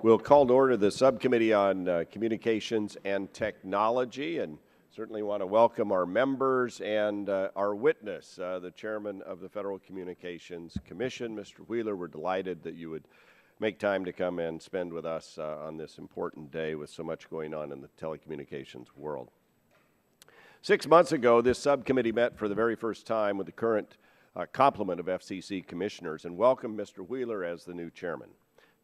We'll call to order the Subcommittee on Communications and Technology, and certainly want to welcome our members and our witness, the Chairman of the Federal Communications Commission, Mr. Wheeler. We're delighted that you would make time to come and spend with us on this important day with so much going on in the telecommunications world. 6 months ago, this subcommittee met for the very first time with the current complement of FCC commissioners and welcomed Mr. Wheeler as the new chairman.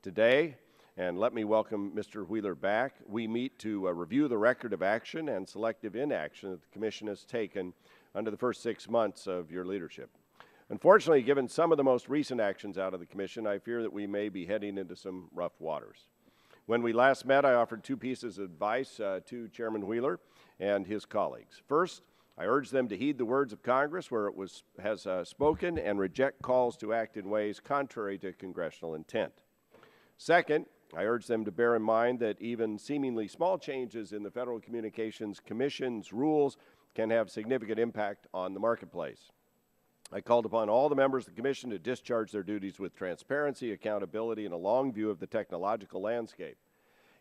Today, and let me welcome Mr. Wheeler back, we meet to review the record of action and selective inaction that the Commission has taken under the first 6 months of your leadership. Unfortunately, given some of the most recent actions out of the Commission, I fear that we may be heading into some rough waters. When we last met, I offered 2 pieces of advice to Chairman Wheeler and his colleagues. First, I urged them to heed the words of Congress where it has spoken and reject calls to act in ways contrary to congressional intent. Second, I urge them to bear in mind that even seemingly small changes in the Federal Communications Commission's rules can have significant impact on the marketplace. I called upon all the members of the Commission to discharge their duties with transparency, accountability, and a long view of the technological landscape.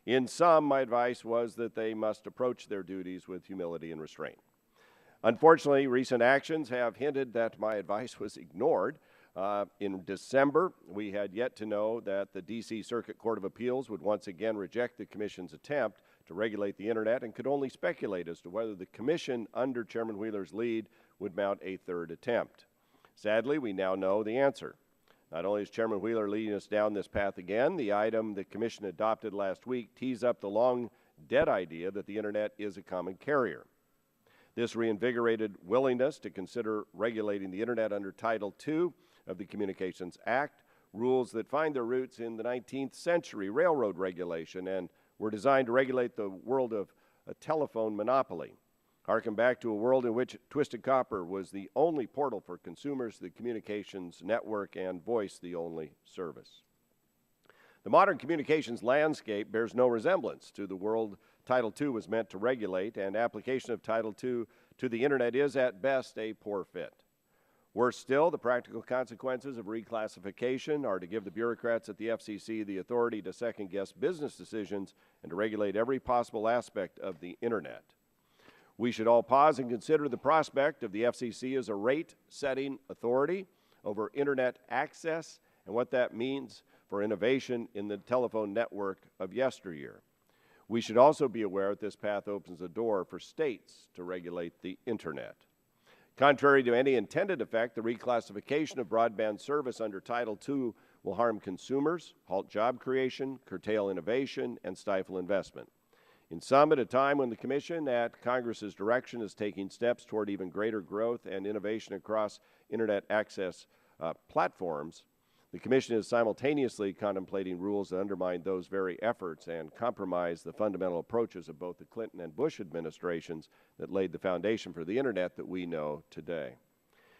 In sum, my advice was that they must approach their duties with humility and restraint. Unfortunately, recent actions have hinted that my advice was ignored. In December, we had yet to know that the D.C. Circuit Court of Appeals would once again reject the Commission's attempt to regulate the Internet and could only speculate as to whether the Commission, under Chairman Wheeler's lead, would mount a third attempt. Sadly, we now know the answer. Not only is Chairman Wheeler leading us down this path again, the item the Commission adopted last week tees up the long-dead idea that the Internet is a common carrier. This reinvigorated willingness to consider regulating the Internet under Title II of the Communications Act, rules that find their roots in the 19th century railroad regulation and were designed to regulate the world of a telephone monopoly. Harken back to a world in which twisted copper was the only portal for consumers, the communications network, and voice the only service. The modern communications landscape bears no resemblance to the world Title II was meant to regulate, and application of Title II to the Internet is at best a poor fit. Worse still, the practical consequences of reclassification are to give the bureaucrats at the FCC the authority to second-guess business decisions and to regulate every possible aspect of the Internet. We should all pause and consider the prospect of the FCC as a rate-setting authority over Internet access and what that means for innovation in the telephone network of yesteryear. We should also be aware that this path opens the door for states to regulate the Internet. Contrary to any intended effect, the reclassification of broadband service under Title II will harm consumers, halt job creation, curtail innovation, and stifle investment. In sum, at a time when the Commission, at Congress's direction, is taking steps toward even greater growth and innovation across Internet access platforms, the Commission is simultaneously contemplating rules that undermine those very efforts and compromise the fundamental approaches of both the Clinton and Bush administrations that laid the foundation for the Internet that we know today.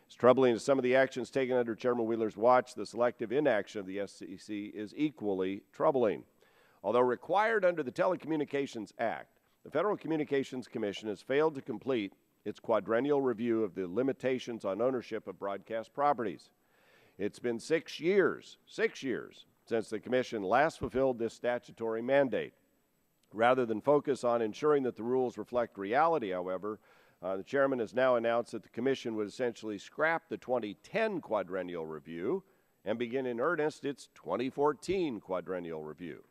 As troubling as some of the actions taken under Chairman Wheeler's watch, the selective inaction of the FCC is equally troubling. Although required under the Telecommunications Act, the Federal Communications Commission has failed to complete its quadrennial review of the limitations on ownership of broadcast properties. It's been 6 years since the Commission last fulfilled this statutory mandate. Rather than focus on ensuring that the rules reflect reality, however, the Chairman has now announced that the Commission would essentially scrap the 2010 quadrennial review and begin in earnest its 2014 quadrennial review.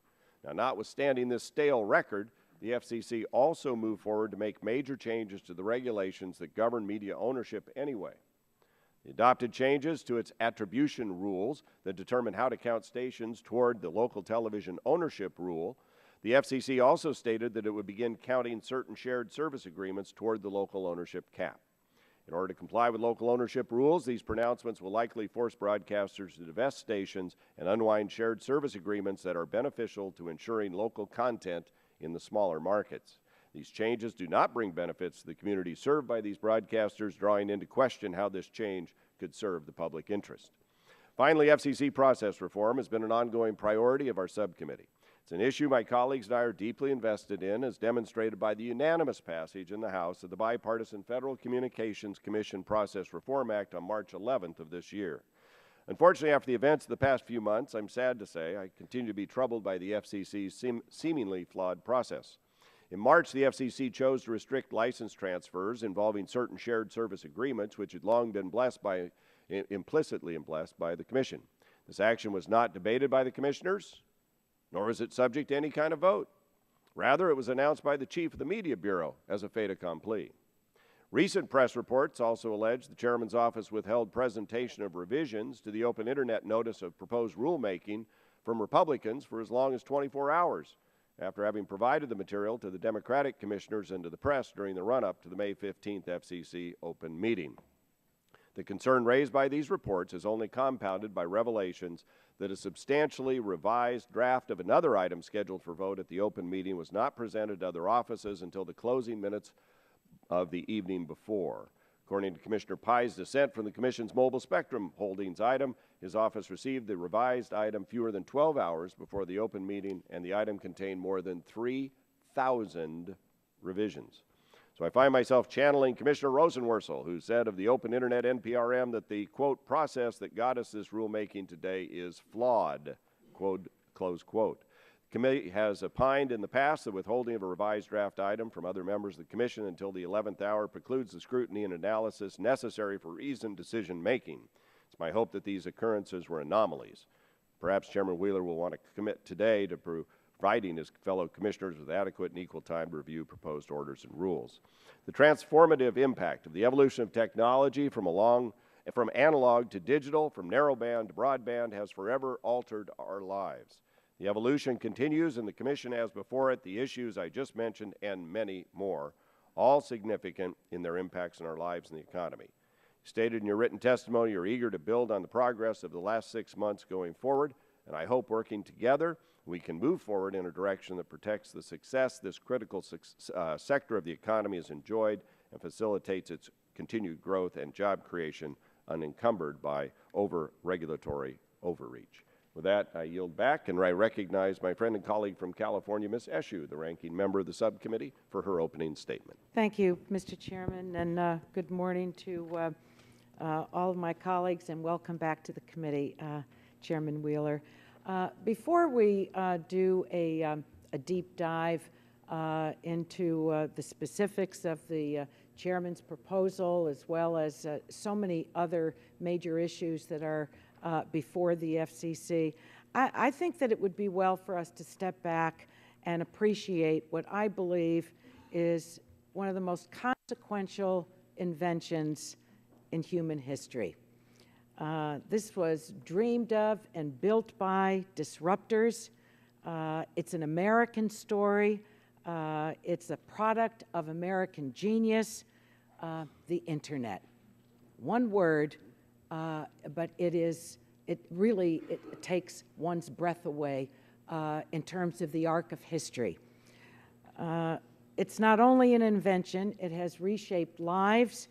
Now, notwithstanding this stale record, the FCC also moved forward to make major changes to the regulations that govern media ownership anyway. The adopted changes to its attribution rules that determine how to count stations toward the local television ownership rule. The FCC also stated that it would begin counting certain shared service agreements toward the local ownership cap. In order to comply with local ownership rules, these pronouncements will likely force broadcasters to divest stations and unwind shared service agreements that are beneficial to ensuring local content in the smaller markets. These changes do not bring benefits to the community served by these broadcasters, drawing into question how this change could serve the public interest. Finally, FCC process reform has been an ongoing priority of our subcommittee. It's an issue my colleagues and I are deeply invested in, as demonstrated by the unanimous passage in the House of the bipartisan Federal Communications Commission Process Reform Act on March 11th of this year. Unfortunately, after the events of the past few months, I'm sad to say I continue to be troubled by the FCC's seemingly flawed process. In March, the FCC chose to restrict license transfers involving certain shared service agreements, which had long been implicitly blessed by the Commission. This action was not debated by the commissioners, nor was it subject to any kind of vote. Rather, it was announced by the chief of the Media Bureau as a fait accompli. Recent press reports also allege the chairman's office withheld presentation of revisions to the open internet notice of proposed rulemaking from Republicans for as long as 24 hours, after having provided the material to the Democratic commissioners and to the press during the run-up to the May 15th FCC open meeting. The concern raised by these reports is only compounded by revelations that a substantially revised draft of another item scheduled for vote at the open meeting was not presented to other offices until the closing minutes of the evening before. According to Commissioner Pai's dissent from the Commission's mobile spectrum holdings item, his office received the revised item fewer than 12 hours before the open meeting, and the item contained more than 3,000 revisions. So I find myself channeling Commissioner Rosenworcel, who said of the open internet NPRM that the, quote, process that got us this rulemaking today is flawed, quote, close quote. The committee has opined in the past that withholding of a revised draft item from other members of the Commission until the 11th hour precludes the scrutiny and analysis necessary for reasoned decision making. It's my hope that these occurrences were anomalies. Perhaps Chairman Wheeler will want to commit today to providing his fellow commissioners with adequate and equal time to review proposed orders and rules. The transformative impact of the evolution of technology from analog to digital, from narrowband to broadband, has forever altered our lives. The evolution continues, and the Commission has before it the issues I just mentioned and many more, all significant in their impacts on our lives and the economy. You stated in your written testimony you're eager to build on the progress of the last 6 months going forward, and I hope working together we can move forward in a direction that protects the success this critical sector of the economy has enjoyed and facilitates its continued growth and job creation unencumbered by regulatory overreach. With that, I yield back, and I recognize my friend and colleague from California, Ms. Eshoo, the ranking member of the subcommittee, for her opening statement. Thank you, Mr. Chairman, and good morning to all of my colleagues, and welcome back to the committee, Chairman Wheeler. Before we do a deep dive into the specifics of the Chairman's proposal, as well as so many other major issues that are before the FCC, I think that it would be well for us to step back and appreciate what I believe is one of the most consequential inventions in human history. This was dreamed of and built by disruptors. It's an American story. It's a product of American genius, the Internet. One word, but it really takes one's breath away in terms of the arc of history. It's not only an invention, it has reshaped lives,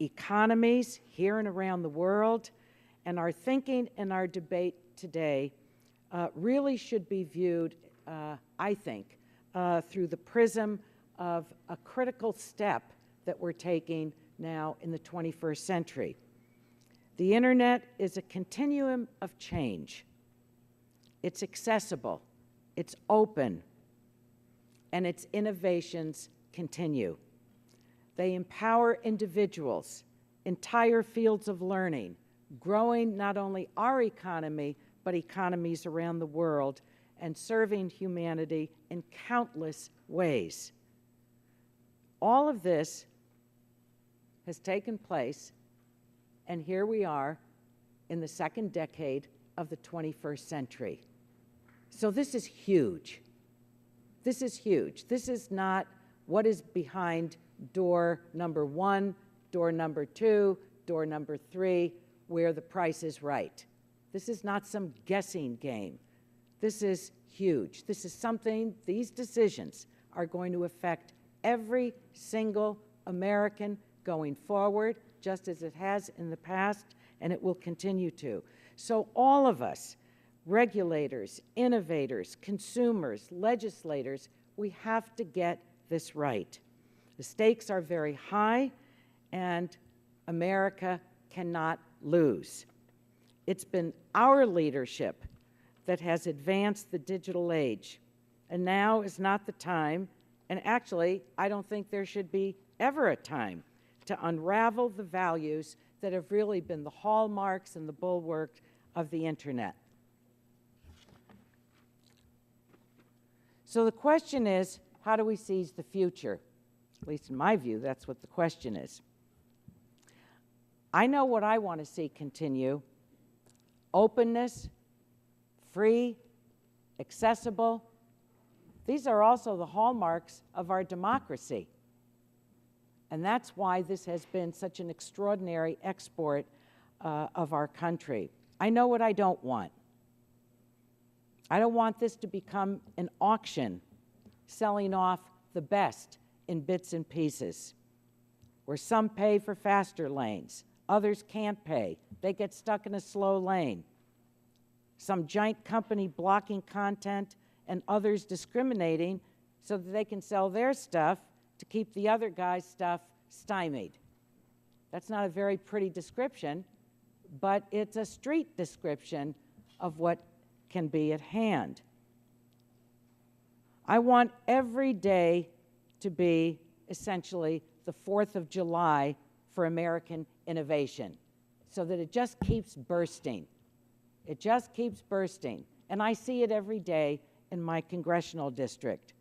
economies here and around the world, and our thinking and our debate today really should be viewed, I think, through the prism of a critical step that we're taking now in the 21st century. The Internet is a continuum of change. It's accessible, it's open, and its innovations continue. They empower individuals, entire fields of learning, growing not only our economy, but economies around the world, and serving humanity in countless ways. All of this has taken place, and here we are in the second decade of the 21st century. So this is huge. This is huge. This is not what is behind door number 1, door number 2, door number 3, where the price is right. This is not some guessing game. This is huge. This is something, these decisions are going to affect every single American going forward, just as it has in the past, and it will continue to. So all of us, regulators, innovators, consumers, legislators, we have to get this right. The stakes are very high, and America cannot lose. It's been our leadership that has advanced the digital age. And now is not the time, and actually, I don't think there should be ever a time to unravel the values that have really been the hallmarks and the bulwark of the Internet. So the question is, how do we seize the future? At least in my view, that's what the question is. I know what I want to see continue: openness, free, accessible. These are also the hallmarks of our democracy. And that's why this has been such an extraordinary export of our country. I know what I don't want. I don't want this to become an auction selling off the best in bits and pieces, where some pay for faster lanes, others can't pay. They get stuck in a slow lane. Some giant company blocking content and others discriminating so that they can sell their stuff to keep the other guy's stuff stymied. That's not a very pretty description, but it's a street description of what can be at hand. I want every day to be essentially the 4th of July for American innovation, so that it just keeps bursting. It just keeps bursting. And I see it every day in my congressional district.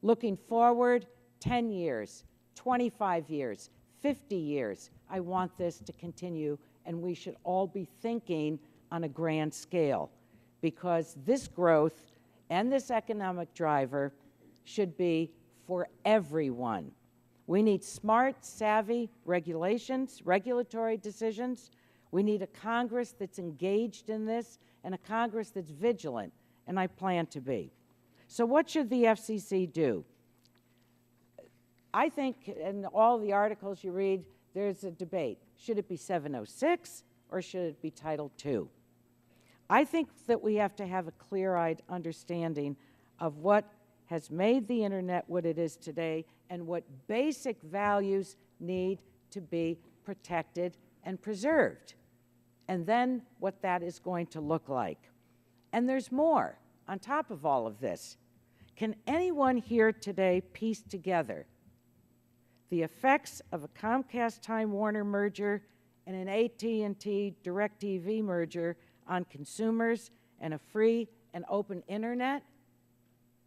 Looking forward 10 years, 25 years, 50 years, I want this to continue, and we should all be thinking on a grand scale, because this growth and this economic driver should be for everyone. We need smart, savvy regulations, regulatory decisions. We need a Congress that's engaged in this and a Congress that's vigilant, and I plan to be. So what should the FCC do? I think in all the articles you read, there's a debate. Should it be 706 or should it be Title II? I think that we have to have a clear-eyed understanding of what has made the Internet what it is today and what basic values need to be protected and preserved, and then what that is going to look like. And there's more on top of all of this. Can anyone here today piece together the effects of a Comcast-Time Warner merger and an AT&T DirecTV merger on consumers and a free and open Internet?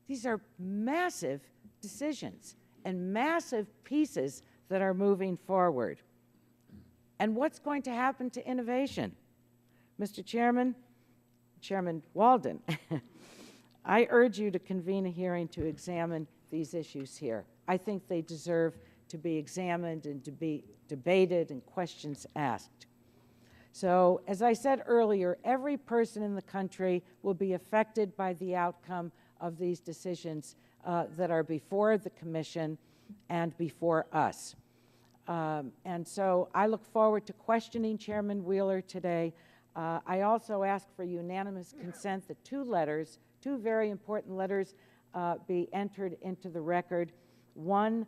These are massive decisions and massive pieces that are moving forward. And what's going to happen to innovation? Mr. Chairman, Chairman Walden, I urge you to convene a hearing to examine these issues here. I think they deserve to be examined and to be debated and questions asked. So, as I said earlier, every person in the country will be affected by the outcome of these decisions that are before the Commission and before us. And so I look forward to questioning Chairman Wheeler today. I also ask for unanimous consent that two very important letters be entered into the record. One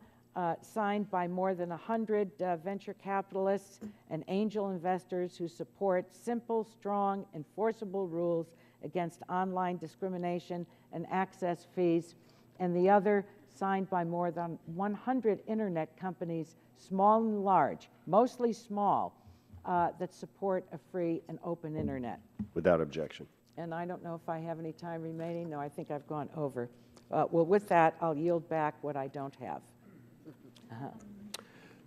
signed by more than 100 venture capitalists and angel investors who support simple, strong, enforceable rules against online discrimination and access fees, and the other signed by more than 100 Internet companies, small and large, mostly small, that support a free and open Internet. Without objection. And I don't know if I have any time remaining. No, I think I've gone over. Well, with that, I'll yield back what I don't have.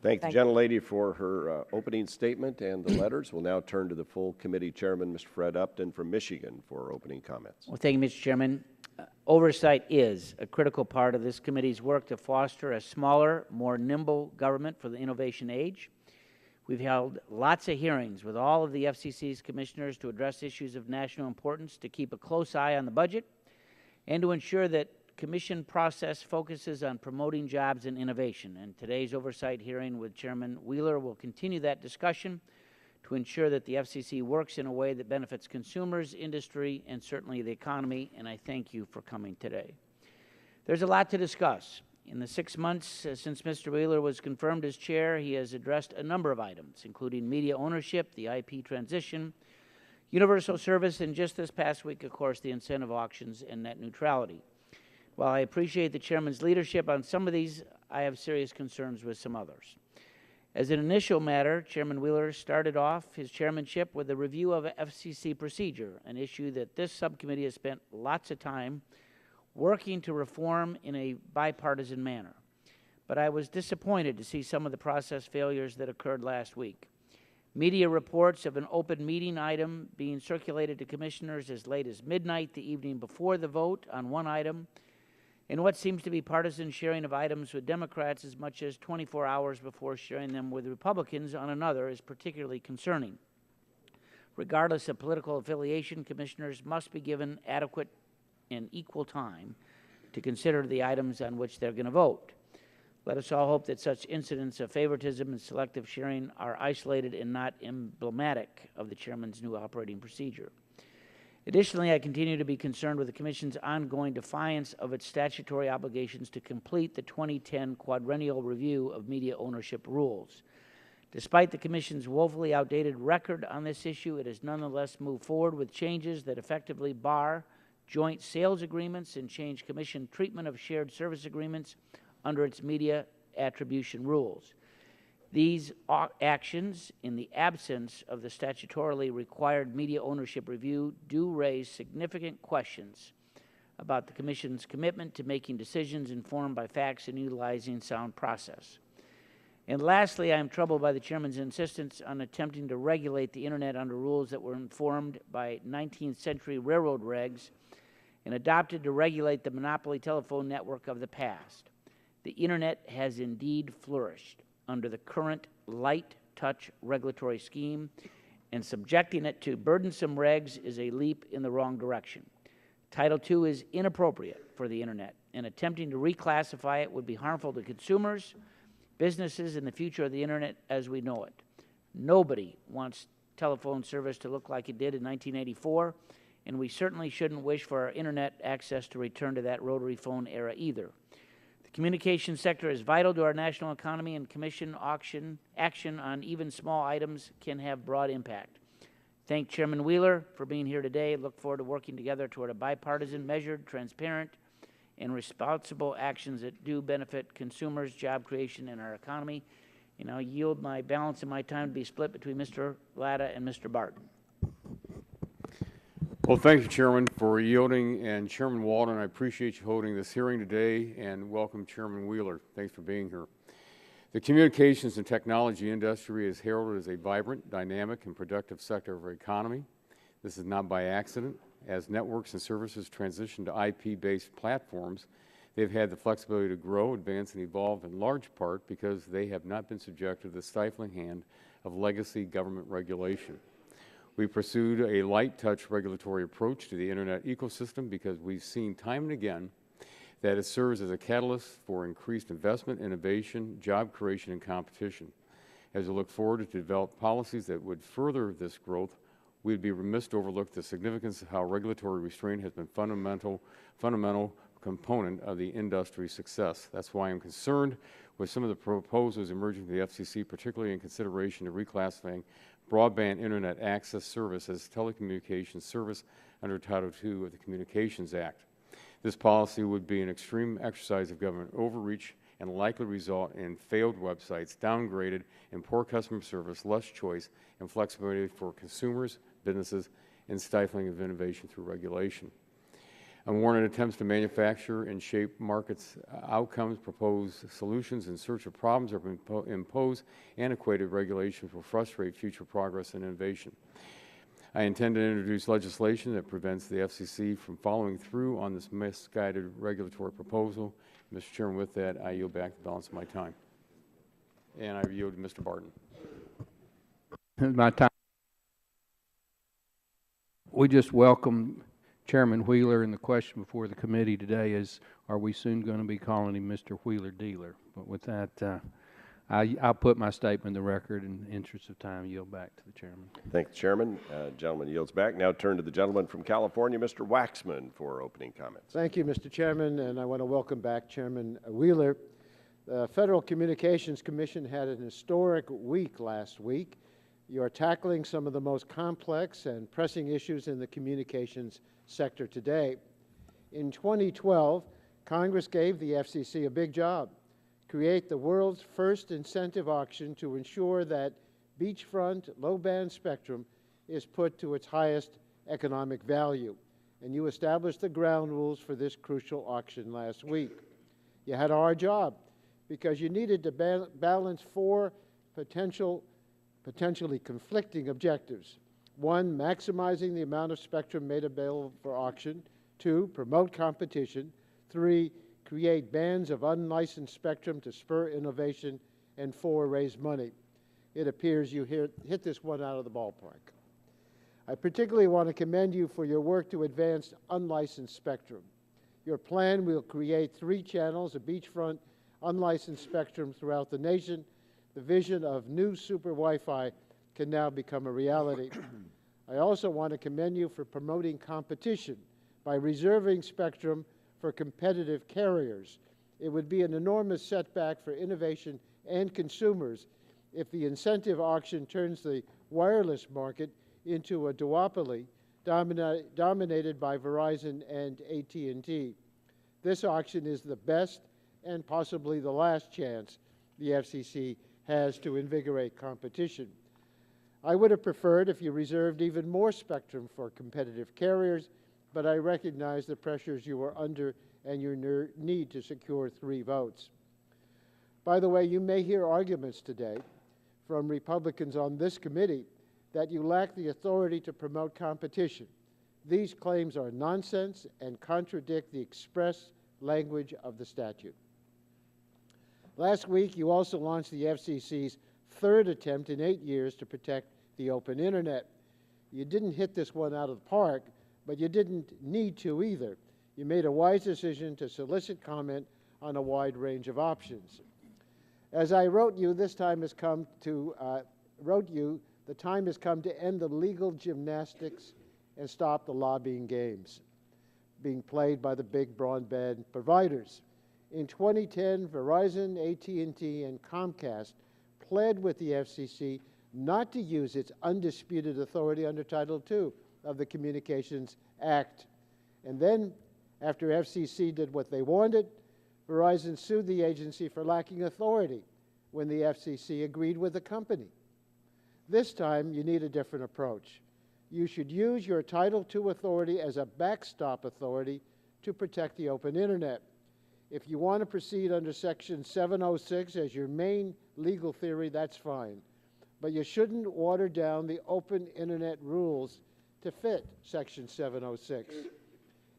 Thank the gentlelady for her opening statement and the letters. We'll now turn to the full committee chairman, Mr. Fred Upton from Michigan, for opening comments. Well, thank you, Mr. Chairman. Oversight is a critical part of this committee's work to foster a smaller, more nimble government for the innovation age. We've held lots of hearings with all of the FCC's commissioners to address issues of national importance, to keep a close eye on the budget, and to ensure that Commission process focuses on promoting jobs and innovation. And today's oversight hearing with Chairman Wheeler will continue that discussion to ensure that the FCC works in a way that benefits consumers, industry, and certainly the economy, and I thank you for coming today. There's a lot to discuss. In the 6 months since Mr. Wheeler was confirmed as chair, he has addressed a number of items, including media ownership, the IP transition, universal service, and just this past week, of course, the incentive auctions and net neutrality. While I appreciate the Chairman's leadership on some of these, I have serious concerns with some others. As an initial matter, Chairman Wheeler started off his chairmanship with a review of FCC procedure, an issue that this subcommittee has spent lots of time working to reform in a bipartisan manner. But I was disappointed to see some of the process failures that occurred last week. Media reports of an open meeting item being circulated to commissioners as late as midnight the evening before the vote on one item, and what seems to be partisan sharing of items with Democrats as much as 24 hours before sharing them with Republicans on another is particularly concerning. Regardless of political affiliation, commissioners must be given adequate and equal time to consider the items on which they're going to vote. Let us all hope that such incidents of favoritism and selective sharing are isolated and not emblematic of the Chairman's new operating procedure. Additionally, I continue to be concerned with the Commission's ongoing defiance of its statutory obligations to complete the 2010 quadrennial review of media ownership rules. Despite the Commission's woefully outdated record on this issue, it has nonetheless moved forward with changes that effectively bar joint sales agreements and change Commission treatment of shared service agreements under its media attribution rules. These actions, in the absence of the statutorily required media ownership review, do raise significant questions about the Commission's commitment to making decisions informed by facts and utilizing sound process. And lastly, I am troubled by the Chairman's insistence on attempting to regulate the Internet under rules that were informed by 19th century railroad regs and adopted to regulate the monopoly telephone network of the past. The Internet has indeed flourished under the current light touch regulatory scheme, and subjecting it to burdensome regs is a leap in the wrong direction. Title II is inappropriate for the Internet, and attempting to reclassify it would be harmful to consumers, businesses, and the future of the Internet as we know it. Nobody wants telephone service to look like it did in 1984, and we certainly shouldn't wish for our Internet access to return to that rotary phone era either. The communications sector is vital to our national economy, and Commission action on even small items can have broad impact. Thank Chairman Wheeler for being here today. Look forward to working together toward a bipartisan, measured, transparent, and responsible actions that do benefit consumers, job creation, and our economy. And I'll yield my balance of my time to be split between Mr. Latta and Mr. Barton. Well, thank you, Chairman, for yielding, and Chairman Walden, I appreciate you holding this hearing today, and welcome Chairman Wheeler. Thanks for being here. The communications and technology industry is heralded as a vibrant, dynamic, and productive sector of our economy. This is not by accident. As networks and services transition to IP-based platforms, they've had the flexibility to grow, advance, and evolve in large part because they have not been subjected to the stifling hand of legacy government regulation. We pursued a light touch regulatory approach to the Internet ecosystem because we've seen time and again that it serves as a catalyst for increased investment, innovation, job creation, and competition. As we look forward to develop policies that would further this growth, we'd be remiss to overlook the significance of how regulatory restraint has been fundamental component of the industry's success. That's why I'm concerned with some of the proposals emerging from the FCC, particularly in consideration of reclassifying broadband Internet access service as telecommunications service under Title II of the Communications Act. This policy would be an extreme exercise of government overreach and likely result in failed websites, downgraded, and poor customer service, less choice, and flexibility for consumers, businesses, and stifling of innovation through regulation. Unwarranted attempts to manufacture and shape markets' outcomes, propose solutions in search of problems, or impose antiquated regulations will frustrate future progress and innovation. I intend to introduce legislation that prevents the FCC from following through on this misguided regulatory proposal. Mr. Chairman, with that, I yield back the balance of my time. And I yield to Mr. Barton. My time. We just welcome Chairman Wheeler, and the question before the committee today is, are we soon going to be calling him Mr. Wheeler Dealer? But with that, I'll put my statement in the record, and in the interest of time, yield back to the Chairman. Thank the Chairman. Gentleman yields back. Now turn to the gentleman from California, Mr. Waxman, for opening comments. Thank you, Mr. Chairman, and I want to welcome back Chairman Wheeler. The Federal Communications Commission had an historic week last week. You are tackling some of the most complex and pressing issues in the communications sector today. In 2012, Congress gave the FCC a big job: create the world's first incentive auction to ensure that beachfront low-band spectrum is put to its highest economic value. And you established the ground rules for this crucial auction last week. You had a hard job because you needed to balance four potentially conflicting objectives. One, maximizing the amount of spectrum made available for auction. Two, promote competition. Three, create bands of unlicensed spectrum to spur innovation. And four, raise money. It appears you hit this one out of the ballpark. I particularly want to commend you for your work to advance unlicensed spectrum. Your plan will create 3 channels of beachfront unlicensed spectrum throughout the nation. The vision of new super Wi-Fi can now become a reality. I also want to commend you for promoting competition by reserving spectrum for competitive carriers. It would be an enormous setback for innovation and consumers if the incentive auction turns the wireless market into a duopoly dominated by Verizon and AT&T. This auction is the best and possibly the last chance the FCC has to invigorate competition. I would have preferred if you reserved even more spectrum for competitive carriers, but I recognize the pressures you are under and your need to secure 3 votes. By the way, you may hear arguments today from Republicans on this committee that you lack the authority to promote competition. These claims are nonsense and contradict the express language of the statute. Last week, you also launched the FCC's 3rd attempt in 8 years to protect the open internet. You didn't hit this one out of the park, but you didn't need to either. You made a wise decision to solicit comment on a wide range of options. As I wrote you, the time has come to end the legal gymnastics and stop the lobbying games being played by the big broadband providers. In 2010, Verizon, AT&T, and Comcast pled with the FCC not to use its undisputed authority under Title II of the Communications Act. And then, after FCC did what they wanted, Verizon sued the agency for lacking authority when the FCC agreed with the company. This time, you need a different approach. You should use your Title II authority as a backstop authority to protect the open internet. If you want to proceed under Section 706 as your main legal theory, that's fine. But you shouldn't water down the open internet rules to fit Section 706.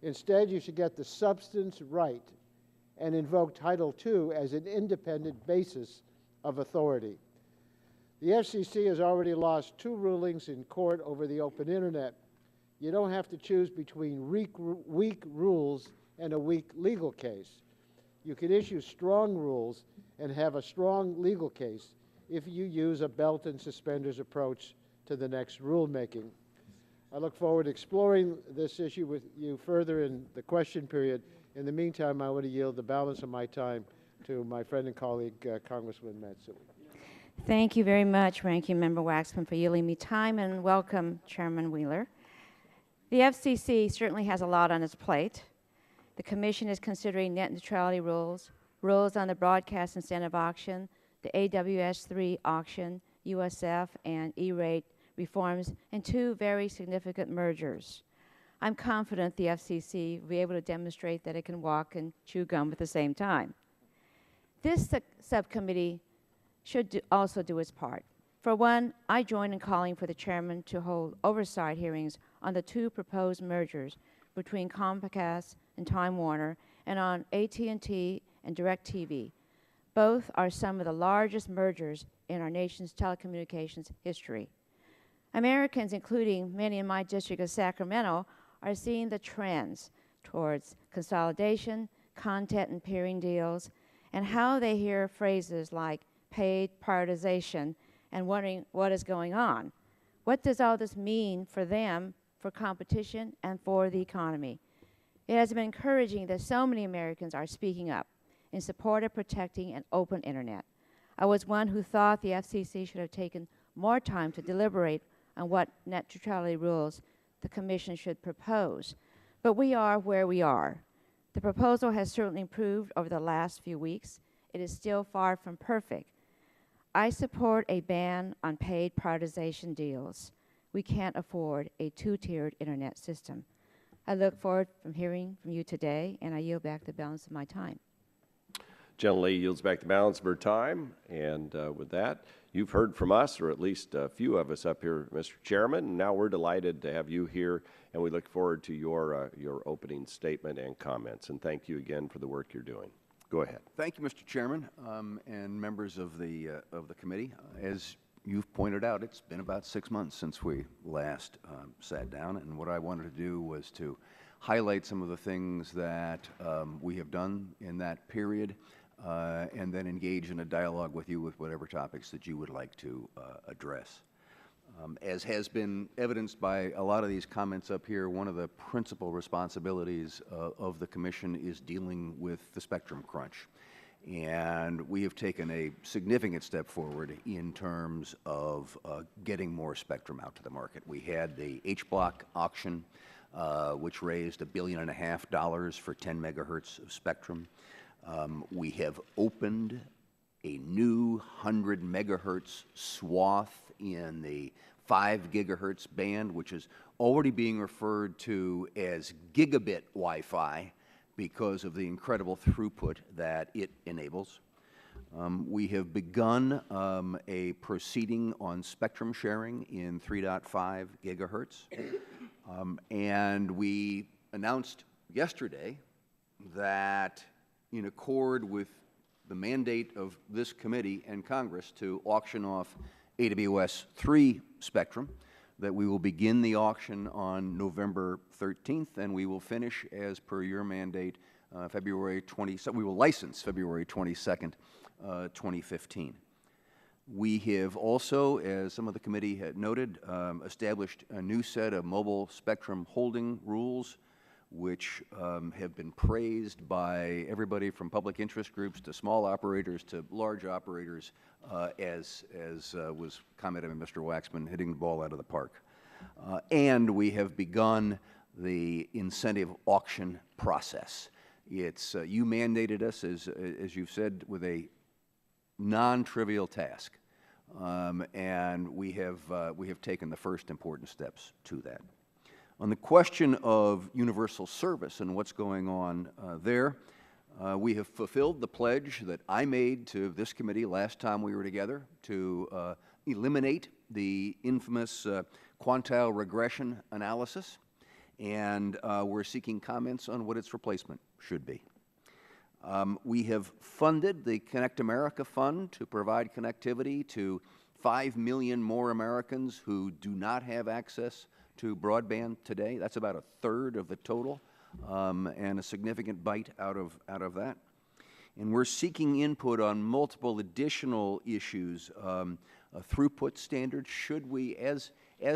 Instead, you should get the substance right and invoke Title II as an independent basis of authority. The FCC has already lost 2 rulings in court over the open internet. You don't have to choose between weak rules and a weak legal case. You can issue strong rules and have a strong legal case if you use a belt and suspenders approach to the next rulemaking. I look forward to exploring this issue with you further in the question period. In the meantime, I want to yield the balance of my time to my friend and colleague, Congresswoman Matsui. Thank you very much, Ranking Member Waxman, for yielding me time, and welcome, Chairman Wheeler. The FCC certainly has a lot on its plate. The Commission is considering net neutrality rules, rules on the broadcast incentive auction, the AWS-3 auction, USF and E-rate reforms, and 2 very significant mergers. I'm confident the FCC will be able to demonstrate that it can walk and chew gum at the same time. This subcommittee should also do its part. For one, I join in calling for the chairman to hold oversight hearings on the 2 proposed mergers between Comcast and Time Warner and on AT&T and DirecTV. Both are some of the largest mergers in our nation's telecommunications history. Americans, including many in my district of Sacramento, are seeing the trends towards consolidation, content and peering deals, and how they hear phrases like paid prioritization and wondering what is going on. What does all this mean for them, for competition, and for the economy? It has been encouraging that so many Americans are speaking up in support of protecting an open internet. I was one who thought the FCC should have taken more time to deliberate on what net neutrality rules the Commission should propose. But we are where we are. The proposal has certainly improved over the last few weeks. It is still far from perfect. I support a ban on paid prioritization deals. We can't afford a two-tiered internet system. I look forward to hearing from you today, and I yield back the balance of my time. Gentlelady yields back the balance of her time, and with that, you've heard from us, or at least a few of us up here, Mr. Chairman, and now we're delighted to have you here, and we look forward to your opening statement and comments, and thank you again for the work you're doing. Go ahead. Thank you, Mr. Chairman, and members of the committee. As you've pointed out, it's been about 6 months since we last sat down, and what I wanted to do was to highlight some of the things that we have done in that period, and then engage in a dialogue with you with whatever topics that you would like to address. As has been evidenced by a lot of these comments up here, one of the principal responsibilities of the Commission is dealing with the spectrum crunch. And we have taken a significant step forward in terms of getting more spectrum out to the market. We had the H-Block auction, which raised $1.5 billion for 10 megahertz of spectrum. We have opened a new 100 megahertz swath in the 5 gigahertz band, which is already being referred to as gigabit Wi-Fi because of the incredible throughput that it enables. We have begun a proceeding on spectrum sharing in 3.5 gigahertz, and we announced yesterday that in accord with the mandate of this committee and Congress to auction off AWS 3 spectrum, that we will begin the auction on November 13th, and we will finish, as per your mandate, February 22nd. We will license February 22nd, 2015. We have also, as some of the committee had noted, established a new set of mobile spectrum holding rules, which have been praised by everybody from public interest groups to small operators to large operators, as was commented by Mr. Waxman, hitting the ball out of the park. And we have begun the incentive auction process. It's you mandated us, as you've said, with a non-trivial task, and we have taken the first important steps to that. On the question of universal service and what's going on there, we have fulfilled the pledge that I made to this committee last time we were together to eliminate the infamous quantile regression analysis, and we're seeking comments on what its replacement should be. We have funded the Connect America Fund to provide connectivity to 5 million more Americans who do not have access to broadband today. That's about a third of the total, and a significant bite out of that. And we're seeking input on multiple additional issues. Throughput standards, should we, as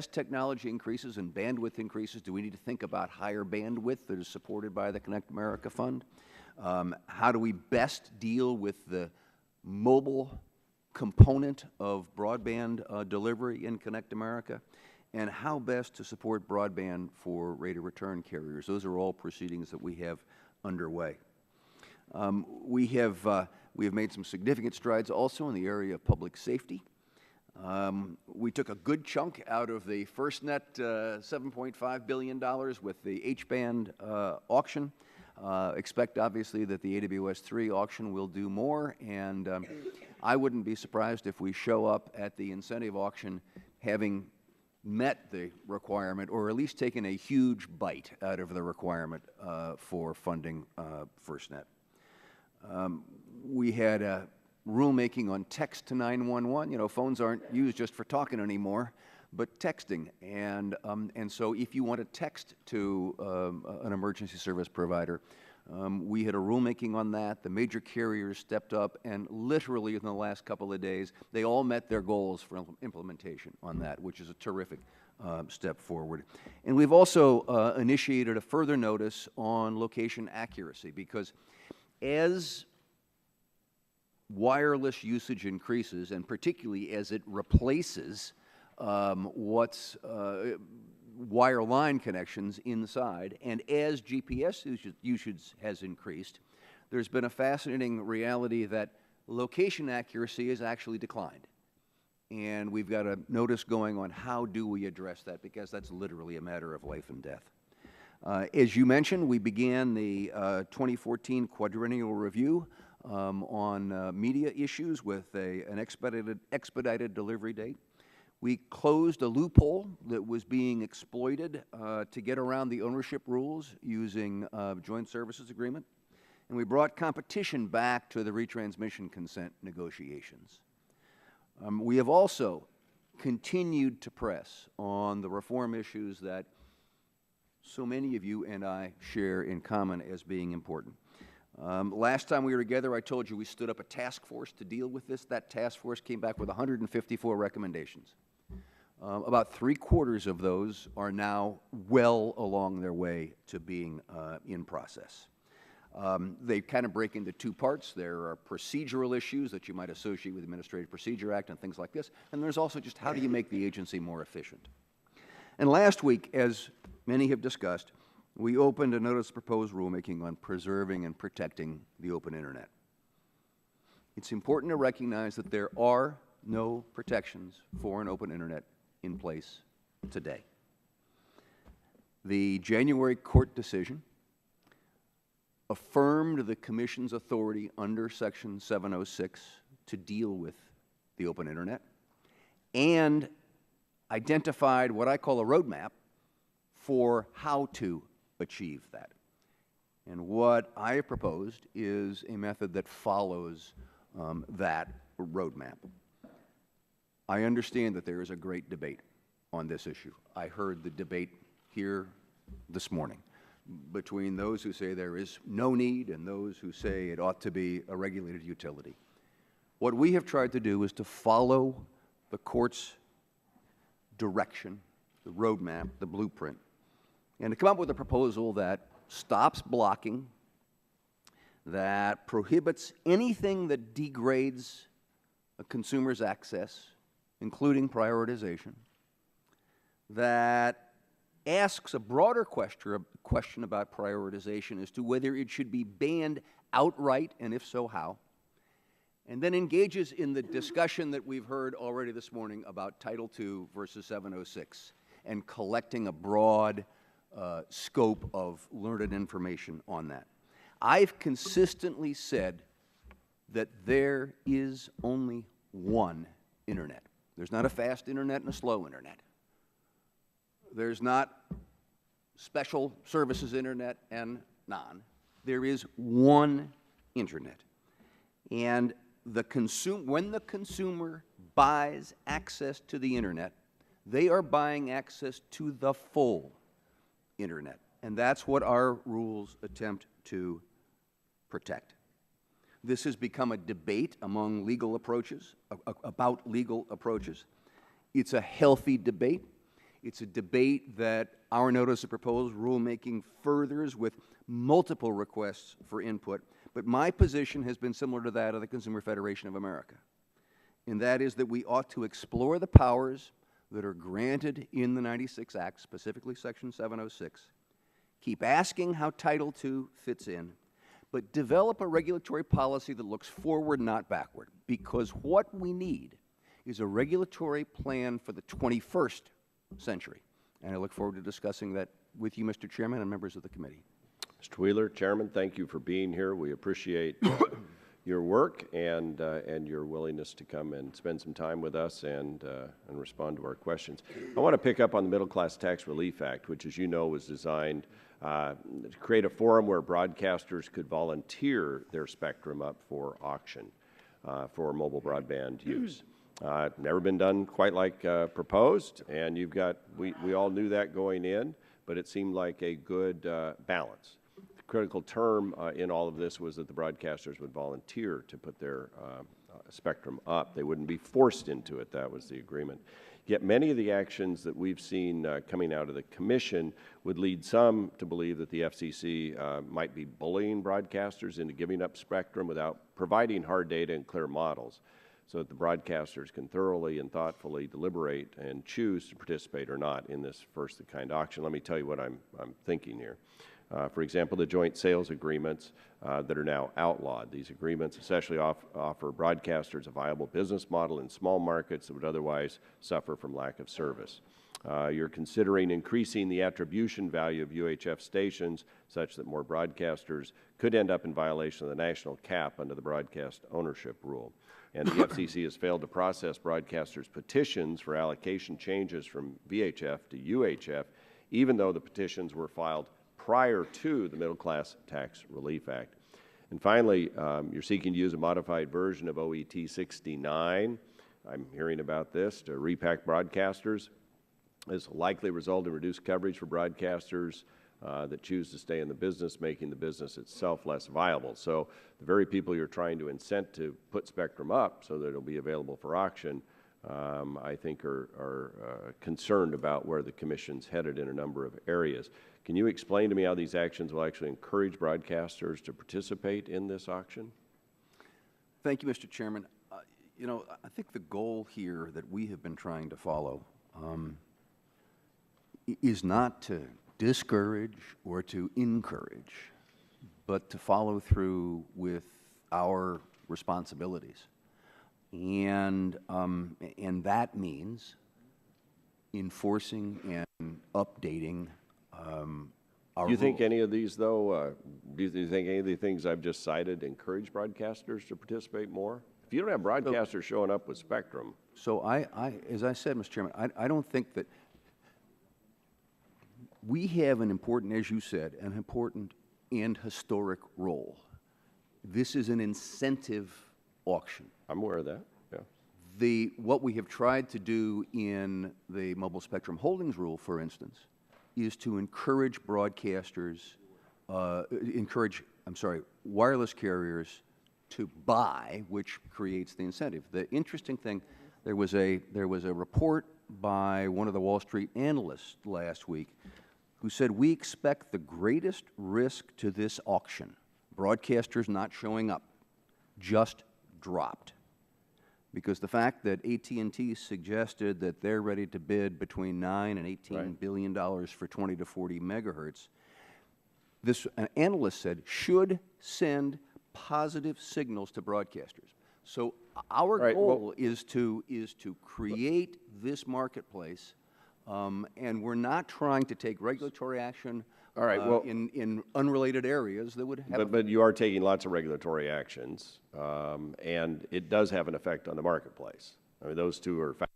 technology increases and bandwidth increases, do we need to think about higher bandwidth that is supported by the Connect America Fund? How do we best deal with the mobile component of broadband delivery in Connect America? And how best to support broadband for rate of return carriers. Those are all proceedings that we have underway. We have made some significant strides also in the area of public safety. We took a good chunk out of the FirstNet $7.5 billion with the H-band auction. Expect, obviously, that the AWS 3 auction will do more, and I wouldn't be surprised if we show up at the incentive auction having met the requirement, or at least taken a huge bite out of the requirement for funding FirstNet. We had a rulemaking on text to 911. You know, phones aren't used just for talking anymore, but texting. And so if you want to text to an emergency service provider, we had a rulemaking on that. The major carriers stepped up, and literally in the last couple of days, they all met their goals for implementation on that, which is a terrific step forward. And we've also initiated a further notice on location accuracy, because as wireless usage increases, and particularly as it replaces wireline connections inside, and as GPS usage has increased, there's been a fascinating reality that location accuracy has actually declined. And we've got a notice going on how do we address that, because that's literally a matter of life and death. As you mentioned, we began the 2014 quadrennial review on media issues with an expedited delivery date. We closed a loophole that was being exploited to get around the ownership rules using joint services agreement. And we brought competition back to the retransmission consent negotiations. We have also continued to press on the reform issues that so many of you and I share in common as being important. Last time we were together, I told you we stood up a task force to deal with this. That task force came back with 154 recommendations. About 3/4 of those are now well along their way to being in process. They kind of break into two parts. There are procedural issues that you might associate with the Administrative Procedure Act and things like this, and there's also just how do you make the agency more efficient. And last week, as many have discussed, we opened a notice of proposed rulemaking on preserving and protecting the open Internet. It's important to recognize that there are no protections for an open Internet in place today. The January court decision affirmed the Commission's authority under Section 706 to deal with the open Internet and identified what I call a roadmap for how to achieve that. And what I have proposed is a method that follows that roadmap. I understand that there is a great debate on this issue. I heard the debate here this morning between those who say there is no need and those who say it ought to be a regulated utility. What we have tried to do is to follow the court's direction, the roadmap, the blueprint, and to come up with a proposal that stops blocking, that prohibits anything that degrades a consumer's access, including prioritization, that asks a broader question about prioritization as to whether it should be banned outright, and if so, how, and then engages in the discussion that we've heard already this morning about Title II versus 706 and collecting a broad scope of learned information on that. I've consistently said that there is only one Internet. There's not a fast Internet and a slow Internet. There's not special services Internet and non. There is one Internet. And when the consumer buys access to the Internet, they are buying access to the full Internet. And that's what our rules attempt to protect. This has become a debate among legal approaches, about legal approaches. It's a healthy debate. It's a debate that our notice of proposed rulemaking furthers with multiple requests for input. But my position has been similar to that of the Consumer Federation of America, and that is that we ought to explore the powers that are granted in the 96 Act, specifically Section 706, keep asking how Title II fits in, but develop a regulatory policy that looks forward, not backward, because what we need is a regulatory plan for the 21st century. And I look forward to discussing that with you, Mr. Chairman, and members of the committee. Mr. Wheeler, Chairman, thank you for being here. We appreciate your work and your willingness to come and spend some time with us and respond to our questions. I want to pick up on the Middle Class Tax Relief Act, which, as you know, was designed to create a forum where broadcasters could volunteer their spectrum up for auction for mobile broadband use. Never been done quite like proposed, and you've got, we all knew that going in, but it seemed like a good balance. The critical term in all of this was that the broadcasters would volunteer to put their spectrum up. They wouldn't be forced into it. That was the agreement. Yet many of the actions that we've seen coming out of the Commission would lead some to believe that the FCC might be bullying broadcasters into giving up spectrum without providing hard data and clear models, so that the broadcasters can thoroughly and thoughtfully deliberate and choose to participate or not in this first-of-the-kind auction. Let me tell you what I'm thinking here. For example, the joint sales agreements that are now outlawed. These agreements essentially offer broadcasters a viable business model in small markets that would otherwise suffer from lack of service. You're considering increasing the attribution value of UHF stations such that more broadcasters could end up in violation of the national cap under the broadcast ownership rule. And the FCC has failed to process broadcasters' petitions for allocation changes from VHF to UHF, even though the petitions were filed prior to the Middle Class Tax Relief Act. And finally, you're seeking to use a modified version of OET 69. I'm hearing about this to repack broadcasters. This will likely result in reduced coverage for broadcasters that choose to stay in the business, making the business itself less viable. So the very people you're trying to incent to put spectrum up so that it'll be available for auction, I think are concerned about where the Commission's headed in a number of areas. Can you explain to me how these actions will actually encourage broadcasters to participate in this auction? Thank you, Mr. Chairman. You know, I think the goal here that we have been trying to follow is not to discourage or to encourage, but to follow through with our responsibilities. And that means enforcing and updating our Do you think rules. any of these, though, do you think any of the things I've just cited encourage broadcasters to participate more? If you don't have broadcasters showing up with spectrum. So as I said, Mr. Chairman, I don't think that we have an important, as you said, an important and historic role. This is an incentive auction. I'm aware of that, yeah. What we have tried to do in the Mobile Spectrum Holdings Rule, for instance, is to encourage broadcasters, wireless carriers to buy, which creates the incentive. The interesting thing, there was a report by one of the Wall Street analysts last week who said, we expect the greatest risk to this auction, broadcasters not showing up, just dropped. Because the fact that AT&T suggested that they're ready to bid between $9 and $18 billion for 20 to 40 megahertz, this analyst said should send positive signals to broadcasters. So our goal is to create this marketplace, and we're not trying to take regulatory action in unrelated areas that would have. But you are taking lots of regulatory actions, and it does have an effect on the marketplace. I mean, those two are factors.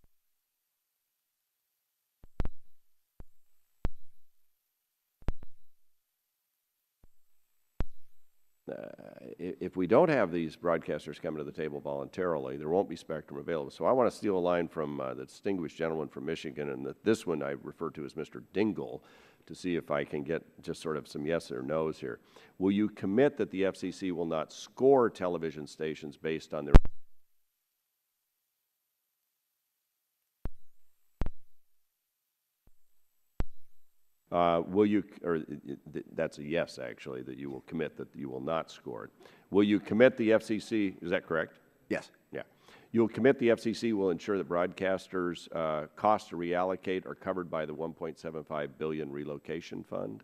If we don't have these broadcasters coming to the table voluntarily, there won't be spectrum available. So I want to steal a line from the distinguished gentleman from Michigan, and this one I refer to as Mr. Dingle, to see if I can get just sort of some yes or no's here. Will you commit that the FCC will not score television stations based on their that's a yes, actually, that you will commit that you will not score it. Will you commit the FCC, is that correct? Yes. Yeah. You'll commit the FCC will ensure that broadcasters' costs to reallocate are covered by the $1.75 billion relocation fund?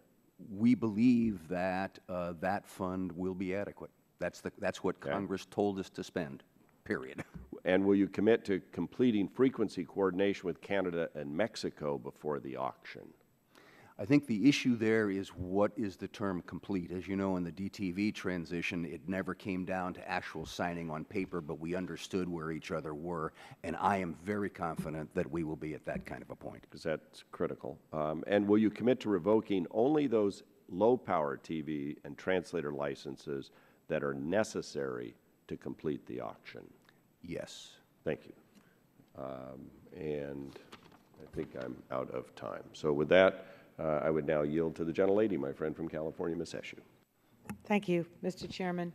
We believe that that fund will be adequate. That's what Congress told us to spend, period. And will you commit to completing frequency coordination with Canada and Mexico before the auction? I think the issue there is what is the term complete. As you know, in the DTV transition, it never came down to actual signing on paper, but we understood where each other were, and I am very confident that we will be at that kind of a point. Because that's critical. And will you commit to revoking only those low-power TV and translator licenses that are necessary to complete the auction? Yes. Thank you. And I think I'm out of time. So with that, I would now yield to the gentlelady, my friend from California, Ms. Eshoo. Thank you, Mr. Chairman.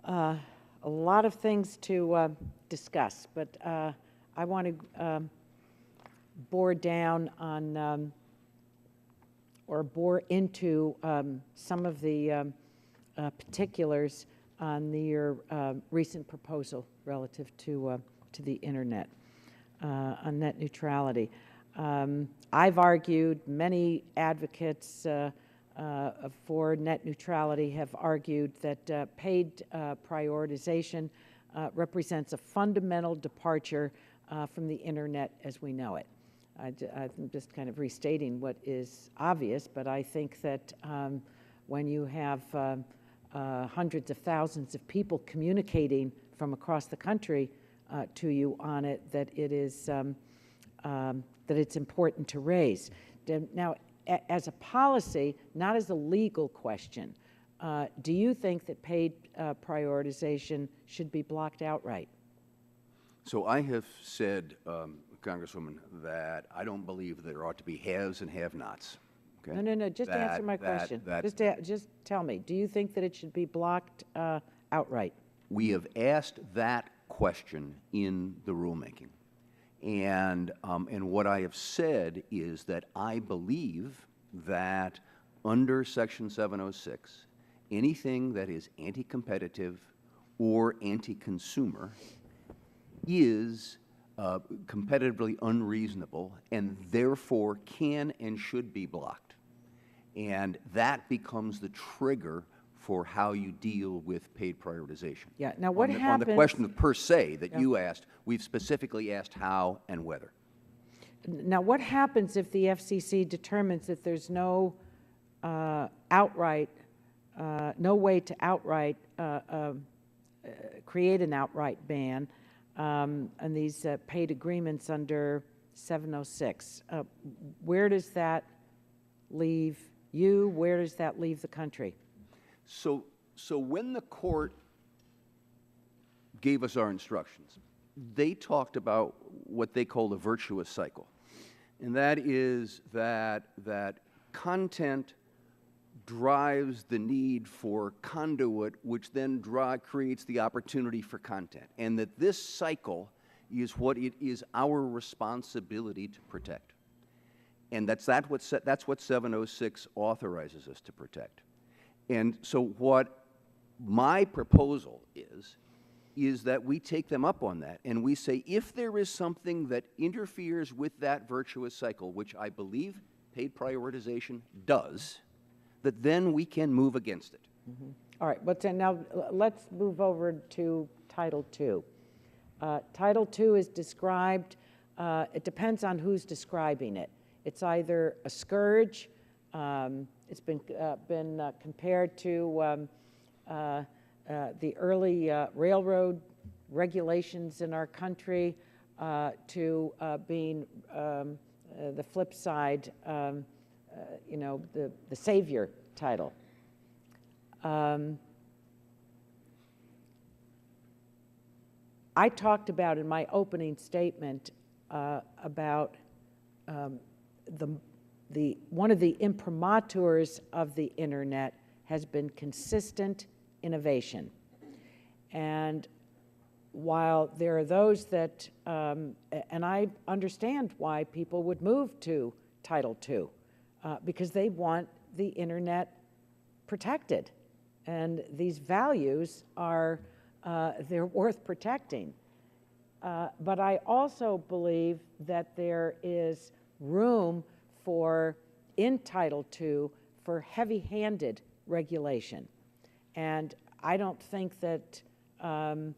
A lot of things to discuss, but I want to bore down on or bore into some of the particulars on your recent proposal relative to the internet, on net neutrality. I've argued, many advocates for net neutrality have argued that paid prioritization represents a fundamental departure from the internet as we know it. I'm just kind of restating what is obvious, but I think that when you have hundreds of thousands of people communicating from across the country to you on it, that it is that it's important to raise. Now, as a policy, not as a legal question, do you think that paid prioritization should be blocked outright? So I have said, Congresswoman, that I don't believe there ought to be haves and have-nots. Okay? No, just answer my question. Just tell me, do you think that it should be blocked outright? We have asked that question in the rulemaking. And what I have said is that I believe that under Section 706, anything that is anti-competitive or anti-consumer is competitively unreasonable and therefore can and should be blocked. And that becomes the trigger for how you deal with paid prioritization. Yeah. Now, what happens on the question of per se that you asked? We've specifically asked how and whether. Now, what happens if the FCC determines that there's no outright, no way to outright create an outright ban on these paid agreements under 706? Where does that leave you? Where does that leave the country? So when the court gave us our instructions, they talked about what they call the virtuous cycle. And that is that content drives the need for conduit, which then creates the opportunity for content. And that this cycle is what it is our responsibility to protect. And that's what 706 authorizes us to protect. And so what my proposal is that we take them up on that and we say if there is something that interferes with that virtuous cycle, which I believe paid prioritization does, that then we can move against it. Mm-hmm. All right, but now let's move over to Title II. Title II is described, it depends on who's describing it. It's either a scourge, it's been compared to the early railroad regulations in our country, to being the flip side, you know, the savior title. I talked about in my opening statement about one of the imprimaturs of the internet has been consistent innovation. And while there are those that, and I understand why people would move to Title II, because they want the internet protected. And these values are, they're worth protecting. But I also believe that there is room for, in Title II, for heavy-handed regulation. And I don't think that, well,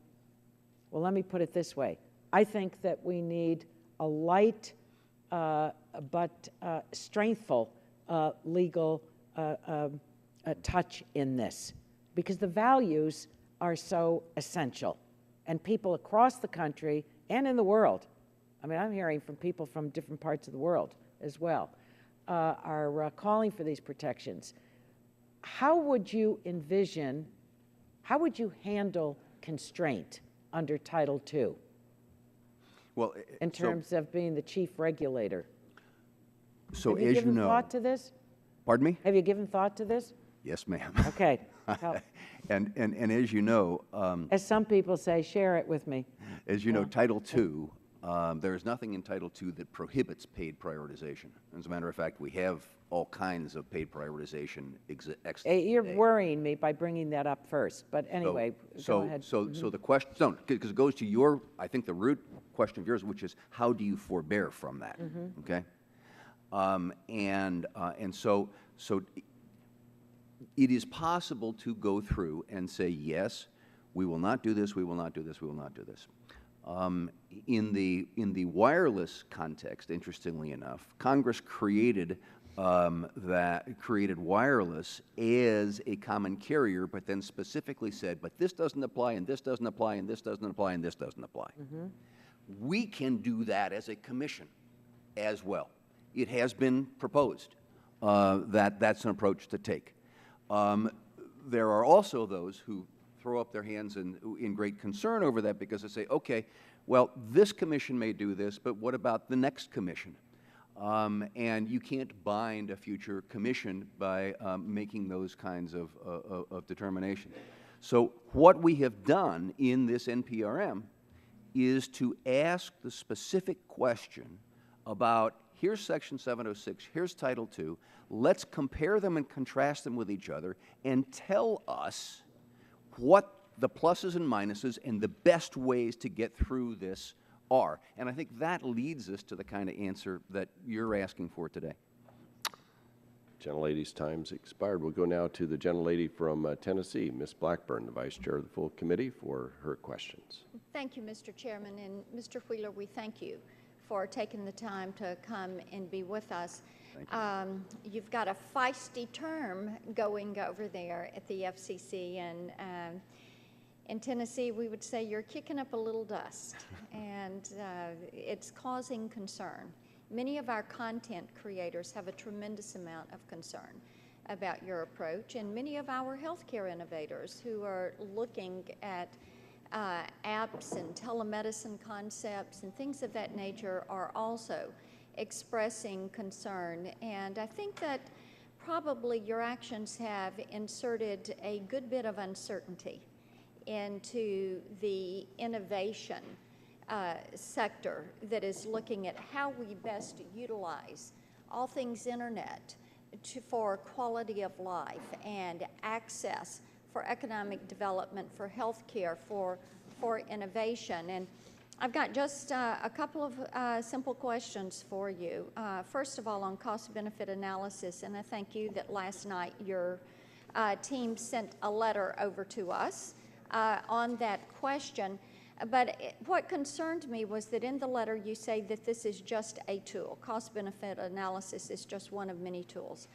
let me put it this way. I think that we need a light but strengthful legal touch in this, because the values are so essential. And people across the country and in the world, I mean, I'm hearing from people from different parts of the world as well, are calling for these protections. How would you envision, how would you handle constraint under Title II? Well, in terms of being the chief regulator? So Have you given thought to this? Pardon me? Have you given thought to this? Yes, ma'am. Okay. And as you know, as some people say, share it with me. As you know, Title II There is nothing in Title II that prohibits paid prioritization. As a matter of fact, we have all kinds of paid prioritization You're worrying me by bringing that up first, but anyway, go ahead. So the question, no, because it goes to your, I think the root question of yours, which is how do you forbear from that, okay? And so it is possible to go through and say, yes, we will not do this, we will not do this, we will not do this. In the wireless context, interestingly enough, Congress created wireless as a common carrier, but then specifically said, but this doesn't apply, and this doesn't apply, and this doesn't apply, and this doesn't apply. We can do that as a commission as well. It has been proposed that that's an approach to take. There are also those who throw up their hands in great concern over that because they say, okay, well, this commission may do this, but what about the next commission? And you can't bind a future commission by making those kinds of determinations. So what we have done in this NPRM is to ask the specific question about, here's Section 706, here's Title II, let's compare them and contrast them with each other and tell us what the pluses and minuses and the best ways to get through this are. And I think that leads us to the kind of answer that you're asking for today. Gentlelady's time's expired. We'll go now to the gentlelady from Tennessee, Ms. Blackburn, the Vice Chair of the full committee, for her questions. Thank you, Mr. Chairman. And Mr. Wheeler, we thank you for taking the time to come and be with us. You've got a feisty term going over there at the FCC, and in Tennessee, we would say you're kicking up a little dust, and it's causing concern. Many of our content creators have a tremendous amount of concern about your approach, and many of our healthcare innovators who are looking at apps and telemedicine concepts and things of that nature are also expressing concern. And I think that probably your actions have inserted a good bit of uncertainty into the innovation sector that is looking at how we best utilize all things internet for quality of life and access for economic development, for healthcare, for innovation. And I've got just a couple of simple questions for you. First of all, on cost-benefit analysis, and I thank you that last night your team sent a letter over to us on that question. But what concerned me was that in the letter you say that this is just a tool. Cost-benefit analysis is just one of many tools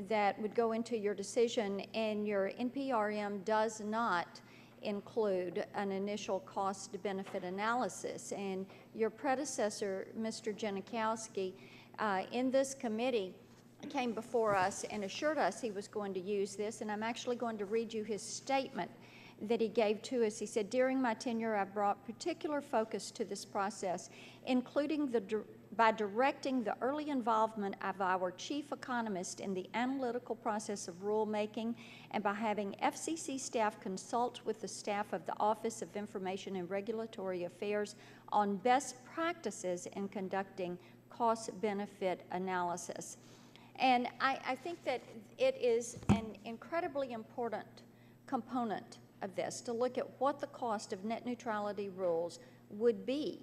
that would go into your decision, and your NPRM does not include an initial cost-benefit analysis. And your predecessor, Mr. Janikowski, in this committee came before us and assured us he was going to use this, and I'm actually going to read you his statement that he gave to us. He said, during my tenure, I brought particular focus to this process, including by directing the early involvement of our chief economist in the analytical process of rulemaking, and by having FCC staff consult with the staff of the Office of Information and Regulatory Affairs on best practices in conducting cost-benefit analysis. And I think that it is an incredibly important component of this to look at what the cost of net neutrality rules would be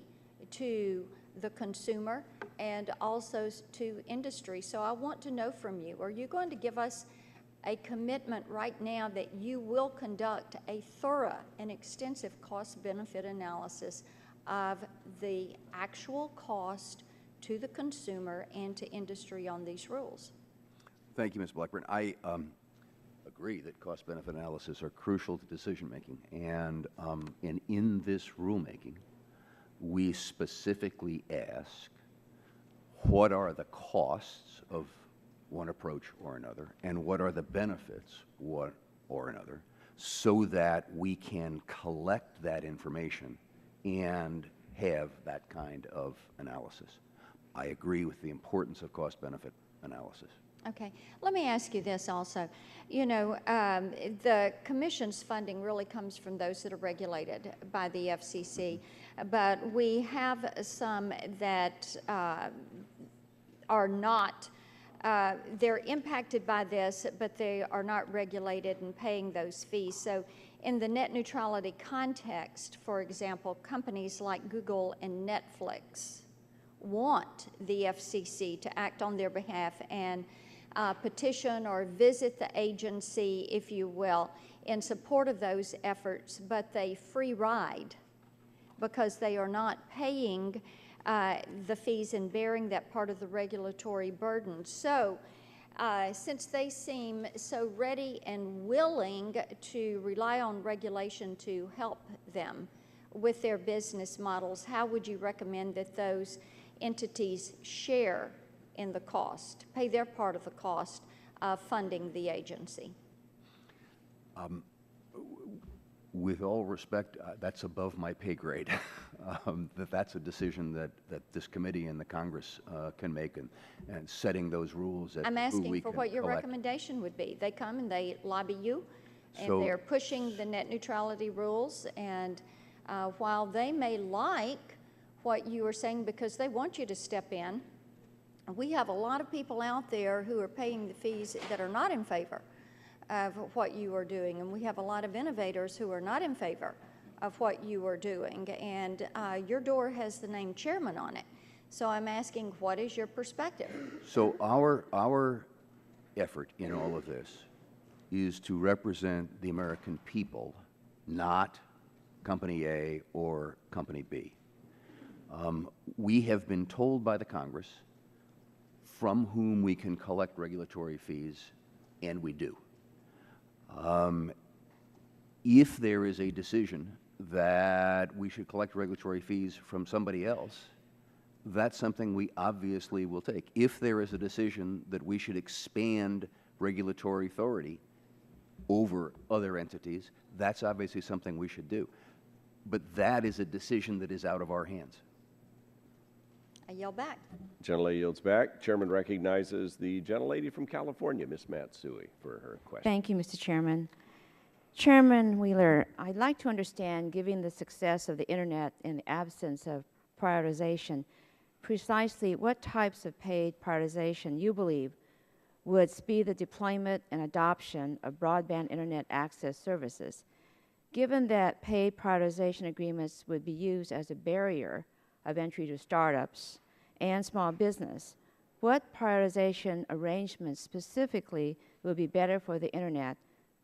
to the consumer and also to industry. So I want to know from you, are you going to give us a commitment right now that you will conduct a thorough and extensive cost-benefit analysis of the actual cost to the consumer and to industry on these rules? Thank you, Ms. Blackburn. I agree that cost-benefit analysis are crucial to decision-making. And in this rulemaking, we specifically ask what are the costs of one approach or another, and what are the benefits one or another, so that we can collect that information and have that kind of analysis. I agree with the importance of cost-benefit analysis. Okay. Let me ask you this also. You know, the Commission's funding really comes from those that are regulated by the FCC. but we have some that are not, they're impacted by this, but they are not regulated and paying those fees. So in the net neutrality context, for example, companies like Google and Netflix want the FCC to act on their behalf and petition or visit the agency, if you will, in support of those efforts, but they free ride because they are not paying the fees and bearing that part of the regulatory burden. So since they seem so ready and willing to rely on regulation to help them with their business models, how would you recommend that those entities share in the cost, pay their part of the cost of funding the agency? With all respect, that's above my pay grade. That's a decision that this committee and the Congress can make, and setting those rules as I'm to who we asking for can what your collect. recommendation would be. They come and they lobby you, and So- they're pushing the net neutrality rules, and while they may like what you are saying because they want you to step in, we have a lot of people out there who are paying the fees that are not in favor of what you are doing, and we have a lot of innovators who are not in favor of what you are doing, and your door has the name chairman on it. So I'm asking, what is your perspective? So our effort in all of this is to represent the American people, not Company A or Company B. We have been told by the Congress from whom we can collect regulatory fees, and we do. If there is a decision that we should collect regulatory fees from somebody else, that's something we obviously will take. If there is a decision that we should expand regulatory authority over other entities, that's obviously something we should do. But that is a decision that is out of our hands. I yell back. Gentlelady yields back. Chairman recognizes the gentlelady from California, Ms. Matsui, for her question. Thank you, Mr. Chairman. Chairman Wheeler, I'd like to understand, given the success of the Internet in the absence of prioritization, precisely what types of paid prioritization you believe would speed the deployment and adoption of broadband Internet access services. Given that paid prioritization agreements would be used as a barrier of entry to startups and small business, what prioritization arrangements specifically will be better for the Internet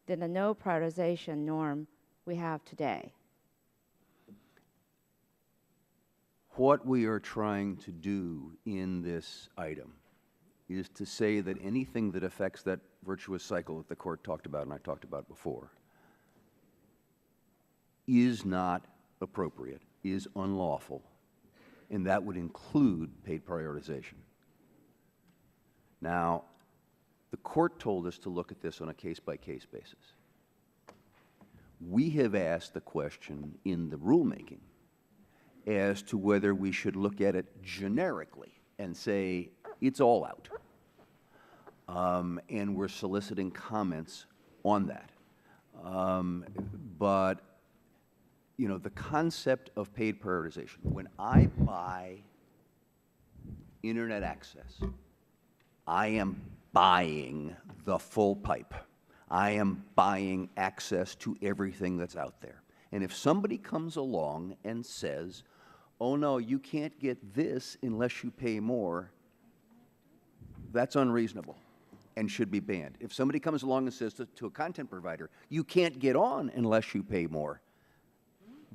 than the no prioritization norm we have today? What we are trying to do in this item is to say that anything that affects that virtuous cycle that the court talked about and I talked about before is not appropriate, is unlawful, and that would include paid prioritization. Now, the court told us to look at this on a case-by-case basis. We have asked the question in the rulemaking as to whether we should look at it generically and say it's all out. And we're soliciting comments on that. But, you know, the concept of paid prioritization, when I buy Internet access, I am buying the full pipe. I am buying access to everything that's out there. And if somebody comes along and says, oh no, you can't get this unless you pay more, that's unreasonable and should be banned. If somebody comes along and says to a content provider, you can't get on unless you pay more,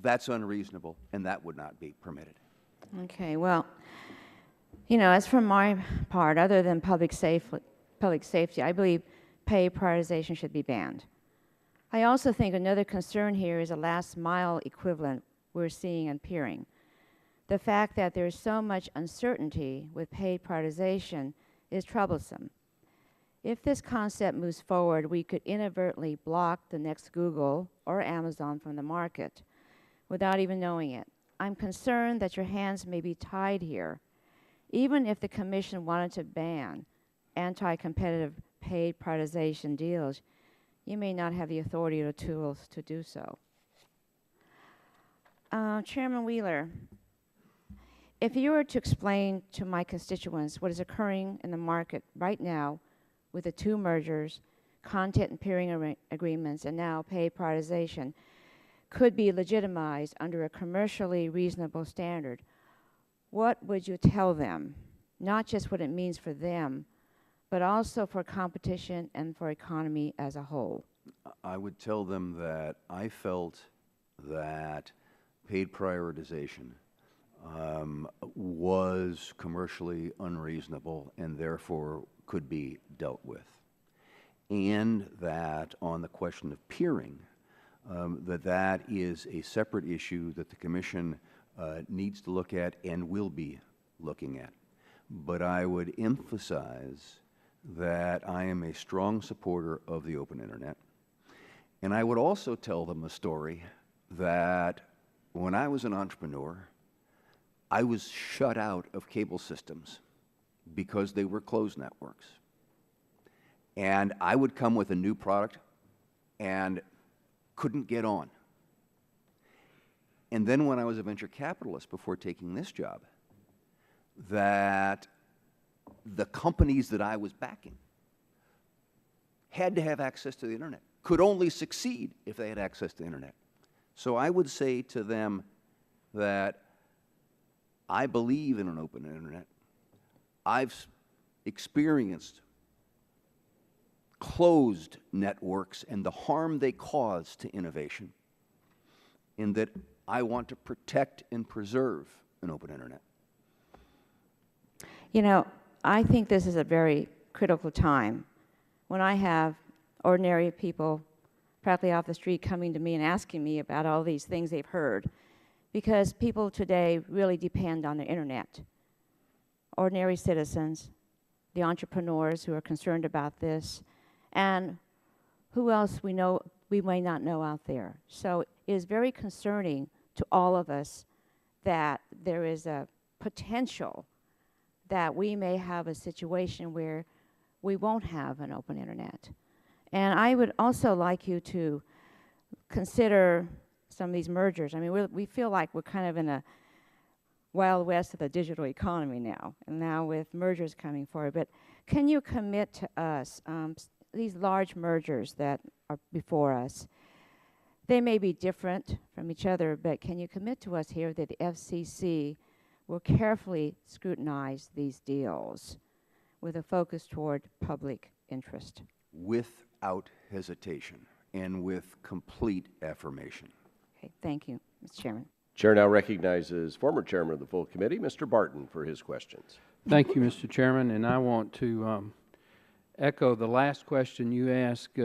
that's unreasonable and that would not be permitted. Okay, well, you know, as for my part, other than public safety, I believe paid prioritization should be banned. I also think another concern here is a last mile equivalent we're seeing and peering. The fact that there's so much uncertainty with paid prioritization is troublesome. If this concept moves forward, we could inadvertently block the next Google or Amazon from the market without even knowing it. I'm concerned that your hands may be tied here. Even if the Commission wanted to ban anti-competitive paid prioritization deals, you may not have the authority or tools to do so. Chairman Wheeler, if you were to explain to my constituents what is occurring in the market right now with the two mergers, content and peering agreements, and now pay prioritization, could be legitimized under a commercially reasonable standard, what would you tell them? Not just what it means for them, but also for competition and for economy as a whole. I would tell them that I felt that paid prioritization was commercially unreasonable and therefore could be dealt with. And that on the question of peering, that is a separate issue that the Commission needs to look at and will be looking at. But I would emphasize that I am a strong supporter of the open internet. And I would also tell them a story that when I was an entrepreneur, I was shut out of cable systems because they were closed networks. And I would come with a new product and couldn't get on. And then when I was a venture capitalist before taking this job, that the companies that I was backing had to have access to the internet, could only succeed if they had access to the internet. So I would say to them that I believe in an open internet. I've experienced closed networks and the harm they cause to innovation, in that I want to protect and preserve an open internet. You know, I think this is a very critical time when I have ordinary people practically off the street coming to me and asking me about all these things they've heard, because people today really depend on the internet. Ordinary citizens, the entrepreneurs who are concerned about this, and who else we may not know out there. So it is very concerning to all of us that there is a potential that we may have a situation where we won't have an open internet. And I would also like you to consider some of these mergers. I mean, we feel like we're kind of in a wild west of the digital economy now, and now with mergers coming forward. But can you commit to us, these large mergers that are before us, they may be different from each other, but can you commit to us here that the FCC will carefully scrutinize these deals with a focus toward public interest? Without hesitation and with complete affirmation. Okay, thank you, Mr. Chairman. Chair now recognizes former chairman of the full committee, Mr. Barton, for his questions. Thank you, Mr. Chairman, and I want to echo the last question you asked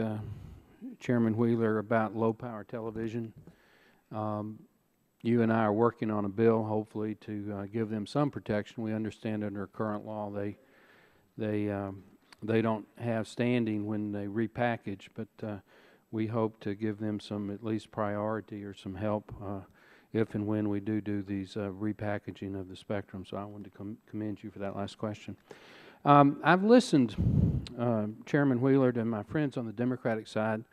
Chairman Wheeler about low-power television. You and I are working on a bill, hopefully, to give them some protection. We understand under current law they don't have standing when they repackage, but we hope to give them some at least priority or some help if and when we do these repackaging of the spectrum. So I wanted to commend you for that last question. I've listened, Chairman Wheeler, to my friends on the Democratic side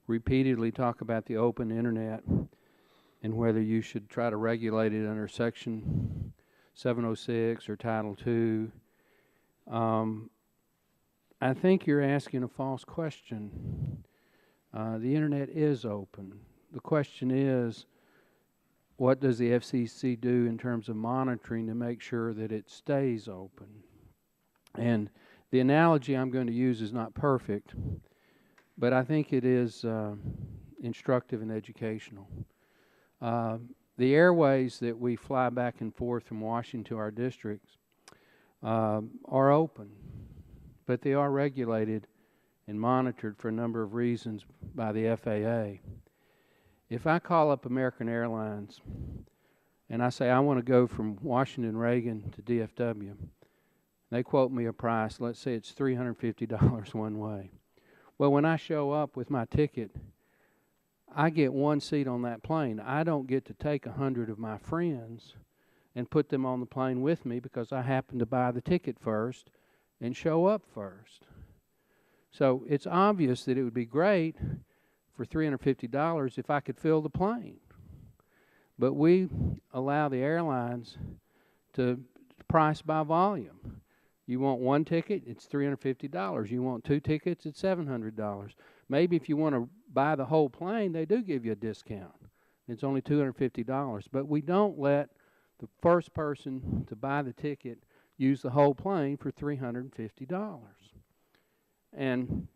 repeatedly talk about the open internet and whether you should try to regulate it under Section 706 or Title II. I think you're asking a false question. The internet is open. The question is, what does the FCC do in terms of monitoring to make sure that it stays open? And the analogy I'm going to use is not perfect, but I think it is instructive and educational. The airways that we fly back and forth from Washington to our districts are open, but they are regulated and monitored for a number of reasons by the FAA. If I call up American Airlines and I say I want to go from Washington Reagan to DFW, they quote me a price, let's say it's $350 one way. Well, when I show up with my ticket, I get one seat on that plane. I don't get to take 100 of my friends and put them on the plane with me because I happen to buy the ticket first and show up first. So it's obvious that it would be great for $350 if I could fill the plane. but we allow the airlines to price by volume. You want one ticket, it's $350. You want two tickets, it's $700. Maybe if you want to buy the whole plane, they do give you a discount. It's only $250. But we don't let the first person to buy the ticket use the whole plane for $350. And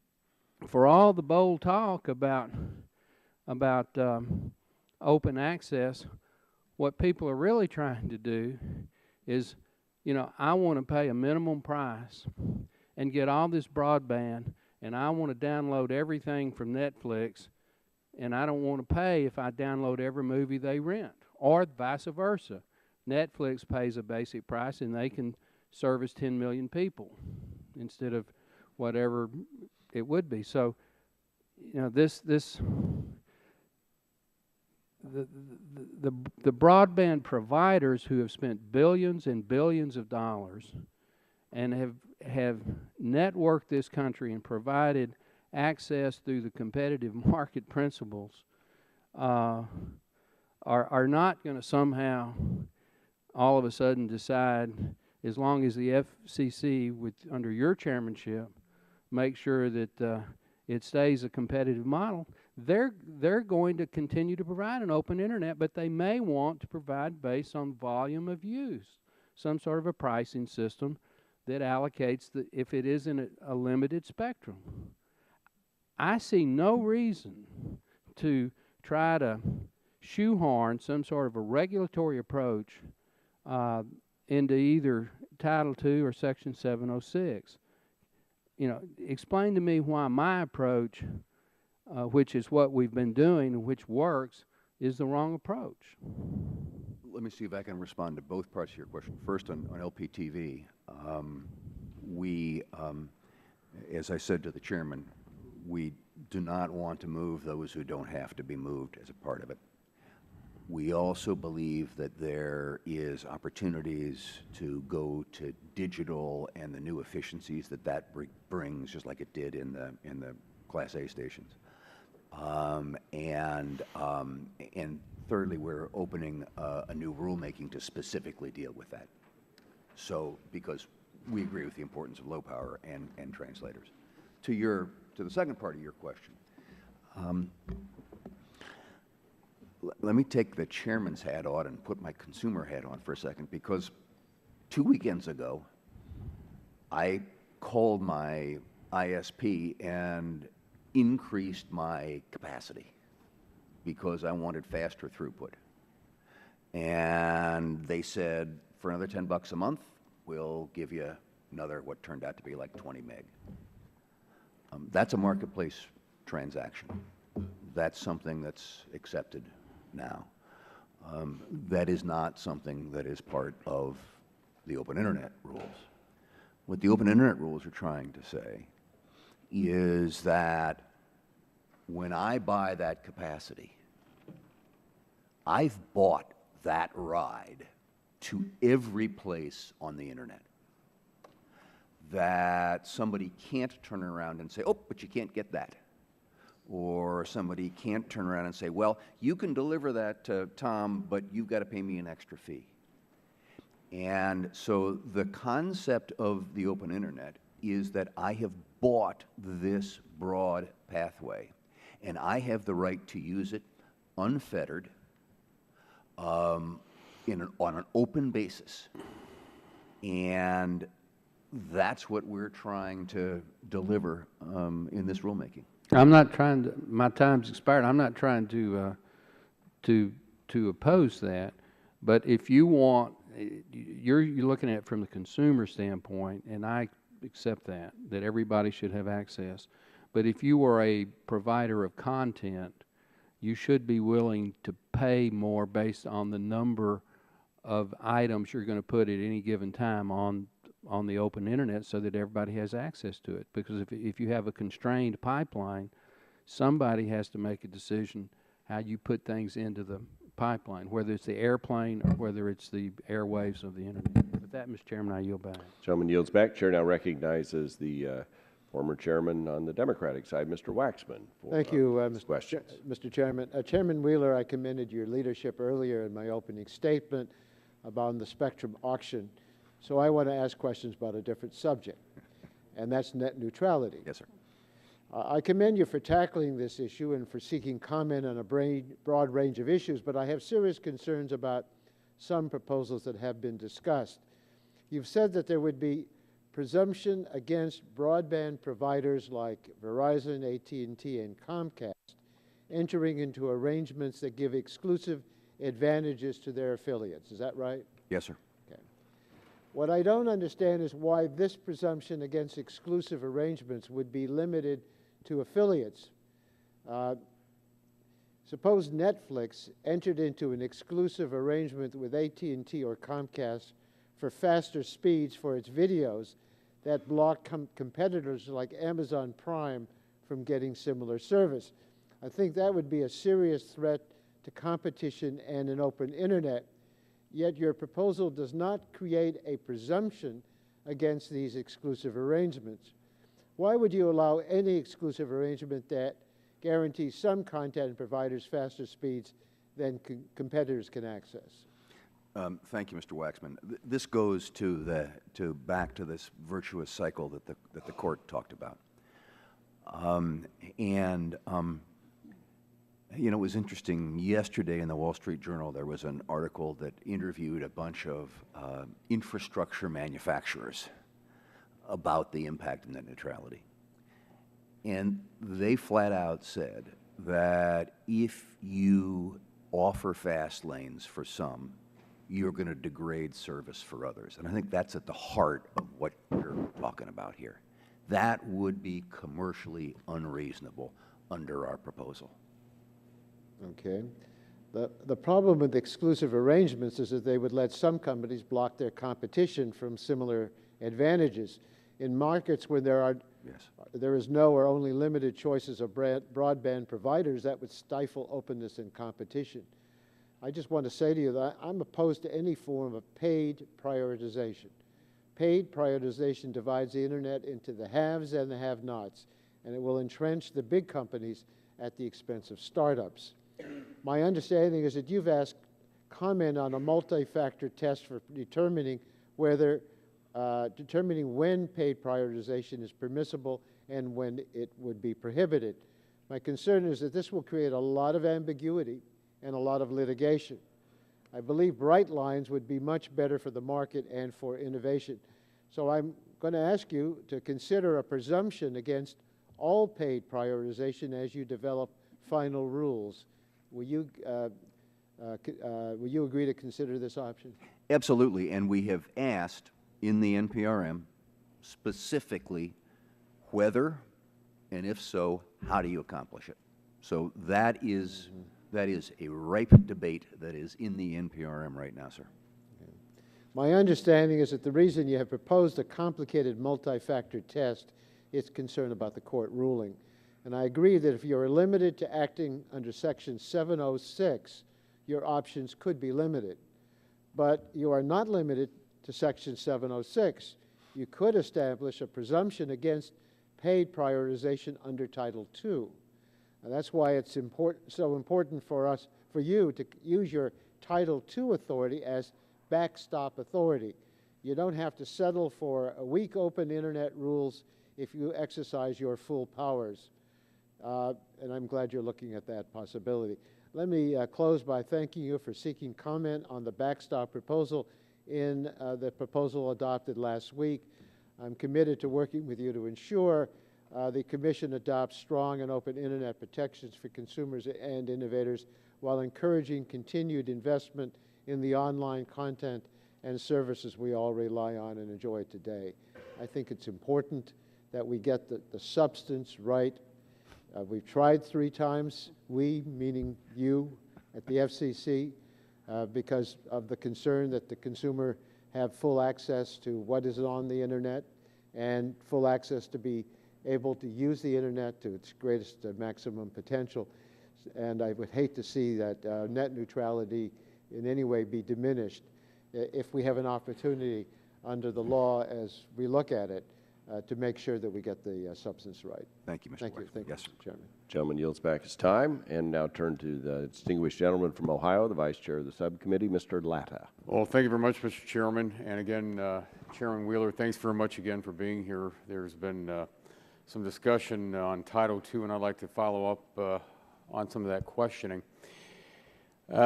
for all the bold talk about open access, what people are really trying to do is, you know, I want to pay a minimum price and get all this broadband, and I want to download everything from Netflix, and I don't want to pay if I download every movie they rent, or vice versa. Netflix pays a basic price, and they can service 10 million people instead of whatever it would be. So, you know, the broadband providers who have spent billions and billions of dollars and have networked this country and provided access through the competitive market principles are not going to somehow all of a sudden decide, as long as the FCC under your chairmanship make sure that it stays a competitive model, they're going to continue to provide an open internet, but they may want to provide based on volume of use, some sort of a pricing system that allocates if it isn't a limited spectrum. I see no reason to try to shoehorn some sort of a regulatory approach into either Title II or Section 706. You know, explain to me why my approach, which is what we've been doing and which works, is the wrong approach. Let me see if I can respond to both parts of your question. First, on LPTV, as I said to the chairman, we do not want to move those who don't have to be moved as a part of it. We also believe that there is opportunities to go to digital and the new efficiencies that brings, just like it did in the Class A stations. And thirdly, we're opening a new rulemaking to specifically deal with that. So, because we agree with the importance of low power and translators. To the second part of your question, let me take the chairman's hat on and put my consumer hat on for a second, because 2 weekends ago, I called my ISP and increased my capacity because I wanted faster throughput. And they said, for another $10 a month, we'll give you another, what turned out to be like 20 meg. That's a marketplace transaction. That's something that's accepted now. That is not something that is part of the open internet rules. What the open internet rules are trying to say is that when I buy that capacity, I've bought that ride to every place on the internet. That somebody can't turn around and say, oh, but you can't get that. Or somebody can't turn around and say, well, you can deliver that to Tom, but you've got to pay me an extra fee. And so the concept of the open internet is that I have bought this broad pathway, and I have the right to use it unfettered on an open basis. And that's what we're trying to deliver in this rulemaking. I'm not trying to, my time's expired. I'm not trying to oppose that, but if you want, you're looking at it from the consumer standpoint, and I accept that everybody should have access. But if you are a provider of content, you should be willing to pay more based on the number of items you're going to put at any given time on the open internet, so that everybody has access to it. Because if you have a constrained pipeline, somebody has to make a decision how you put things into the pipeline, whether it's the airplane or whether it's the airwaves of the internet. With that, Mr. Chairman, I yield back. Gentleman yields back. Chair now recognizes the former chairman on the Democratic side, Mr. Waxman. Thank you, Mr. Chairman. Chairman Wheeler, I commended your leadership earlier in my opening statement about the spectrum auction. So I want to ask questions about a different subject, and that's net neutrality. Yes, sir. I commend you for tackling this issue and for seeking comment on a broad range of issues, but I have serious concerns about some proposals that have been discussed. You've said that there would be presumption against broadband providers like Verizon, AT&T, and Comcast entering into arrangements that give exclusive advantages to their affiliates. Is that right? Yes, sir. Okay. What I don't understand is why this presumption against exclusive arrangements would be limited to affiliates. Suppose Netflix entered into an exclusive arrangement with AT&T or Comcast for faster speeds for its videos that block competitors like Amazon Prime from getting similar service. I think that would be a serious threat to competition and an open internet, yet your proposal does not create a presumption against these exclusive arrangements. Why would you allow any exclusive arrangement that guarantees some content providers faster speeds than competitors can access? Thank you, Mr. Waxman. This goes to back to this virtuous cycle that the court talked about. You know, it was interesting. Yesterday in the Wall Street Journal, there was an article that interviewed a bunch of infrastructure manufacturers about the impact of net neutrality. And they flat out said that if you offer fast lanes for some, you're going to degrade service for others. And I think that's at the heart of what you're talking about here. That would be commercially unreasonable under our proposal. Okay. The problem with exclusive arrangements is that they would let some companies block their competition from similar advantages. In markets where there is no or only limited choices of broadband providers, that would stifle openness and competition. I just want to say to you that I'm opposed to any form of paid prioritization. Paid prioritization divides the internet into the haves and the have-nots, and it will entrench the big companies at the expense of startups. My understanding is that you've asked comment on a multi-factor test for determining when paid prioritization is permissible and when it would be prohibited. My concern is that this will create a lot of ambiguity and a lot of litigation. I believe bright lines would be much better for the market and for innovation. So I'm going to ask you to consider a presumption against all paid prioritization as you develop final rules. Will you agree to consider this option? Absolutely, and we have asked in the NPRM specifically whether, and if so, how do you accomplish it? So that is a ripe debate that is in the NPRM right now, sir. Okay. My understanding is that the reason you have proposed a complicated multi-factor test is concern about the court ruling. And I agree that if you are limited to acting under Section 706, your options could be limited. But you are not limited to Section 706. You could establish a presumption against paid prioritization under Title II. And that's why it's so important for you to use your Title II authority as backstop authority. You don't have to settle for a weak open internet rules if you exercise your full powers. And I'm glad you're looking at that possibility. Let me close by thanking you for seeking comment on the backstop proposal in the proposal adopted last week. I'm committed to working with you to ensure the Commission adopts strong and open internet protections for consumers and innovators while encouraging continued investment in the online content and services we all rely on and enjoy today. I think it's important that we get the substance right. We've tried 3 times, we, meaning you, at the FCC, because of the concern that the consumer have full access to what is on the internet and full access to be able to use the internet to its greatest maximum potential. And I would hate to see that net neutrality in any way be diminished if we have an opportunity under the law as we look at it to make sure that we get the substance right. Thank you, Mr. Thank you. Waxman. Thank you, Yes, sir. Mr. Chairman. Gentleman yields back his time, and now turn to the distinguished gentleman from Ohio, the Vice Chair of the Subcommittee, Mr. Latta. Well, thank you very much, Mr. Chairman. And again, Chairman Wheeler, thanks very much again for being here. There's been some discussion on Title II, and I'd like to follow up on some of that questioning.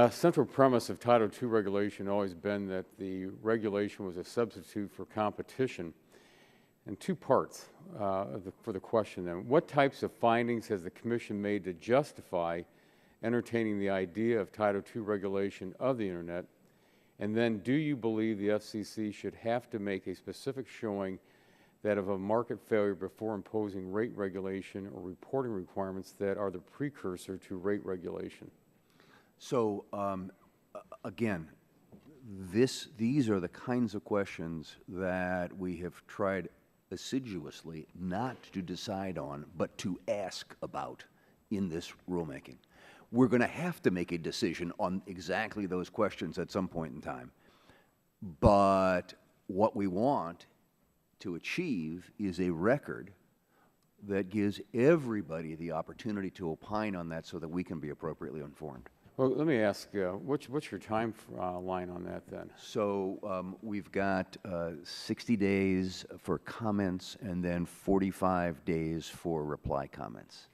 Central premise of Title II regulation has always been that the regulation was a substitute for competition. And two parts for the question then. What types of findings has the Commission made to justify entertaining the idea of Title II regulation of the Internet? And then, do you believe the FCC should have to make a specific showing that of a market failure before imposing rate regulation or reporting requirements that are the precursor to rate regulation? So, again, these are the kinds of questions that we have tried assiduously not to decide on, but to ask about in this rulemaking. We're going to have to make a decision on exactly those questions at some point in time. But what we want to achieve is a record that gives everybody the opportunity to opine on that so that we can be appropriately informed. Well, let me ask, what's your time line on that then? So we've got 60 days for comments and then 45 days for reply comments.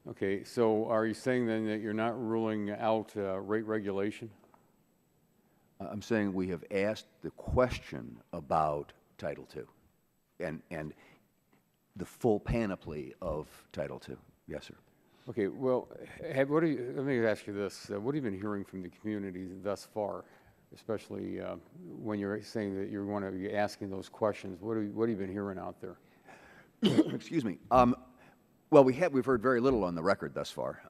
Okay, so are you saying then that you're not ruling out rate regulation? I'm saying we have asked the question about Title II and the full panoply of Title II. Yes, sir. Okay, well, let me ask you this. What have you been hearing from the community thus far, especially when you're saying that you want to be asking those questions? What have you been hearing out there? Excuse me. Well, we've heard very little on the record thus far.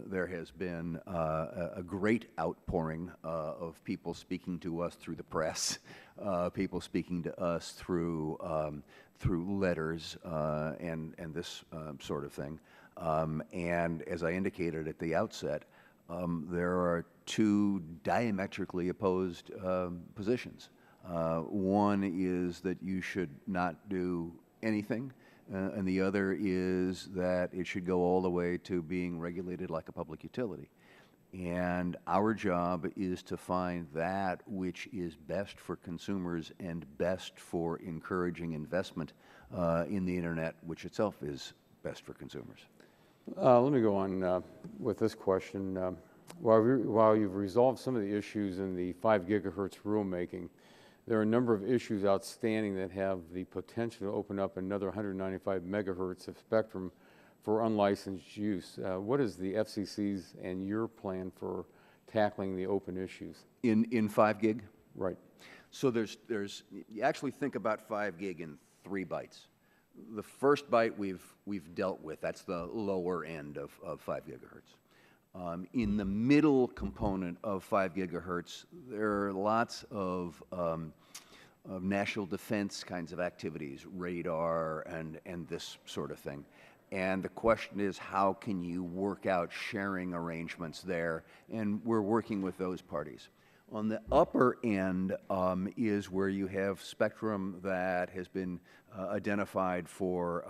There has been a great outpouring of people speaking to us through the press, people speaking to us through letters and this sort of thing. And as I indicated at the outset, there are two diametrically opposed positions. One is that you should not do anything, and the other is that it should go all the way to being regulated like a public utility. And our job is to find that which is best for consumers and best for encouraging investment in the Internet, which itself is best for consumers. Let me go on with this question. While you've resolved some of the issues in the 5 gigahertz rulemaking, there are a number of issues outstanding that have the potential to open up another 195 megahertz of spectrum for unlicensed use. What is the FCC's and your plan for tackling the open issues? In 5 gig? Right. So you actually think about 5 gig in 3 bytes. The first byte we've dealt with. That's the lower end of 5 gigahertz. In the middle component of 5 gigahertz, there are lots of national defense kinds of activities, radar and this sort of thing. And the question is, how can you work out sharing arrangements there? And we're working with those parties. On the upper end is where you have spectrum that has been identified for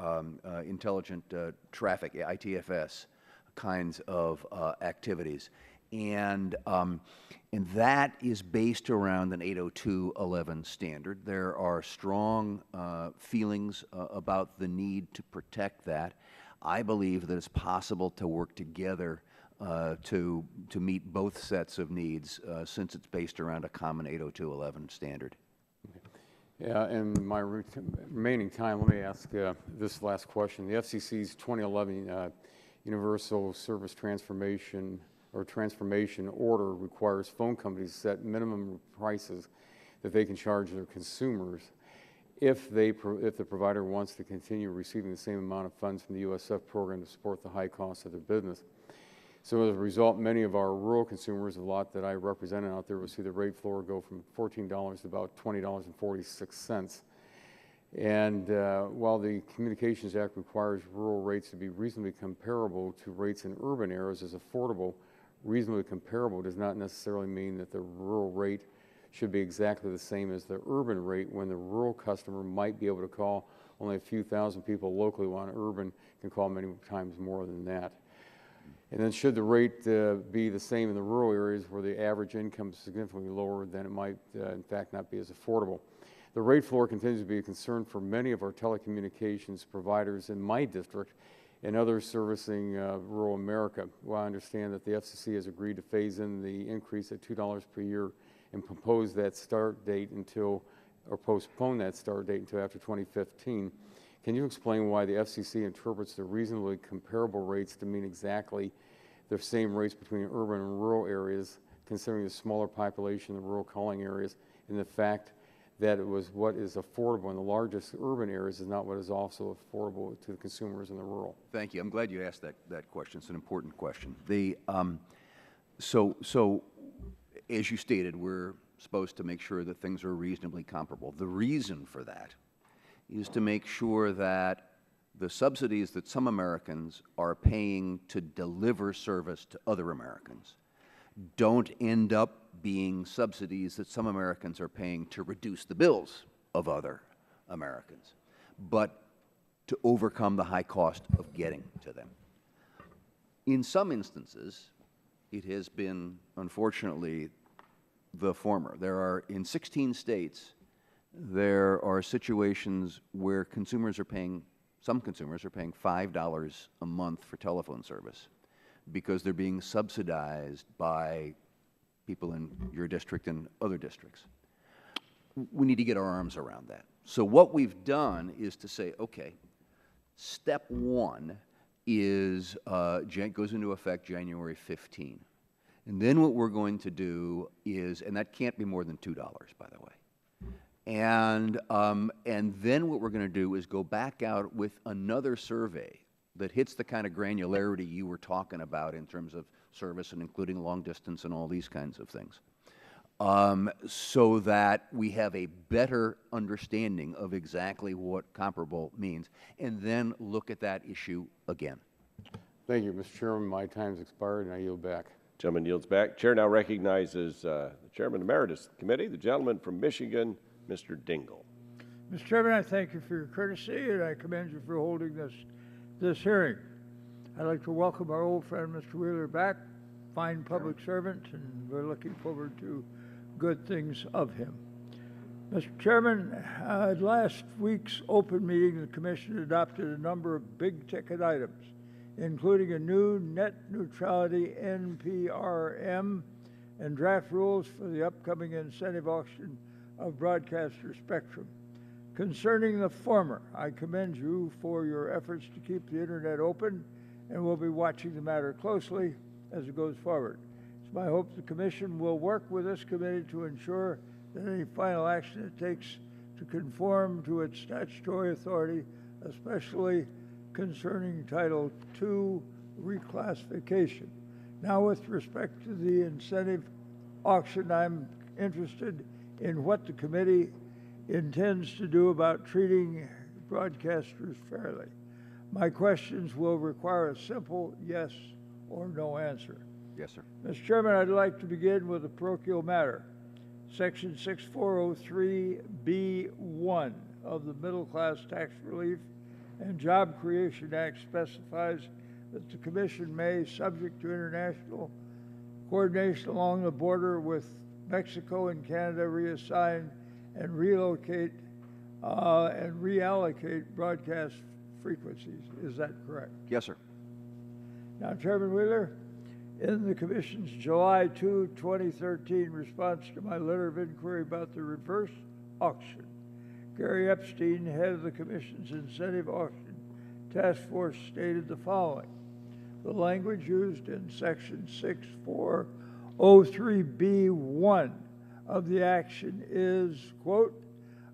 intelligent traffic, ITFS kinds of activities. And that is based around an 802.11 standard. There are strong feelings about the need to protect that. I believe that it's possible to work together to meet both sets of needs since it's based around a common 802.11 standard. Yeah, in my remaining time, let me ask this last question. The FCC's 2011 Universal Service Transformation Order requires phone companies to set minimum prices that they can charge their consumers if the provider wants to continue receiving the same amount of funds from the USF program to support the high cost of their business. So as a result, many of our rural consumers, a lot that I represented out there, will see the rate floor go from $14 to about $20.46. And while the Communications Act requires rural rates to be reasonably comparable to rates in urban areas as affordable, reasonably comparable does not necessarily mean that the rural rate should be exactly the same as the urban rate, when the rural customer might be able to call only a few thousand people locally, while an urban can call many times more than that. And then should the rate be the same in the rural areas where the average income is significantly lower, then it might in fact not be as affordable. The rate floor continues to be a concern for many of our telecommunications providers in my district and others servicing rural America. Well, I understand that the FCC has agreed to phase in the increase at $2 per year and propose that start date until, or postpone that start date until after 2015. Can you explain why the FCC interprets the reasonably comparable rates to mean exactly the same rates between urban and rural areas, considering the smaller population in the rural calling areas, and the fact that it was what is affordable in the largest urban areas is not what is also affordable to the consumers in the rural? Thank you. I'm glad you asked that question. It's an important question. So as you stated, we're supposed to make sure that things are reasonably comparable. The reason for that is to make sure that the subsidies that some Americans are paying to deliver service to other Americans don't end up being subsidies that some Americans are paying to reduce the bills of other Americans, but to overcome the high cost of getting to them. In some instances, it has been, unfortunately, the former. There are, in 16 states, there are situations where consumers are paying, some consumers are paying $5 a month for telephone service because they're being subsidized by people in your district and other districts. We need to get our arms around that. So what we've done is to say, okay, step one is, goes into effect January 15. And then what we're going to do is, and that can't be more than $2, by the way. And then what we're going to do is go back out with another survey that hits the kind of granularity you were talking about in terms of service and including long distance and all these kinds of things, so that we have a better understanding of exactly what comparable means, and then look at that issue again. Thank you, Mr. Chairman. My time's expired, and I yield back. Gentleman yields back. Chair now recognizes the Chairman Emeritus of the Committee, the gentleman from Michigan, Mr. Dingell. Mr. Chairman, I thank you for your courtesy, and I commend you for holding this hearing. I'd like to welcome our old friend, Mr. Wheeler, back, fine public servant, and we're looking forward to good things of him. Mr. Chairman, at last week's open meeting, the Commission adopted a number of big-ticket items, including a new net neutrality NPRM and draft rules for the upcoming incentive auction of broadcaster spectrum. Concerning the former, I commend you for your efforts to keep the Internet open, and we'll be watching the matter closely as it goes forward. It's my hope the Commission will work with this committee to ensure that any final action it takes to conform to its statutory authority, especially concerning Title II reclassification. Now, with respect to the incentive auction, I'm interested in what the committee intends to do about treating broadcasters fairly. My questions will require a simple yes or no answer. Yes, sir. Mr. Chairman, I'd like to begin with a parochial matter. Section 6403B1 of the Middle Class Tax Relief and Job Creation Act specifies that the Commission may, subject to international coordination along the border with Mexico and Canada, reassign and relocate and reallocate broadcast frequencies. Is that correct? Yes, sir. Now, Chairman Wheeler, in the Commission's July 2, 2013 response to my letter of inquiry about the reverse auction, Gary Epstein, head of the Commission's Incentive Auction Task Force, stated the following: the language used in Section 6403B1 of the action is, quote,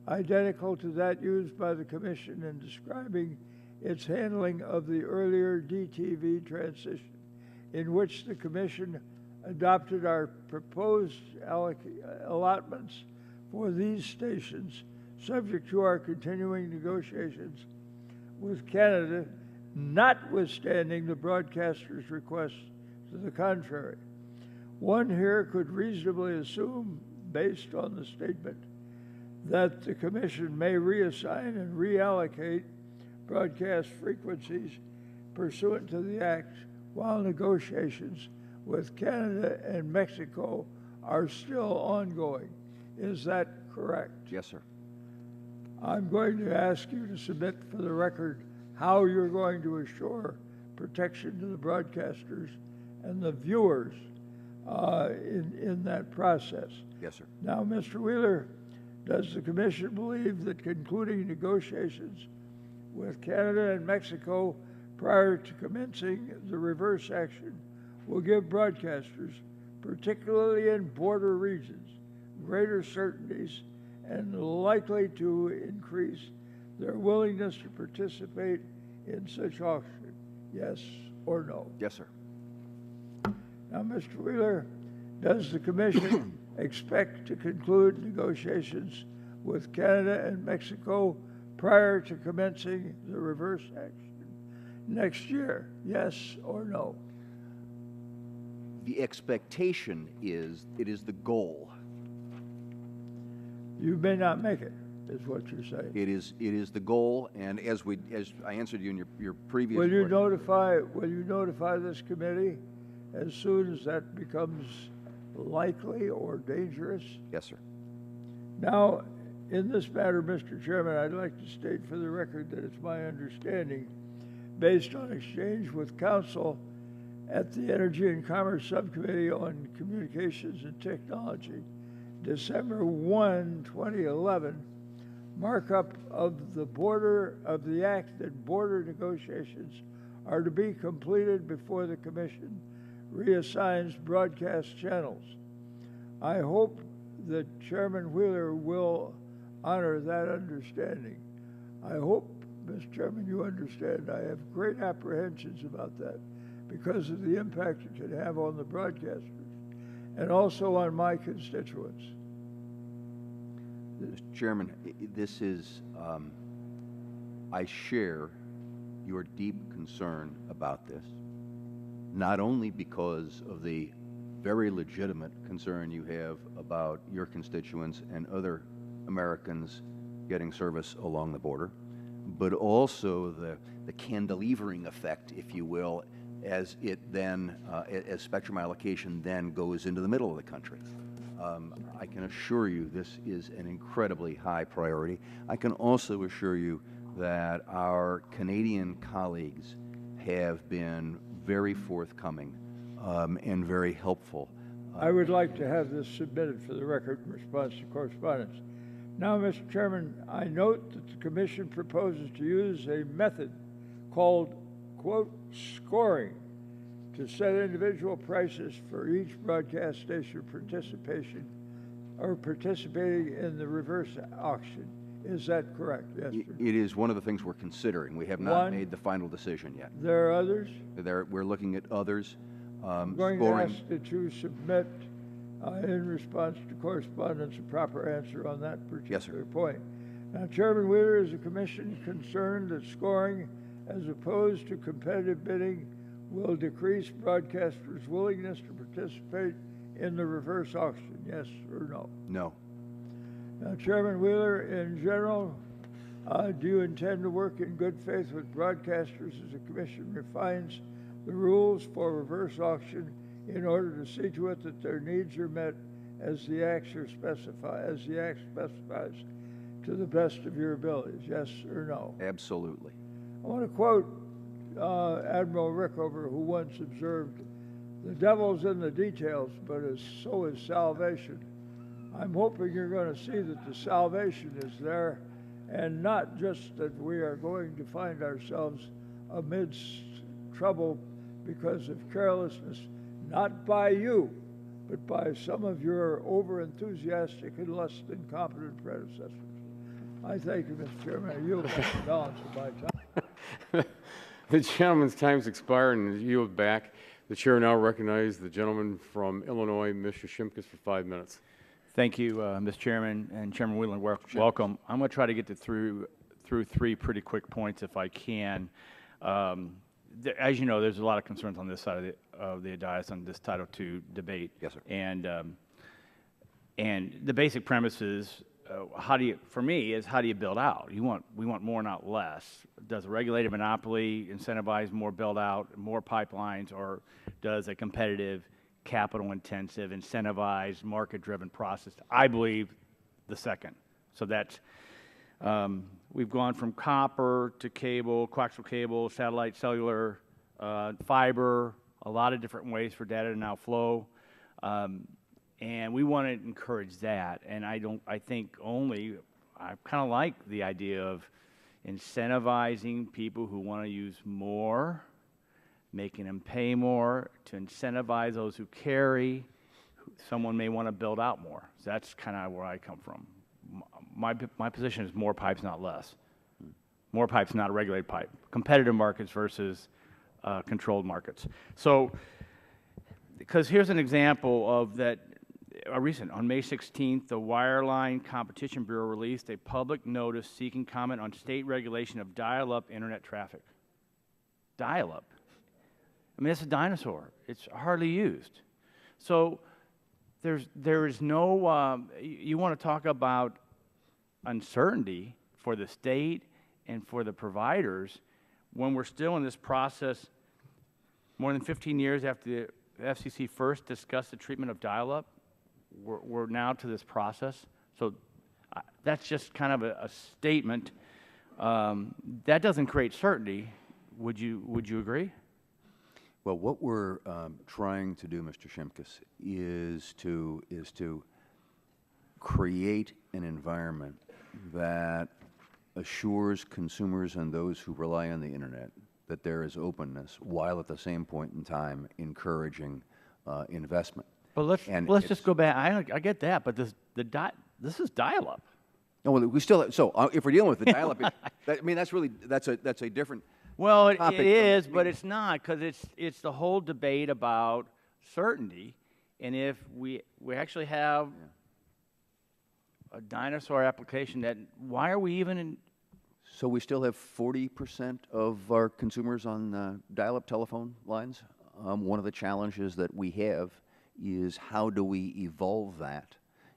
identical to that used by the Commission in describing its handling of the earlier DTV transition, in which the Commission adopted our proposed allotments for these stations, subject to our continuing negotiations with Canada, notwithstanding the broadcaster's request to the contrary. One here could reasonably assume based on the statement that the Commission may reassign and reallocate broadcast frequencies pursuant to the Act while negotiations with Canada and Mexico are still ongoing. Is that correct? Yes, sir. I'm going to ask you to submit for the record how you're going to assure protection to the broadcasters and the viewers in that process. Yes, sir. Now, Mr. Wheeler, does the Commission believe that concluding negotiations with Canada and Mexico prior to commencing the reverse action will give broadcasters, particularly in border regions, greater certainties and likely to increase their willingness to participate in such auction? Yes or no? Yes, sir. Now, Mr. Wheeler, does the Commission expect to conclude negotiations with Canada and Mexico prior to commencing the reverse action next year? Yes or no? The expectation is, it is the goal. You may not make it, is what you're saying. It is the goal, and as I answered you in your previous Will you question, notify this committee as soon as that becomes likely or dangerous? Yes, sir. Now, in this matter, Mr. Chairman, I'd like to state for the record that it's my understanding, based on exchange with counsel at the Energy and Commerce Subcommittee on Communications and Technology, December 1, 2011, markup of the act that border negotiations are to be completed before the Commission reassigns broadcast channels. I hope that Chairman Wheeler will honor that understanding. I hope, Mr. Chairman, you understand I have great apprehensions about that because of the impact it can have on the broadcasters and also on my constituents. Mr. Chairman, this is, I share your deep concern about this, not only because of the very legitimate concern you have about your constituents and other Americans getting service along the border, but also the cantilevering effect, if you will, as it then, as spectrum allocation then goes into the middle of the country. I can assure you this is an incredibly high priority. I can also assure you that our Canadian colleagues have been very forthcoming and very helpful. I would like to have this submitted for the record in response to correspondence. Now, Mr. Chairman, I note that the Commission proposes to use a method called, quote, scoring to set individual prices for each broadcast station participating in the reverse auction. Is that correct? Yes, sir. It is one of the things we're considering. We have not made the final decision yet. There are others? We're looking at others. I'm going to ask that you submit in response to correspondence a proper answer on that particular point. Now, Chairman Wheeler, is the Commission concerned that scoring as opposed to competitive bidding will decrease broadcasters' willingness to participate in the reverse auction? Yes or no? No. Now, Chairman Wheeler, in general, do you intend to work in good faith with broadcasters as the Commission refines the rules for reverse auction in order to see to it that their needs are met as the Act specifies, to the best of your abilities? Yes or no? Absolutely. I want to quote Admiral Rickover, who once observed, "The devil's in the details, but so is salvation." I'm hoping you're going to see that the salvation is there, and not just that we are going to find ourselves amidst trouble because of carelessness, not by you, but by some of your over-enthusiastic and less than competent predecessors. I thank you, Mr. Chairman. I yield back the balance of my time. The gentleman's time's expired and yield back. The chair now recognizes the gentleman from Illinois, Mr. Shimkus, for 5 minutes. Thank you, Mr. Chairman, and Chairman Wheeler, welcome. I'm going to try to get through three pretty quick points if I can. As you know, there's a lot of concerns on this side of the dais on this Title II debate. Yes, sir. And And the basic premise is, how do you build out? We want more, not less. Does a regulated monopoly incentivize more build out, more pipelines, or does a competitive, capital-intensive, incentivized, market-driven process? I believe the second. So that's, we've gone from copper to cable, coaxial cable, satellite, cellular, fiber, a lot of different ways for data to now flow. And we want to encourage that. And I kind of like the idea of incentivizing people who want to use more, making them pay more, to incentivize those who carry. Someone may want to build out more. So that's kind of where I come from. My position is more pipes, not less. More pipes, not a regulated pipe. Competitive markets versus controlled markets. So, because here's an example of that. On May 16th, the Wireline Competition Bureau released a public notice seeking comment on state regulation of dial-up internet traffic. Dial-up. I mean, it's a dinosaur. It's hardly used. So there is no, you want to talk about uncertainty for the state and for the providers when we're still in this process more than 15 years after the FCC first discussed the treatment of dial-up. We're now to this process. So that's just kind of a statement. That doesn't create certainty. Would you agree? Well, what we're trying to do, Mr. Shimkus, is to create an environment that assures consumers and those who rely on the internet that there is openness, while at the same point in time encouraging investment. But let's just go back. I get that, but this is dial-up. No, well, we still have, so if we're dealing with the dial-up, I mean that's a different. Well, it is, but it's not, because it's the whole debate about certainty, and if we actually have a dinosaur application, that why are we even in? So we still have 40% of our consumers on dial-up telephone lines. One of the challenges that we have is how do we evolve that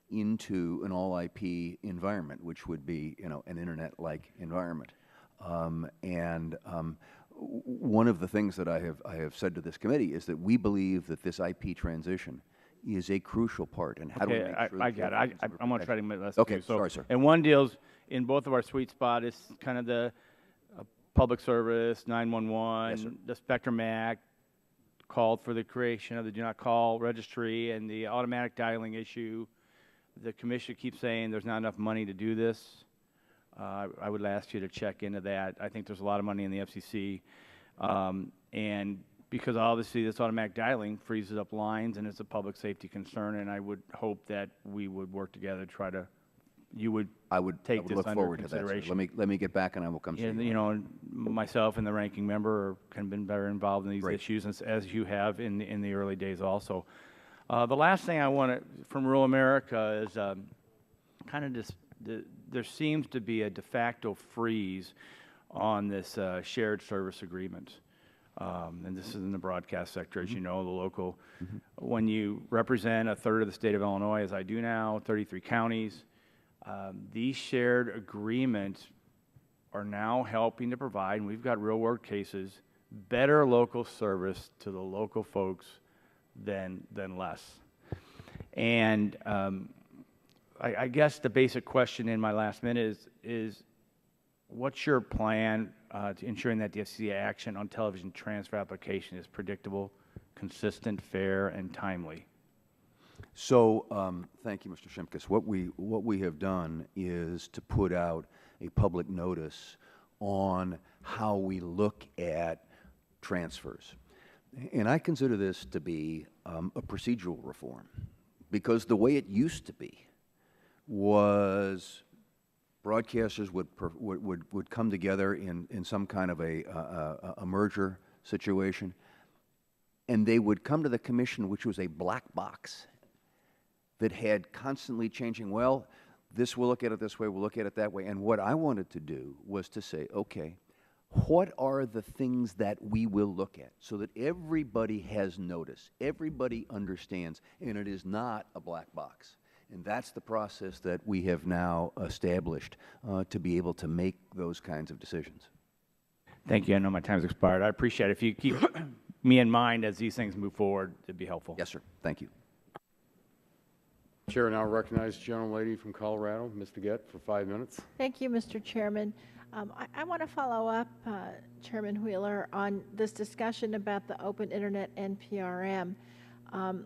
into an all-IP environment, which would be, an internet-like environment. One of the things that I have said to this committee is that we believe that this IP transition is a crucial part. And how do we make sure I get it. I'm going to try to make less. Okay, sorry, sir. And one deals in both of our sweet spot is kind of the public service, 911, Yes, sir. the Spectrum Act, called for the creation of the Do Not Call registry and the automatic dialing issue. The commission keeps saying there's not enough money to do this. I would ask you to check into that. I think there's a lot of money in the FCC. And because obviously this automatic dialing freezes up lines and it's a public safety concern, and I would hope that we would work together to try to, I would take this look under forward to that, sir. consideration. Let me get back and I will come see you. And, and myself and the ranking member have been very involved in these Great. issues, as you have in the early days also. The last thing I want from rural America is kind of just, there seems to be a de facto freeze on this shared service agreement. And this is in the broadcast sector, as you know, the local. When you represent a third of the state of Illinois, as I do now, 33 counties, these shared agreements are now helping to provide, and we've got real-world cases, better local service to the local folks than less. And I guess the basic question in my last minute is what's your plan to ensuring that the FCC action on television transfer application is predictable, consistent, fair, and timely? So, thank you, Mr. Shimkus. What we have done is to put out a public notice on how we look at transfers. And I consider this to be a procedural reform, because the way it used to be was broadcasters would come together in some kind of a merger situation, and they would come to the commission, which was a black box that had constantly changing, well, this, we'll look at it this way, we'll look at it that way. And what I wanted to do was to say, okay, what are the things that we will look at so that everybody has notice, everybody understands, and it is not a black box. And that's the process that we have now established to be able to make those kinds of decisions. Thank you. I know my time's expired. I appreciate it. If you keep me in mind as these things move forward, it'd be helpful. Yes, sir. Thank you. Chair now recognizes the gentlelady from Colorado, Ms. DeGette, for 5 minutes. Thank you, Mr. Chairman. I want to follow up, Chairman Wheeler, on this discussion about the open internet NPRM.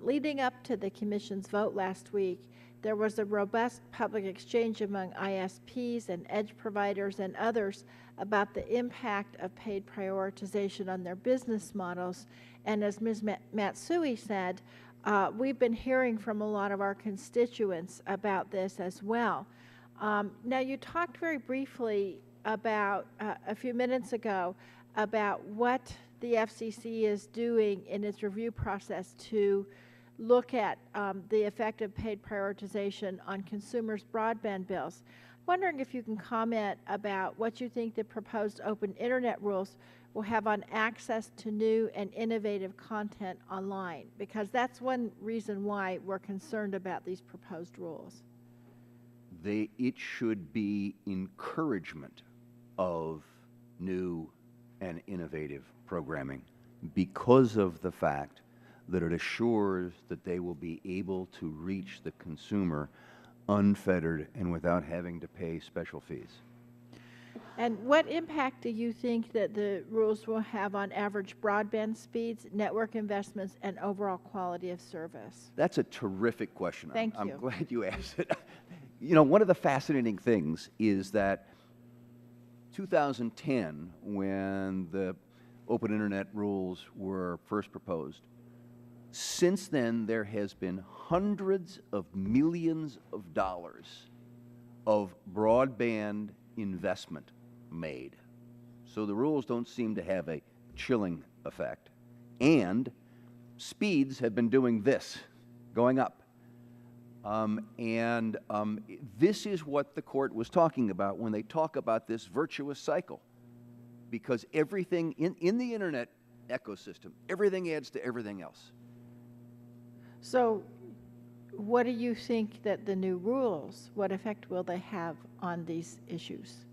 Leading up to the Commission's vote last week, there was a robust public exchange among ISPs and edge providers and others about the impact of paid prioritization on their business models. And as Ms. Matsui said, we've been hearing from a lot of our constituents about this as well. Now, you talked very briefly about, a few minutes ago, about what the FCC is doing in its review process to look at the effect of paid prioritization on consumers' broadband bills. I'm wondering if you can comment about what you think the proposed open internet rules will have on access to new and innovative content online, because that's one reason why we're concerned about these proposed rules. It should be encouragement of new and innovative programming because of the fact that it assures that they will be able to reach the consumer unfettered and without having to pay special fees. And what impact do you think that the rules will have on average broadband speeds, network investments, and overall quality of service? That's a terrific question. Thank you. I'm glad you asked it. You know, one of the fascinating things is that 2010, when the open internet rules were first proposed, since then there has been hundreds of millions of dollars of broadband investment made. So the rules don't seem to have a chilling effect. And speeds have been doing this, going up. This is what the court was talking about when they talk about this virtuous cycle. Because everything in the internet ecosystem, everything adds to everything else. So what do you think that the new rules, what effect will they have on these issues?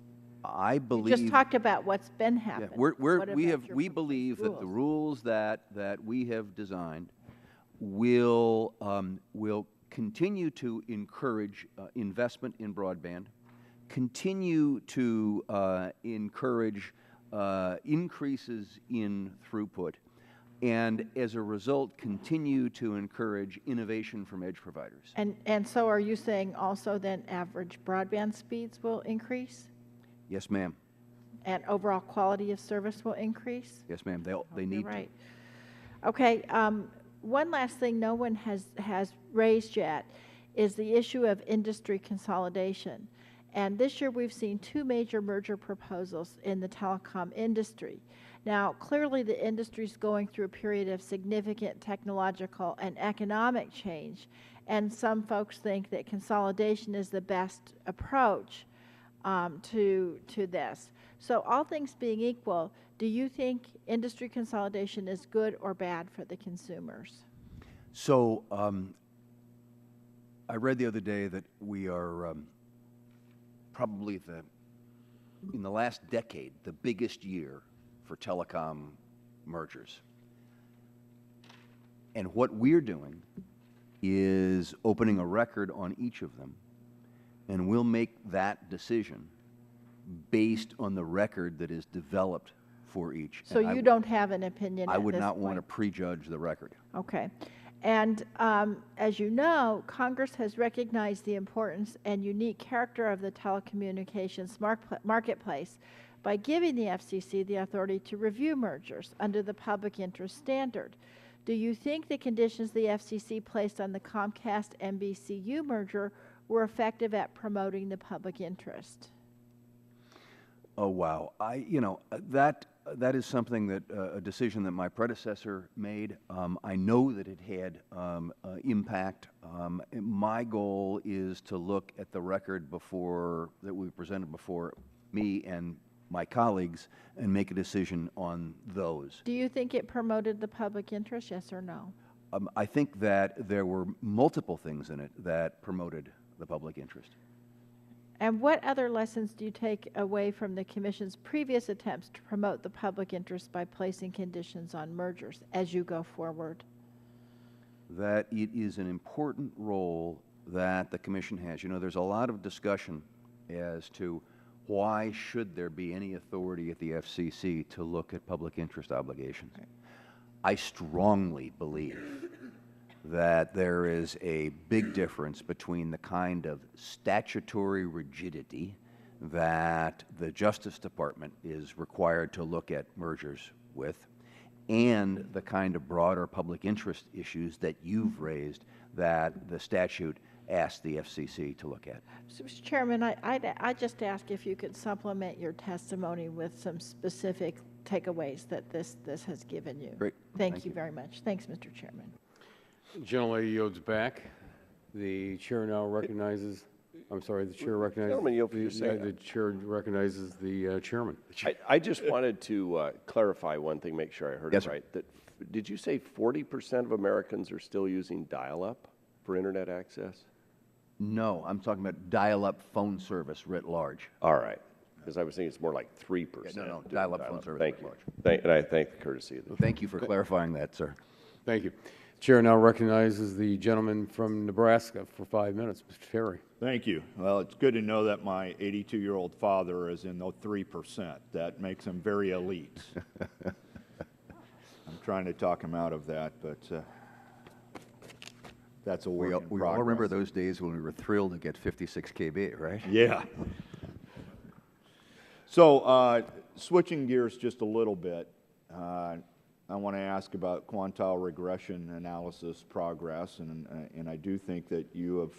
I believe... You just talked about what's been happening. Yeah, we believe that the rules that we have designed will continue to encourage investment in broadband, continue to encourage increases in throughput, and as a result, continue to encourage innovation from edge providers. And so are you saying also then average broadband speeds will increase? Yes, ma'am. And overall quality of service will increase? Yes, ma'am. They need right. Okay. One last thing no one has raised yet is the issue of industry consolidation. And this year we've seen two major merger proposals in the telecom industry. Now, clearly the industry is going through a period of significant technological and economic change, and some folks think that consolidation is the best approach to this. So all things being equal, do you think industry consolidation is good or bad for the consumers? So I read the other day that we are probably in the last decade, the biggest year for telecom mergers. And what we're doing is opening a record on each of them, and we'll make that decision based on the record that is developed for each. So you don't have an opinion at this point? I would not want to prejudge the record. Okay. And as you know, Congress has recognized the importance and unique character of the telecommunications marketplace by giving the FCC the authority to review mergers under the public interest standard. Do you think the conditions the FCC placed on the Comcast-NBCU merger were effective at promoting the public interest? Oh, wow. That is something that, a decision that my predecessor made. I know that it had impact. My goal is to look at the record that we presented before me and my colleagues and make a decision on those. Do you think it promoted the public interest, yes or no? I think that there were multiple things in it that promoted the public interest. And what other lessons do you take away from the Commission's previous attempts to promote the public interest by placing conditions on mergers as you go forward? That it is an important role that the Commission has. You know, there's a lot of discussion as to why should there be any authority at the FCC to look at public interest obligations. I strongly believe that there is a big difference between the kind of statutory rigidity that the Justice Department is required to look at mergers with and the kind of broader public interest issues that you've raised that the statute asked the FCC to look at. So, Mr. Chairman, I just ask if you could supplement your testimony with some specific takeaways that this has given you. Great. Thank you very much. Thanks, Mr. Chairman. Gentlelady yields back. The chair now recognizes, I'm sorry, the chair recognizes. Gentleman, yield for your second. The chair recognizes the chairman. I just wanted to clarify one thing, make sure I heard Yes, it sir. right. That, did you say 40% of Americans are still using dial-up for internet access? No, I'm talking about dial-up phone service writ large. All right, because I was thinking it's more like 3%. no, doing dial-up phone service Thank writ you. large. And I thank the courtesy of the Thank you for clarifying that, sir. Thank you. Chair now recognizes the gentleman from Nebraska for 5 minutes, Mr. Terry. Thank you. Well, it's good to know that my 82-year-old father is in the 3%. That makes him very elite. I'm trying to talk him out of that, but that's a work in progress. We all remember those days when we were thrilled to get 56 kb, right? Yeah. So switching gears just a little bit, I want to ask about quantile regression analysis progress, and I do think that you have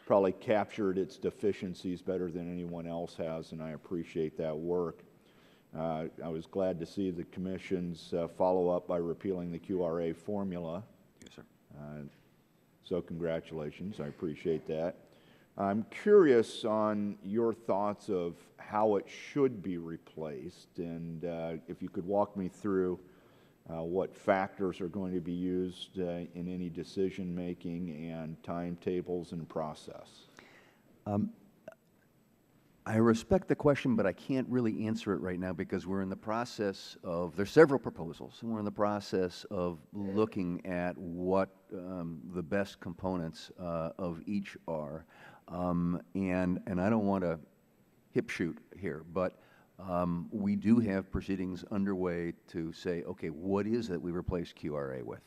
probably captured its deficiencies better than anyone else has, and I appreciate that work. I was glad to see the Commission's follow-up by repealing the QRA formula. Yes, sir. So congratulations, I appreciate that. I'm curious on your thoughts of how it should be replaced, and if you could walk me through what factors are going to be used in any decision-making and timetables and process. I respect the question, but I can't really answer it right now because we're in the process of, there's several proposals, and we're in the process of looking at what the best components of each are. And I don't want to hip shoot here, but we do have proceedings underway to say, okay, what is it we replace QRA with?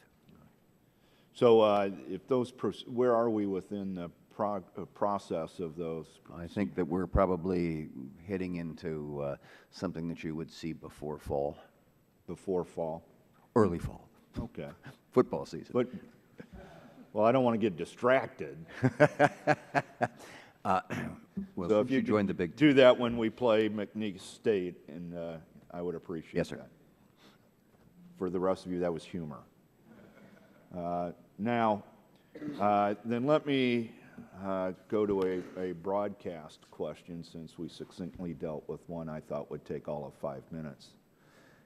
So if those, where are we within the process of those? I think that we're probably heading into something that you would see before fall. Before fall? Early fall. Okay. Football season. But, well, I don't want to get distracted. Well, so if you join the big do that when we play McNeese State, and I would appreciate yes, sir. that. For the rest of you, that was humor. Now, then let me go to a broadcast question, since we succinctly dealt with one I thought would take all of 5 minutes.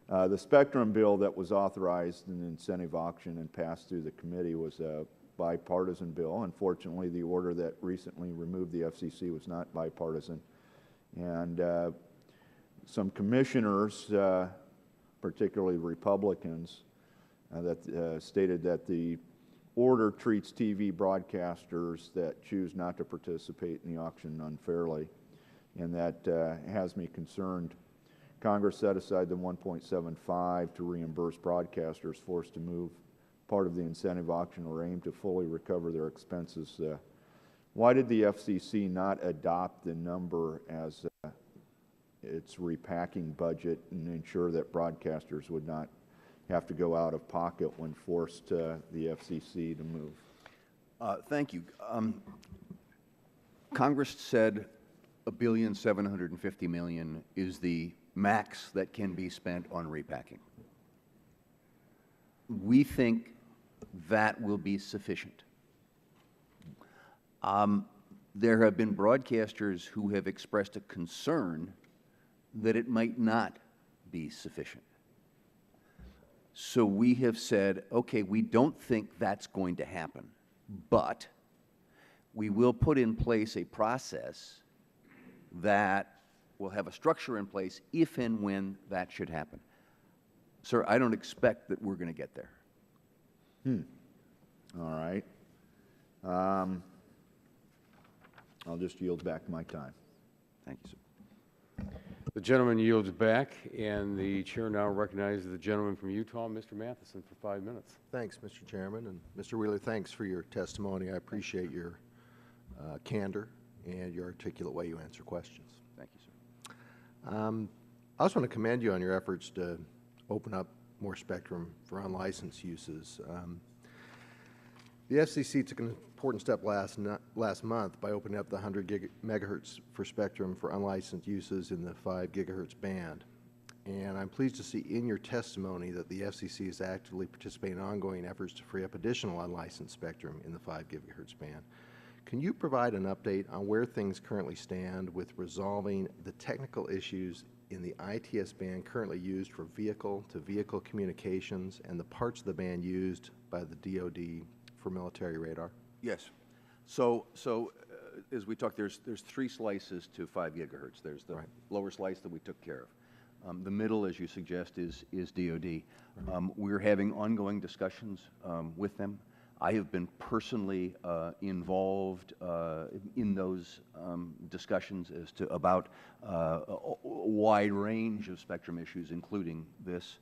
The spectrum bill that was authorized in the incentive auction and passed through the committee was a bipartisan bill. Unfortunately, the order that recently removed the FCC was not bipartisan. And some commissioners, particularly Republicans, that stated that the order treats TV broadcasters that choose not to participate in the auction unfairly, and that has me concerned. Congress set aside the $1.75 to reimburse broadcasters forced to move part of the incentive auction or aim to fully recover their expenses. Why did the FCC not adopt the number as its repacking budget and ensure that broadcasters would not have to go out of pocket when forced the FCC to move? Thank you. Congress said $1.75 billion is the max that can be spent on repacking. We think that will be sufficient. There have been broadcasters who have expressed a concern that it might not be sufficient. So we have said, okay, we don't think that's going to happen, but we will put in place a process that will have a structure in place if and when that should happen. Sir, I don't expect that we're going to get there. All right. I'll just yield back my time. Thank you, sir. The gentleman yields back, and the chair now recognizes the gentleman from Utah, Mr. Matheson, for 5 minutes. Thanks, Mr. Chairman. And Mr. Wheeler, thanks for your testimony. I appreciate your candor and your articulate way you answer questions. Thank you, sir. I also want to commend you on your efforts to open up more spectrum for unlicensed uses. The FCC took an important step last month by opening up the 100 megahertz for spectrum for unlicensed uses in the 5 gigahertz band. And I'm pleased to see in your testimony that the FCC is actively participating in ongoing efforts to free up additional unlicensed spectrum in the 5 gigahertz band. Can you provide an update on where things currently stand with resolving the technical issues in the ITS band currently used for vehicle-to-vehicle communications and the parts of the band used by the DoD for military radar? Yes. So as we talked, there's 3 slices to 5 gigahertz. There's the lower slice that we took care of. The middle, as you suggest, is DoD. We're having ongoing discussions with them. I have been personally involved in those discussions as to about a wide range of spectrum issues, including this.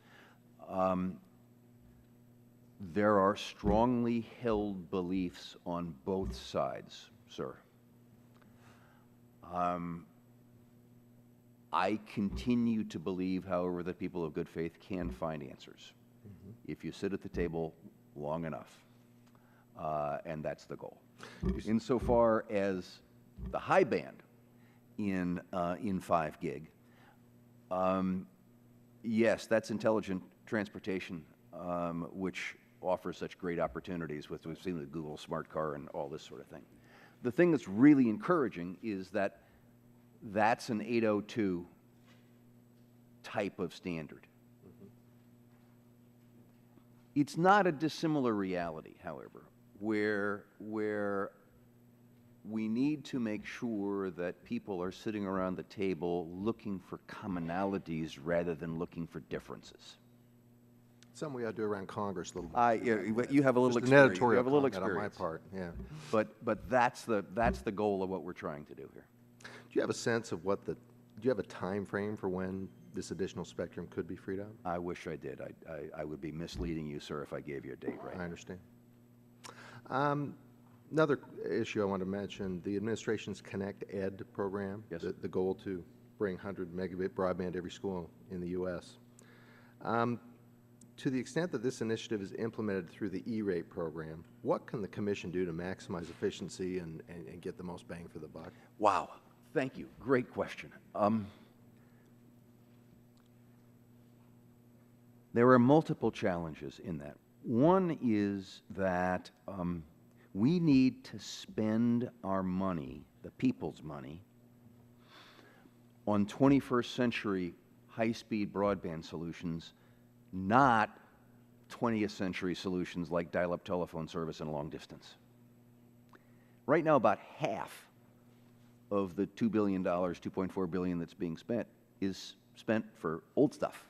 There are strongly held beliefs on both sides, sir. I continue to believe, however, that people of good faith can find answers if you sit at the table long enough, and that's the goal. Insofar as the high band in 5 gig, yes, that's intelligent transportation, which offers such great opportunities with, we've seen the Google Smart Car and all this sort of thing. The thing that's really encouraging is that that's an 802 type of standard. It's not a dissimilar reality, however, where we need to make sure that people are sitting around the table looking for commonalities rather than looking for differences. Something we ought to do around Congress a little bit. You have a little Just an experience. editorial You have a little comment on my experience. part, yeah. But that's the goal of what we're trying to do here. Do you have a sense of do you have a time frame for when this additional spectrum could be freed up? I wish I did. I would be misleading you, sir, if I gave you a date right. I understand. Another issue I want to mention, the administration's Connect Ed program, Yes. the goal to bring 100 megabit broadband to every school in the U.S. To the extent that this initiative is implemented through the E-rate program, what can the Commission do to maximize efficiency and get the most bang for the buck? Wow. Thank you. Great question. There are multiple challenges in that. One is that we need to spend our money, the people's money, on 21st century high-speed broadband solutions, not 20th century solutions like dial-up telephone service and long distance. Right now, about half of the $2 billion, $2.4 billion that's being spent is spent for old stuff,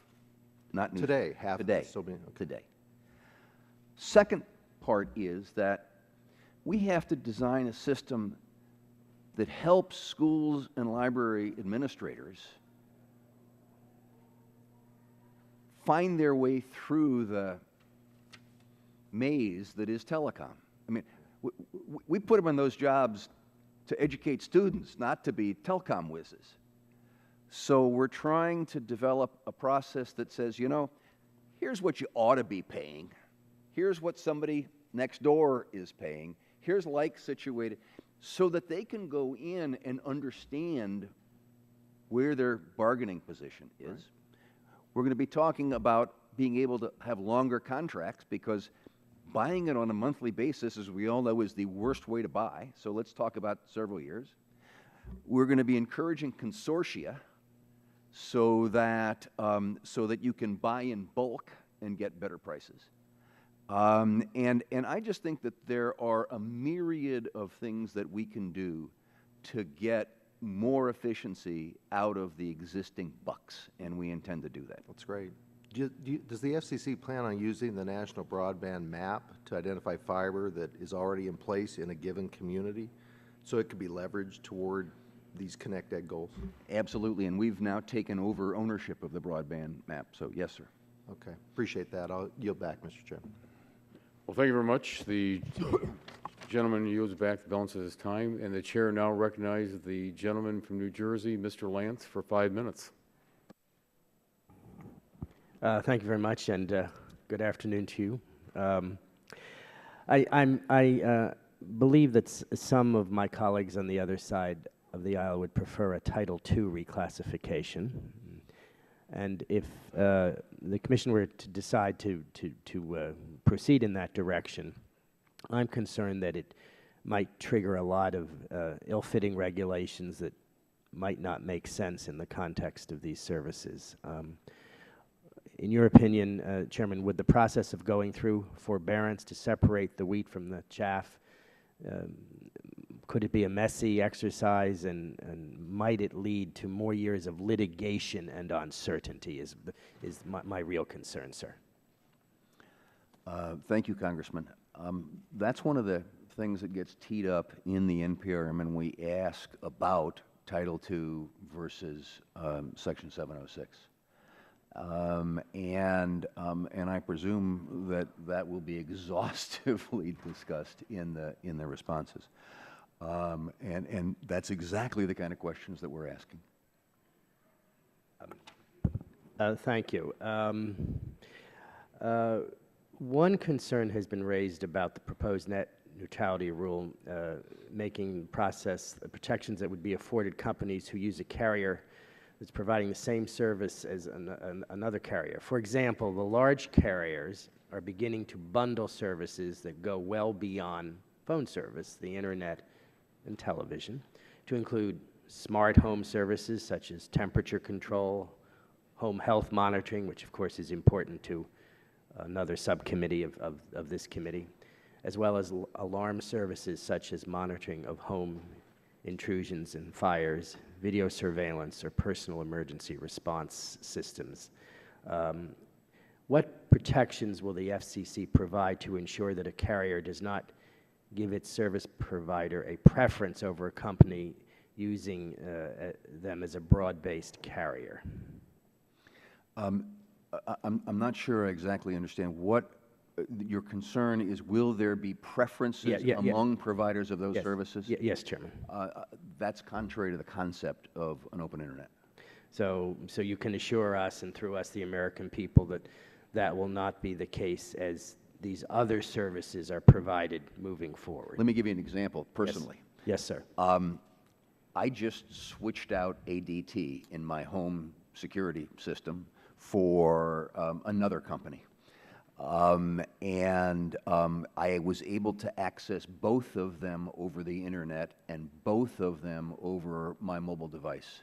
not new. Today, half today, of it's still being, okay. Today. Second part is that we have to design a system that helps schools and library administrators find their way through the maze that is telecom. I mean, we put them in those jobs to educate students, not to be telecom whizzes. So we're trying to develop a process that says, you know, here's what you ought to be paying. Here's what somebody next door is paying. Here's like situated, so that they can go in and understand where their bargaining position is. Right. We're going to be talking about being able to have longer contracts, because buying it on a monthly basis, as we all know, is the worst way to buy. So let's talk about several years. We're going to be encouraging consortia so that you can buy in bulk and get better prices. And I just think that there are a myriad of things that we can do to get more efficiency out of the existing bucks, and we intend to do that. That's great. Does the FCC plan on using the National Broadband Map to identify fiber that is already in place in a given community so it could be leveraged toward these Connect Ed goals? Absolutely, and we've now taken over ownership of the broadband map, so yes, sir. Okay, appreciate that. I'll yield back, Mr. Chairman. Well, thank you very much. The gentleman yields back the balance of his time, and the chair now recognizes the gentleman from New Jersey, Mr. Lance, for 5 minutes. Thank you very much, and good afternoon to you. I believe that some of my colleagues on the other side of the aisle would prefer a Title II reclassification. And if the Commission were to decide to proceed in that direction, I'm concerned that it might trigger a lot of ill-fitting regulations that might not make sense in the context of these services. In your opinion, Chairman, would the process of going through forbearance to separate the wheat from the chaff, could it be a messy exercise, and might it lead to more years of litigation and uncertainty is my real concern, sir. Thank you, Congressman. That's one of the things that gets teed up in the NPRM, and we ask about Title II versus Section 706. And I presume that that will be exhaustively discussed in the responses. And that's exactly the kind of questions that we're asking. Thank you. One concern has been raised about the proposed net neutrality rule, making process protections that would be afforded companies who use a carrier that's providing the same service as another carrier. For example, the large carriers are beginning to bundle services that go well beyond phone service, the internet, and television, to include smart home services such as temperature control, home health monitoring, which of course is important to another subcommittee of this committee, as well as alarm services such as monitoring of home intrusions and fires, video surveillance, or personal emergency response systems. What protections will the FCC provide to ensure that a carrier does not give its service provider a preference over a company using them as a broad-based carrier? I'm not sure I exactly understand what your concern is. Will there be preferences among providers of those services? Yes, Chairman. That's contrary to the concept of an open internet. So you can assure us, and through us the American people, that that will not be the case as these other services are provided moving forward. Let me give you an example personally. Yes, sir. I just switched out ADT in my home security system for another company. I was able to access both of them over the internet and both of them over my mobile device.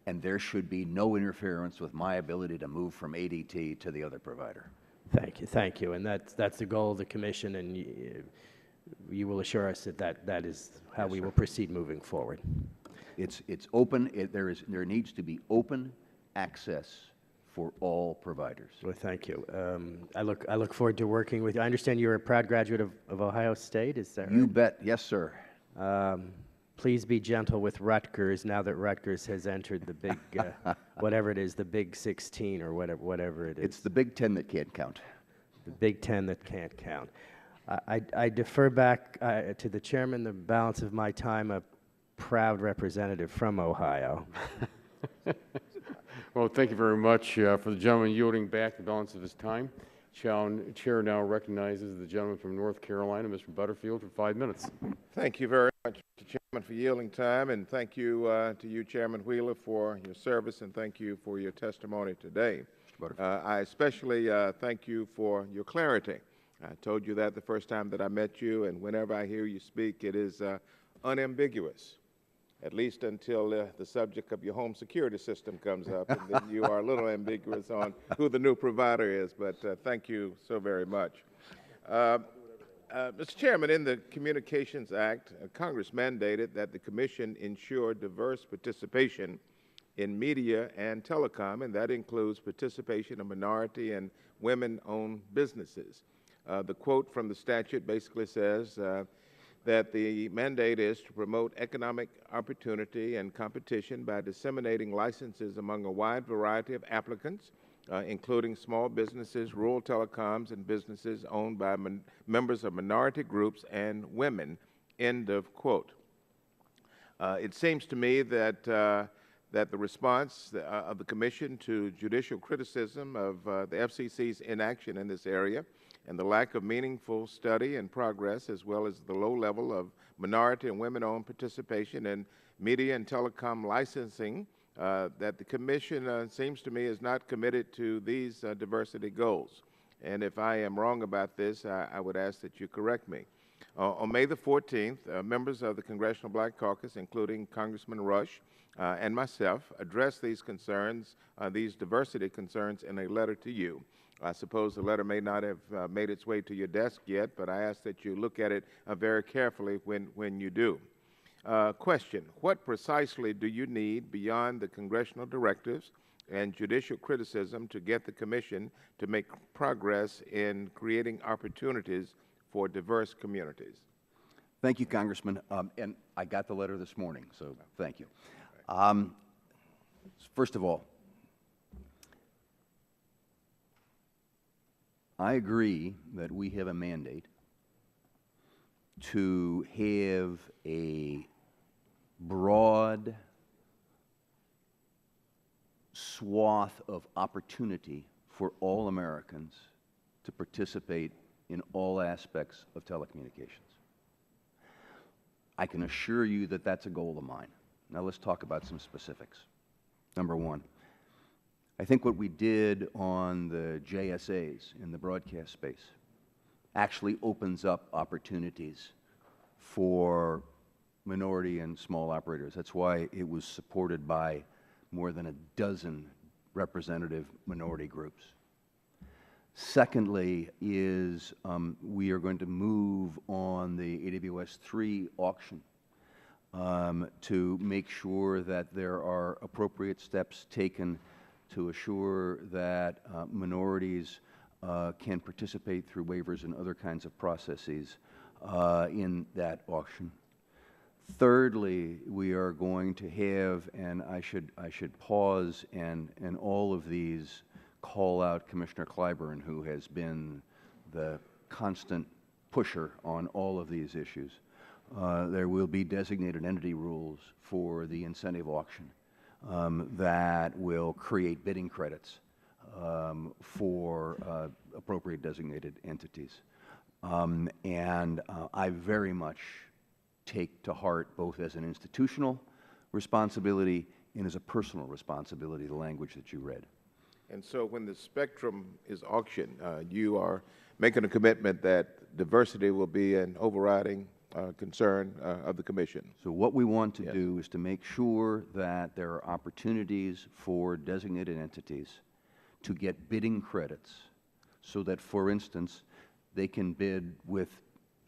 And there should be no interference with my ability to move from ADT to the other provider. Thank you. And that's the goal of the Commission, and you will assure us that that is how we will proceed moving forward. It's open. There needs to be open access for all providers. Well, thank you. I look forward to working with you. I understand you're a proud graduate of Ohio State. Is that right? You bet. Yes, sir. Please be gentle with Rutgers now that Rutgers has entered the big, whatever it is, the Big 16 or whatever it is. It's the Big 10 that can't count. The Big 10 that can't count. I defer back to the chairman the balance of my time, a proud representative from Ohio. Well, thank you very much for the gentleman yielding back the balance of his time. Chair now recognizes the gentleman from North Carolina, Mr. Butterfield, for 5 minutes. Thank you very much, Mr. Chairman, for yielding time, and thank you to you, Chairman Wheeler, for your service, and thank you for your testimony today. I especially thank you for your clarity. I told you that the first time that I met you, and whenever I hear you speak, it is unambiguous. at least until the subject of your home security system comes up, and then you are a little ambiguous on who the new provider is, but thank you so very much. Mr. Chairman, in the Communications Act, Congress mandated that the Commission ensure diverse participation in media and telecom, and that includes participation of minority and women-owned businesses. The quote from the statute basically says that the mandate is to promote economic opportunity and competition by disseminating licenses among a wide variety of applicants, including small businesses, rural telecoms, and businesses owned by members of minority groups and women, end of quote. It seems to me that that the response of the Commission to judicial criticism of the FCC's inaction in this area and the lack of meaningful study and progress, as well as the low level of minority and women-owned participation in media and telecom licensing, that the Commission seems to me is not committed to these diversity goals. And if I am wrong about this, I would ask that you correct me. On May the 14th, members of the Congressional Black Caucus, including Congressman Rush and myself, addressed these concerns, these diversity concerns, in a letter to you. I suppose the letter may not have made its way to your desk yet, but I ask that you look at it very carefully when you do. Question: what precisely do you need beyond the congressional directives and judicial criticism to get the Commission to make progress in creating opportunities for diverse communities? Thank you, Congressman. And I got the letter this morning, so thank you. First of all, I agree that we have a mandate to have a broad swath of opportunity for all Americans to participate in all aspects of telecommunications. I can assure you that that's a goal of mine. Now let's talk about some specifics. Number one, I think what we did on the JSAs in the broadcast space actually opens up opportunities for minority and small operators. That's why it was supported by more than a dozen representative minority groups. Secondly is we are going to move on the AWS-3 auction to make sure that there are appropriate steps taken to assure that minorities can participate through waivers and other kinds of processes in that auction. Thirdly, we are going to have, and I should pause and all of these call out Commissioner Clyburn, who has been the constant pusher on all of these issues. There will be designated entity rules for the incentive auction that will create bidding credits for appropriate designated entities. And I very much take to heart, both as an institutional responsibility and as a personal responsibility, the language that you read. And so when the spectrum is auctioned, you are making a commitment that diversity will be an overriding concern of the Commission. So what we want to do is to make sure that there are opportunities for designated entities to get bidding credits so that, for instance, they can bid with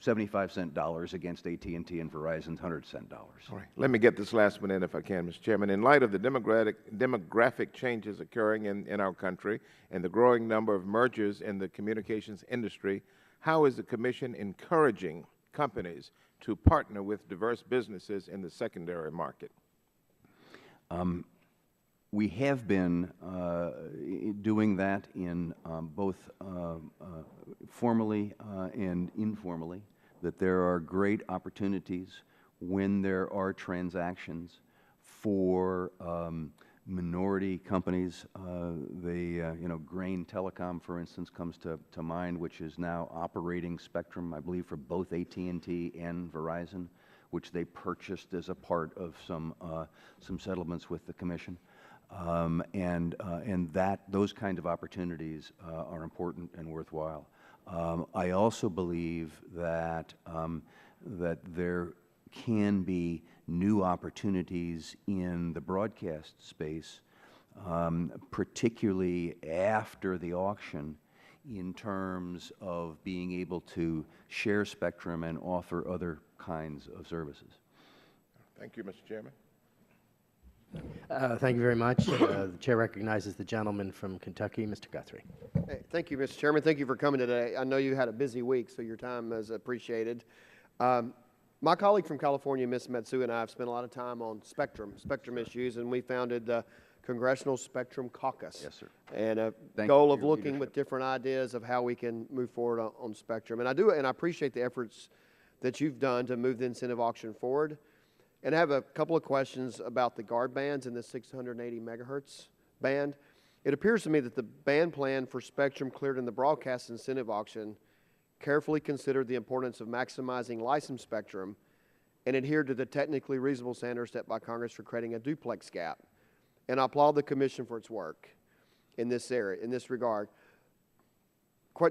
75-cent dollars against AT&T and Verizon's 100-cent dollars. All right. Let me get this last one in if I can, Mr. Chairman. In light of the demographic changes occurring in our country and the growing number of mergers in the communications industry, how is the Commission encouraging companies to partner with diverse businesses in the secondary market? We have been doing that in both formally and informally, that there are great opportunities when there are transactions for minority companies. Grain Telecom, for instance, comes to mind, which is now operating spectrum, I believe, for both AT&T and Verizon, which they purchased as a part of some settlements with the Commission. And those kind of opportunities are important and worthwhile. I also believe that that there can be new opportunities in the broadcast space, particularly after the auction, in terms of being able to share spectrum and offer other kinds of services. Thank you, Mr. Chairman. Thank you very much. The chair recognizes the gentleman from Kentucky, Mr. Guthrie. Hey, thank you, Mr. Chairman. Thank you for coming today. I know you had a busy week, so your time is appreciated. My colleague from California, Ms. Matsu, and I have spent a lot of time on spectrum issues, and we founded the Congressional Spectrum Caucus. Yes, sir. And a Thank goal you of for your looking leadership. with different ideas of how we can move forward on spectrum. And I appreciate the efforts that you've done to move the incentive auction forward. And I have a couple of questions about the guard bands and the 680 megahertz band. It appears to me that the band plan for spectrum cleared in the broadcast incentive auction carefully considered the importance of maximizing licensed spectrum and adhered to the technically reasonable standards set by Congress for creating a duplex gap. And I applaud the Commission for its work in this area, in this regard.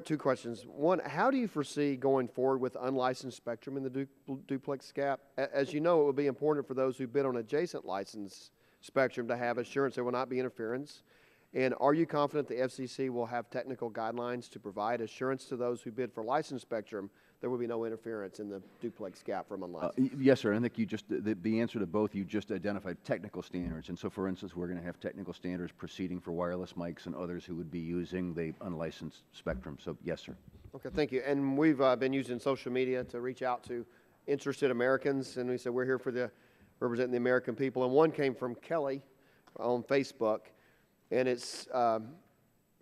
Two questions. One, how do you foresee going forward with unlicensed spectrum in the duplex gap? As you know, it would be important for those who bid on adjacent licensed spectrum to have assurance there will not be interference. And are you confident the FCC will have technical guidelines to provide assurance to those who bid for licensed spectrum there will be no interference in the duplex gap from unlicensed? Yes, sir. I think you just, the answer to both, you just identified technical standards. And so, for instance, we're going to have technical standards proceeding for wireless mics and others who would be using the unlicensed spectrum. So, yes, sir. Okay, thank you. And we've been using social media to reach out to interested Americans, and we said we're here for representing the American people. And one came from Kelly on Facebook, and it's,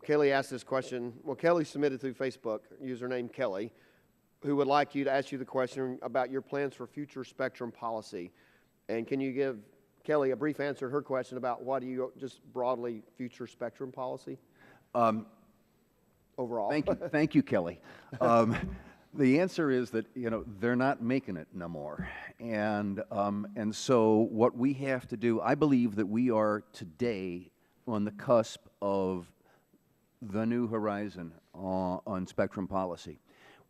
Kelly asked this question. Well, Kelly submitted through Facebook, username Kelly, who would like you to ask you the question about your plans for future spectrum policy. And can you give Kelly a brief answer to her question about what do you, just broadly, future spectrum policy? Overall. Thank you, Kelly. The answer is that, you know, they're not making it no more. And so what we have to do, I believe that we are today on the cusp of the new horizon on spectrum policy,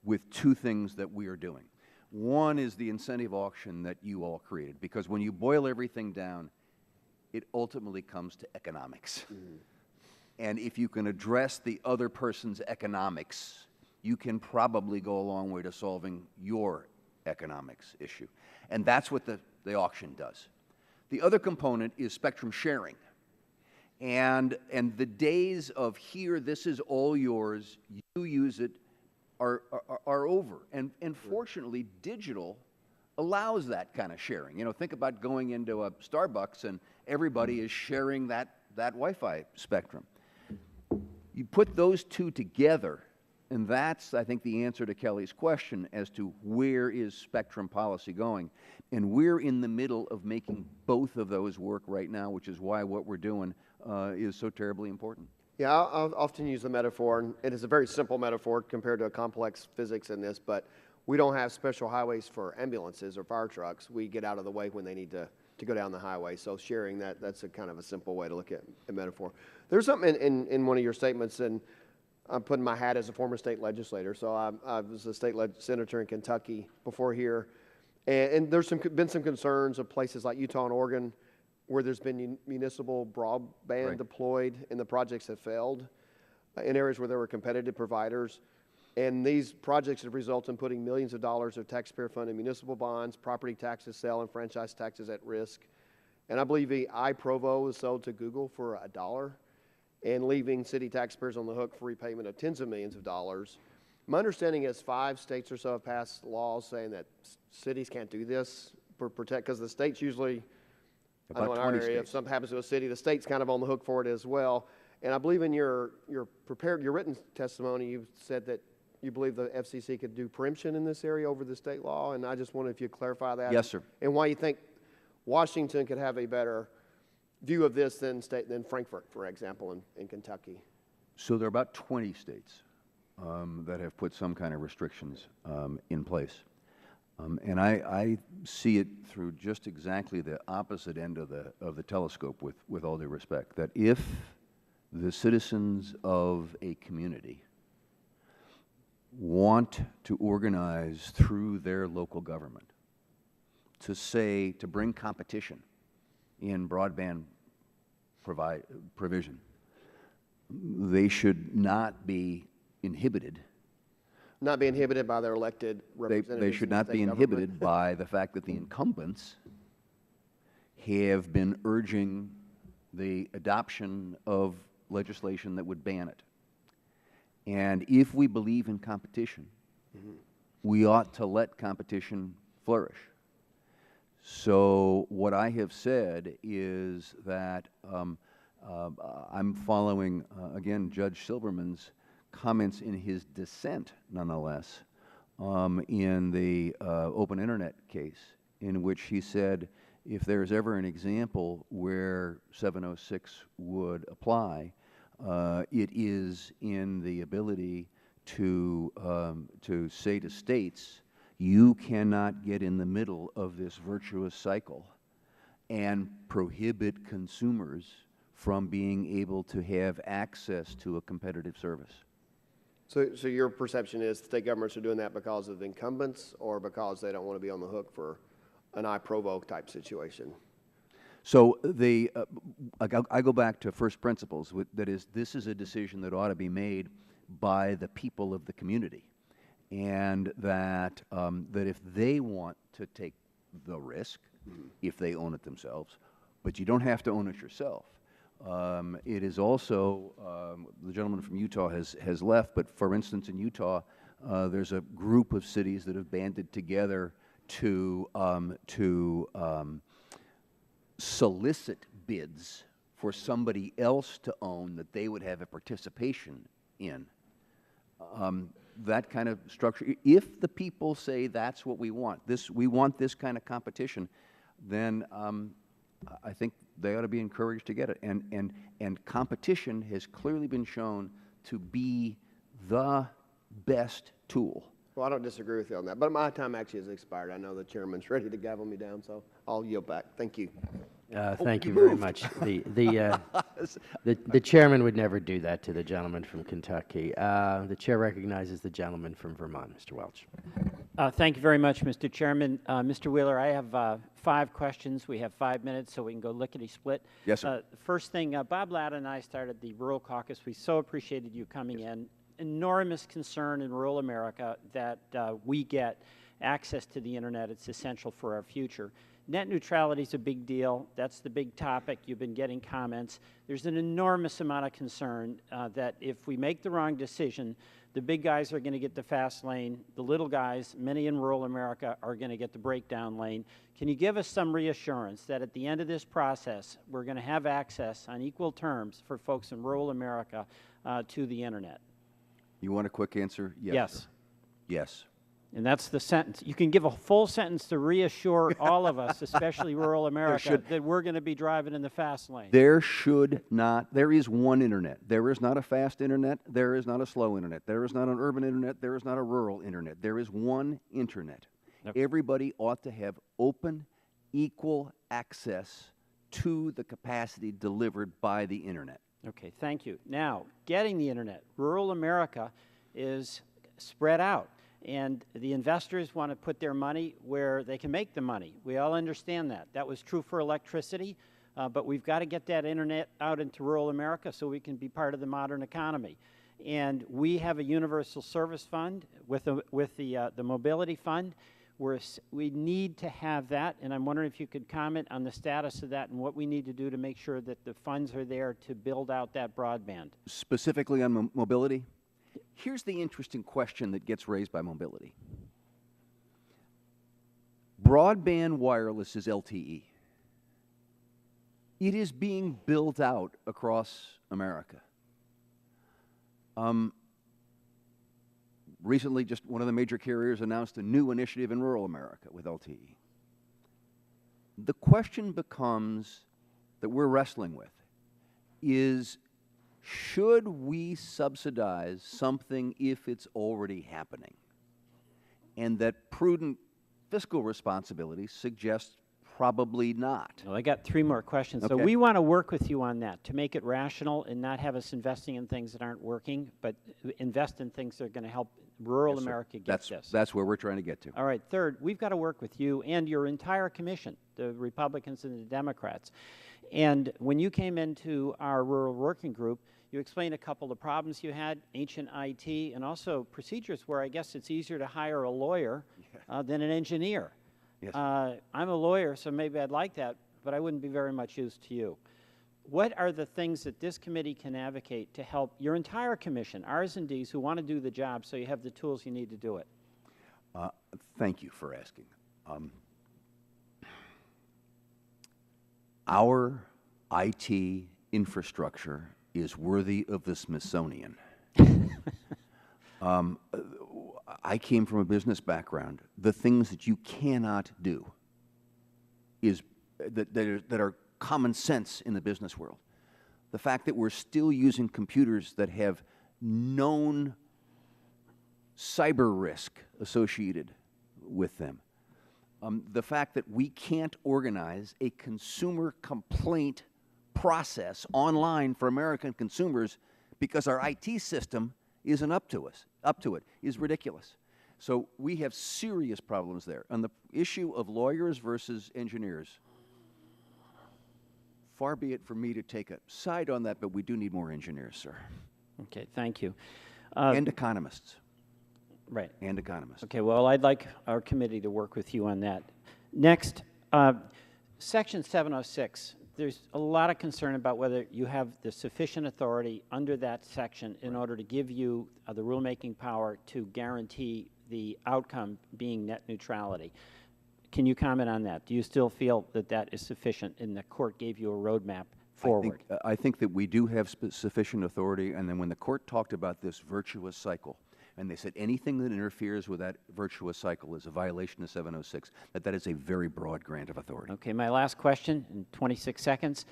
with two things that we are doing. One is the incentive auction that you all created, because when you boil everything down, it ultimately comes to economics. Mm-hmm. And if you can address the other person's economics, you can probably go a long way to solving your economics issue. And that's what the auction does. The other component is spectrum sharing. And the days of here, this is all yours, you use it, are over. And fortunately, digital allows that kind of sharing. You know, think about going into a Starbucks and everybody is sharing that Wi-Fi spectrum. You put those two together, and that's, I think, the answer to Kelly's question as to where is spectrum policy going. And we're in the middle of making both of those work right now, which is why what we're doing is so terribly important. Yeah, I'll often use the metaphor, and it is a very simple metaphor compared to a complex physics in this, but we don't have special highways for ambulances or fire trucks. We get out of the way when they need to go down the highway. So sharing that's a kind of a simple way to look at a metaphor. There's something in one of your statements, and I'm putting my hat as a former state legislator. So I was a state senator in Kentucky before here, and there's been some concerns of places like Utah and Oregon where there's been municipal broadband deployed and the projects have failed in areas where there were competitive providers. And these projects have resulted in putting millions of dollars of taxpayer-funded municipal bonds, property taxes, sale and franchise taxes at risk. And I believe the iProvo was sold to Google for $1 and leaving city taxpayers on the hook for repayment of tens of millions of dollars. My understanding is 5 states or so have passed laws saying that cities can't do this because the states usually, I know in our area, if something happens to a city, the state's kind of on the hook for it as well. And I believe in your written testimony, you said that you believe the FCC could do preemption in this area over the state law, and I just wondered if you could clarify that. Yes, sir. And why you think Washington could have a better view of this than Frankfurt, for example, in Kentucky. So there are about 20 states that have put some kind of restrictions in place. And I see it through just exactly the opposite end of the telescope, with all due respect, that if the citizens of a community want to organize through their local government to bring competition in broadband provision. They should not be inhibited. Not be inhibited by their elected representatives. They should not be inhibited by the fact that the incumbents have been urging the adoption of legislation that would ban it. And if we believe in competition, we ought to let competition flourish. So what I have said is that I'm following, again, Judge Silverman's comments in his dissent, nonetheless, in the open internet case, in which he said if there's ever an example where 706 would apply, it is in the ability to say to states, you cannot get in the middle of this virtuous cycle and prohibit consumers from being able to have access to a competitive service. So your perception is state governments are doing that because of the incumbents or because they don't want to be on the hook for an I-provoke type situation? So I go back to first principles. That is, this is a decision that ought to be made by the people of the community, and that that if they want to take the risk, if they own it themselves, but you don't have to own it yourself. It is also, the gentleman from Utah has left, but for instance in Utah, there's a group of cities that have banded together to solicit bids for somebody else to own that they would have a participation in. That kind of structure, if the people say that's what we want this kind of competition, then I think they ought to be encouraged to get it. And competition has clearly been shown to be the best tool. Well, I don't disagree with you on that, but my time actually has expired. I know the chairman's ready to gavel me down, so I'll yield back. Thank you. Thank you very much. The chairman would never do that to the gentleman from Kentucky. The chair recognizes the gentleman from Vermont, Mr. Welch. Thank you very much, Mr. Chairman. Mr. Wheeler, I have 5 questions. We have 5 minutes, so we can go lickety-split. Yes, sir. First thing, Bob Ladd and I started the Rural Caucus. We so appreciated you coming in. Enormous concern in rural America that we get access to the internet. It's essential for our future. Net neutrality is a big deal. That's the big topic. You've been getting comments. There's an enormous amount of concern that if we make the wrong decision, the big guys are going to get the fast lane. The little guys, many in rural America, are going to get the breakdown lane. Can you give us some reassurance that at the end of this process, we're going to have access on equal terms for folks in rural America to the internet? You want a quick answer? Yes. Yes. Sir. Yes. And that's the sentence. You can give a full sentence to reassure all of us, especially rural America, that we're going to be driving in the fast lane. There is one internet. There is not a fast internet. There is not a slow internet. There is not an urban internet. There is not a rural internet. There is one internet. Okay. Everybody ought to have open, equal access to the capacity delivered by the internet. Okay, thank you. Now, getting the internet. Rural America is spread out, and the investors want to put their money where they can make the money. We all understand that. That was true for electricity, but we've got to get that internet out into rural America so we can be part of the modern economy. And we have a universal service fund with the mobility fund. We need to have that, and I'm wondering if you could comment on the status of that and what we need to do to make sure that the funds are there to build out that broadband. Specifically on mobility, here's the interesting question that gets raised by mobility. Broadband wireless is LTE. It is being built out across America. Recently, just one of the major carriers announced a new initiative in rural America with LTE. The question becomes that we're wrestling with is, should we subsidize something if it's already happening? And that prudent fiscal responsibility suggests Probably not. Well, I got 3 more questions. So Okay. we want to work with you on that, to make it rational and not have us investing in things that aren't working, but invest in things that are going to help rural Yes, sir. America get That's, this. that's where we're trying to get to. All right, third, we've got to work with you and your entire commission, the Republicans and the Democrats. And when you came into our rural working group, you explained a couple of problems you had, ancient IT, and also procedures where I guess it's easier to hire a lawyer than an engineer. Yes. I'm a lawyer, so maybe I'd like that, but I wouldn't be very much use to you. What are the things that this committee can advocate to help your entire commission, Rs and Ds, who want to do the job so you have the tools you need to do it? Thank you for asking. Our IT infrastructure is worthy of the Smithsonian. I came from a business background. The things that you cannot do is that are common sense in the business world. The fact that we're still using computers that have known cyber risk associated with them. The fact that we can't organize a consumer complaint process online for American consumers because our IT system isn't up to it is ridiculous. So we have serious problems there. On the issue of lawyers versus engineers, far be it for me to take a side on that, but we do need more engineers, sir. Okay, thank you. And economists. Right. And economists. Okay, well, I'd like our committee to work with you on that. Next, Section 706. There's a lot of concern about whether you have the sufficient authority under that section in order to give you the rulemaking power to guarantee the outcome being net neutrality. Can you comment on that? Do you still feel that that is sufficient and the court gave you a roadmap forward? I think that we do have sufficient authority, and then when the court talked about this virtuous cycle, and they said anything that interferes with that virtuous cycle is a violation of 706, that is a very broad grant of authority. Okay, my last question in 26 seconds.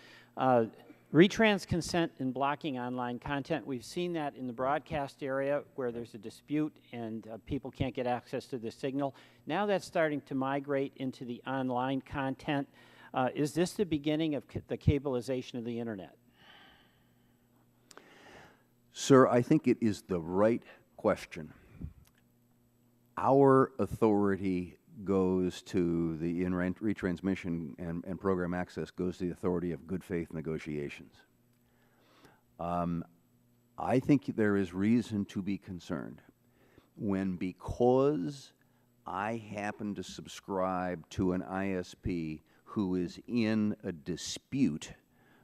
Retrans consent in blocking online content. We've seen that in the broadcast area where there's a dispute and people can't get access to the signal. Now that's starting to migrate into the online content. Is this the beginning of the cableization of the internet? Sir, I think it is the right question. Our authority goes to the retransmission and program access goes to the authority of good faith negotiations. I think there is reason to be concerned when, because I happen to subscribe to an ISP who is in a dispute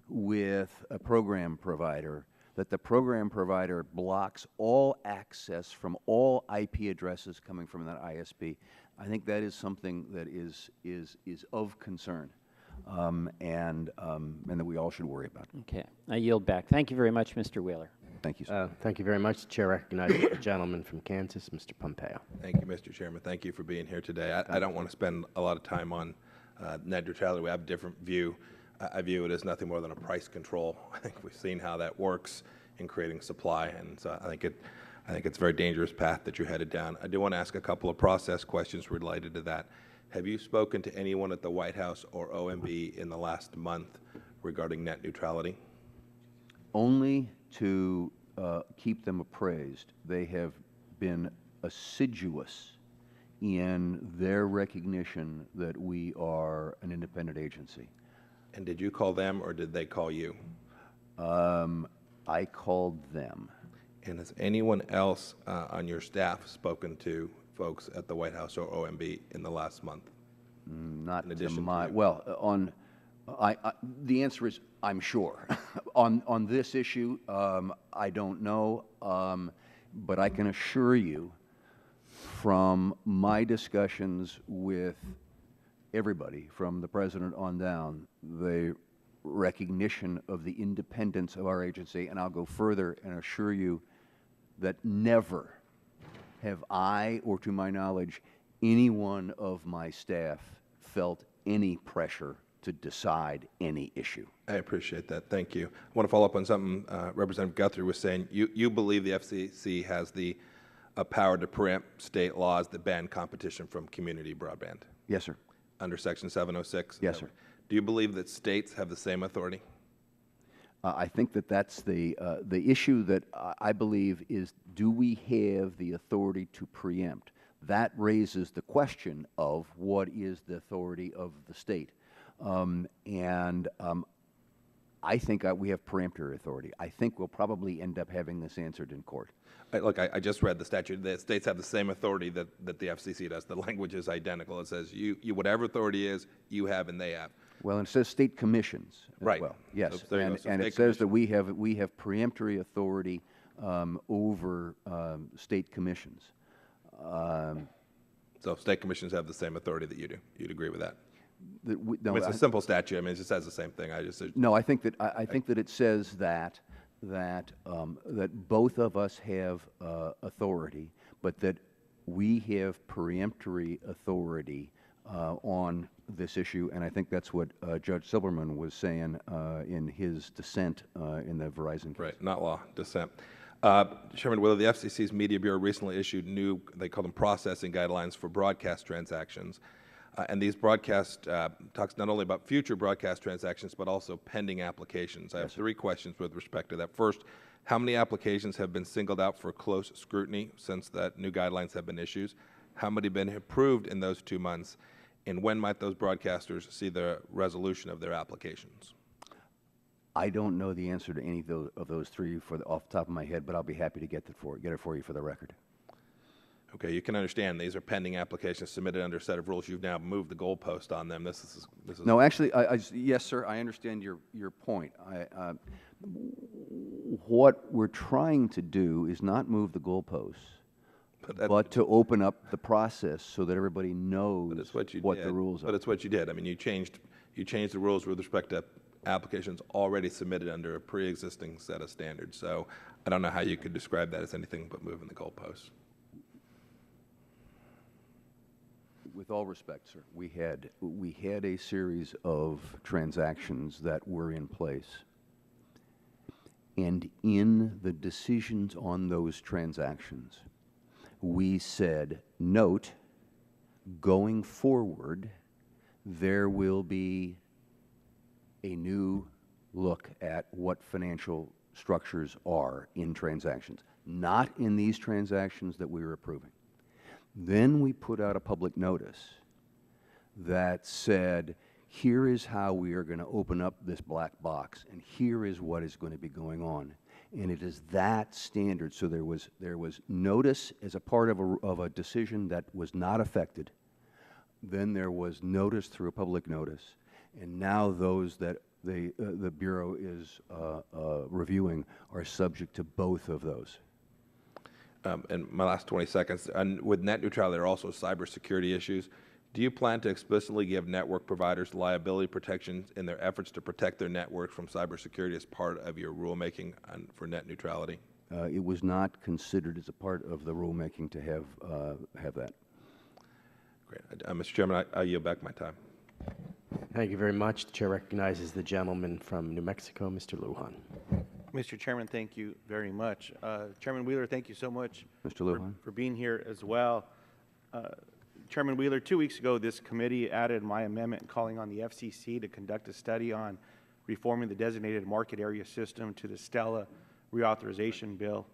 with a program provider, that the program provider blocks all access from all IP addresses coming from that ISP. I think that is something that is of concern, and that we all should worry about. Okay, I yield back. Thank you very much, Mr. Wheeler. Thank you, sir. Thank you very much. The chair recognizes the gentleman from Kansas, Mr. Pompeo. Thank you, Mr. Chairman. Thank you for being here today. I don't want to spend a lot of time on net neutrality. We have a different view. I view it as nothing more than a price control. I think we've seen how that works in creating supply, and so I think it's a very dangerous path that you're headed down. I do want to ask a couple of process questions related to that. Have you spoken to anyone at the White House or OMB in the last month regarding net neutrality? Only to keep them appraised. They have been assiduous in their recognition that we are an independent agency. And did you call them or did they call you? I called them. And has anyone else on your staff spoken to folks at the White House or OMB in the last month? Not in addition to my, to you? well, the answer is I'm sure. on this issue, I don't know, but I can assure you from my discussions with everybody, from the president on down, the recognition of the independence of our agency, and I'll go further and assure you that never have I, or to my knowledge, any one of my staff felt any pressure to decide any issue. I appreciate that. Thank you. I want to follow up on something Representative Guthrie was saying. You believe the FCC has the power to preempt state laws that ban competition from community broadband? Yes, sir. under Section 706? Yes, sir. Do you believe that states have the same authority? I think that that's the issue that I believe is, do we have the authority to preempt? That raises the question of what is the authority of the state. I think we have preemptory authority. I think we'll probably end up having this answered in court. Look, I just read the statute. The states have the same authority that the FCC does. The language is identical. It says you whatever authority is, you have and they have. Well, and it says state commissions as Right. well. Yes, So and state it says that we have preemptory authority over state commissions. So state commissions have the same authority that you do. You'd agree with that? No, it's a simple statute. I mean, it just says the same thing. No, I think that it says that both of us have authority, but that we have preemptory authority on this issue, and I think that's what Judge Silberman was saying in his dissent in the Verizon case. Right, not law, dissent. Chairman Wheeler, the FCC's Media Bureau recently issued new, they call them processing guidelines for broadcast transactions. And these broadcast talks not only about future broadcast transactions, but also pending applications. I have three questions with respect to that. First, how many applications have been singled out for close scrutiny since that new guidelines have been issued? How many have been approved in those 2 months? And when might those broadcasters see the resolution of their applications? I don't know the answer to any of those three off the top of my head, but I'll be happy to get it for you for the record. Okay, you can understand these are pending applications submitted under a set of rules. You've now moved the goalpost on them. This is No, actually, yes, sir. I understand your point. What we're trying to do is not move the goalposts, but to open up the process so that everybody knows what the rules are. But it's what you did. I mean, you changed the rules with respect to applications already submitted under a pre-existing set of standards. So I don't know how you could describe that as anything but moving the goalposts. With all respect, sir, we had a series of transactions that were in place, and in the decisions on those transactions, we said, note, going forward, there will be a new look at what financial structures are in transactions, not in these transactions that we were approving. Then we put out a public notice that said, here is how we are going to open up this black box, and here is what is going to be going on. And it is that standard. So there was notice as a part of a decision that was not affected. Then there was notice through a public notice. And now those that the Bureau is reviewing are subject to both of those. And my last 20 seconds, and with net neutrality, there are also cybersecurity issues. Do you plan to explicitly give network providers liability protections in their efforts to protect their networks from cybersecurity as part of your rulemaking for net neutrality? It was not considered as a part of the rulemaking to have that. Great. Mr. Chairman, I yield back my time. Thank you very much. The chair recognizes the gentleman from New Mexico, Mr. Lujan. Mr. Chairman, thank you very much. Chairman Wheeler, thank you so much for being here as well. Chairman Wheeler, 2 weeks ago, this committee added my amendment calling on the FCC to conduct a study on reforming the designated market area system to the Stella reauthorization bill.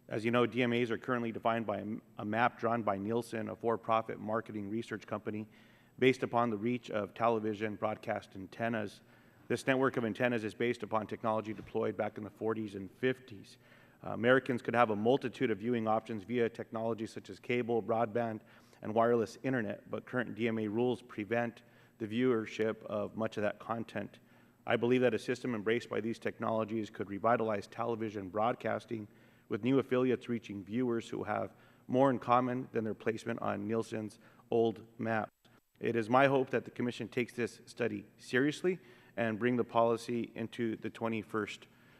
As you know, DMAs are currently defined by a map drawn by Nielsen, a for-profit marketing research company, based upon the reach of television broadcast antennas. This network of antennas is based upon technology deployed back in the 40s and 50s. Americans could have a multitude of viewing options via technology such as cable, broadband, and wireless internet, but current DMA rules prevent the viewership of much of that content. I believe that a system embraced by these technologies could revitalize television broadcasting with new affiliates reaching viewers who have more in common than their placement on Nielsen's old maps. It is my hope that the Commission takes this study seriously and bring the policy into the 21st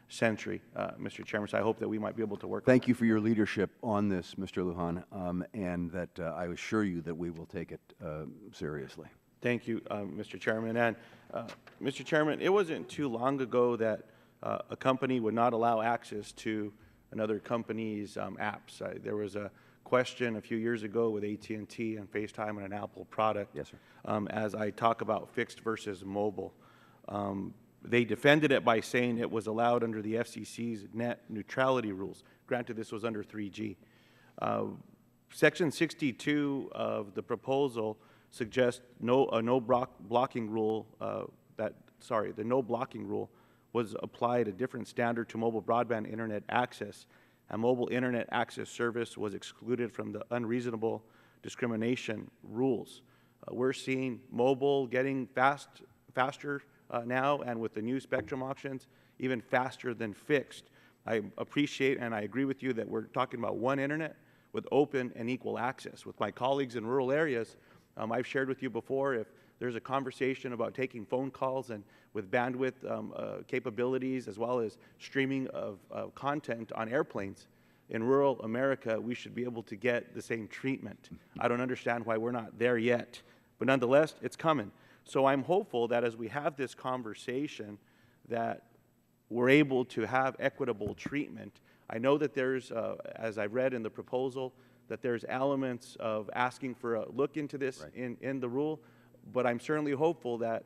century, Mr. Chairman. So I hope that we might be able to work. Thank you for your leadership on this, Mr. Lujan, and that I assure you that we will take it seriously. Thank you, Mr. Chairman. And Mr. Chairman, it wasn't too long ago that a company would not allow access to another company's apps. There was a question a few years ago with AT&T and FaceTime and an Apple product. Yes, sir. As I talk about fixed versus mobile. They defended it by saying it was allowed under the FCC's net neutrality rules. Granted, this was under 3G. Section 62 of the proposal suggests the no blocking rule was applied a different standard to mobile broadband internet access, and mobile internet access service was excluded from the unreasonable discrimination rules. We're seeing mobile getting faster now, and with the new spectrum auctions, even faster than fixed. I appreciate and I agree with you that we're talking about one internet with open and equal access. With my colleagues in rural areas, I've shared with you before, if there's a conversation about taking phone calls and with bandwidth capabilities as well as streaming of content on airplanes, in rural America, we should be able to get the same treatment. I don't understand why we're not there yet, but nonetheless, it's coming. So I'm hopeful that as we have this conversation, that we're able to have equitable treatment. I know that there's, as I read in the proposal, that there's elements of asking for a look into this in the rule, but I'm certainly hopeful that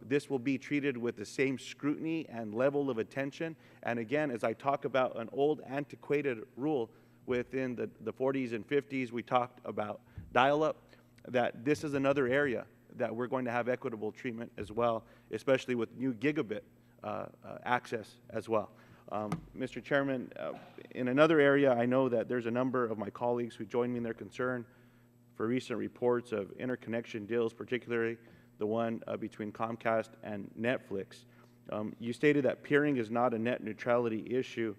this will be treated with the same scrutiny and level of attention. And again, as I talk about an old antiquated rule within the 40s and 50s, we talked about dial-up, that this is another area that we're going to have equitable treatment as well, especially with new gigabit access as well. Mr. Chairman, in another area, I know that there's a number of my colleagues who join me in their concern for recent reports of interconnection deals, particularly the one between Comcast and Netflix. You stated that peering is not a net neutrality issue.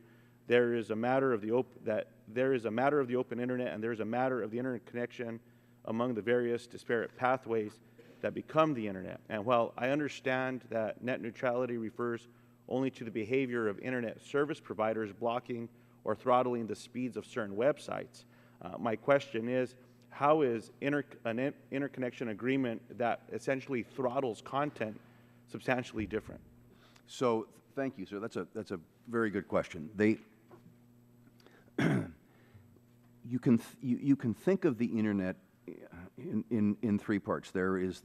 There is a matter of the open internet, and there is a matter of the interconnection among the various disparate pathways that become the internet. And while I understand that net neutrality refers only to the behavior of internet service providers blocking or throttling the speeds of certain websites, my question is, how is an interconnection agreement that essentially throttles content substantially different? So, thank you, sir. That's a very good question. You can think of the internet in three parts. There is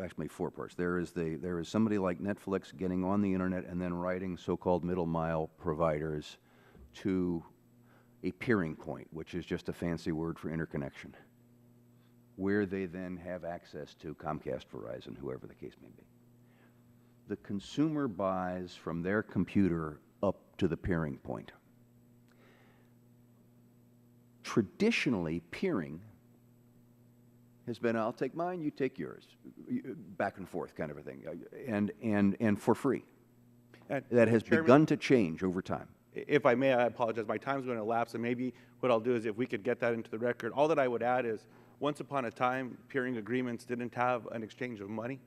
actually four parts. There is somebody like Netflix getting on the internet and then writing so-called middle mile providers to a peering point, which is just a fancy word for interconnection, where they then have access to Comcast, Verizon, whoever the case may be. The consumer buys from their computer up to the peering point. Traditionally, peering has been, I'll take mine, you take yours, back and forth kind of a thing, and for free. That has begun to change over time. If I may, I apologize. My time's going to elapse, and maybe what I'll do is if we could get that into the record. All that I would add is, once upon a time, peering agreements didn't have an exchange of money.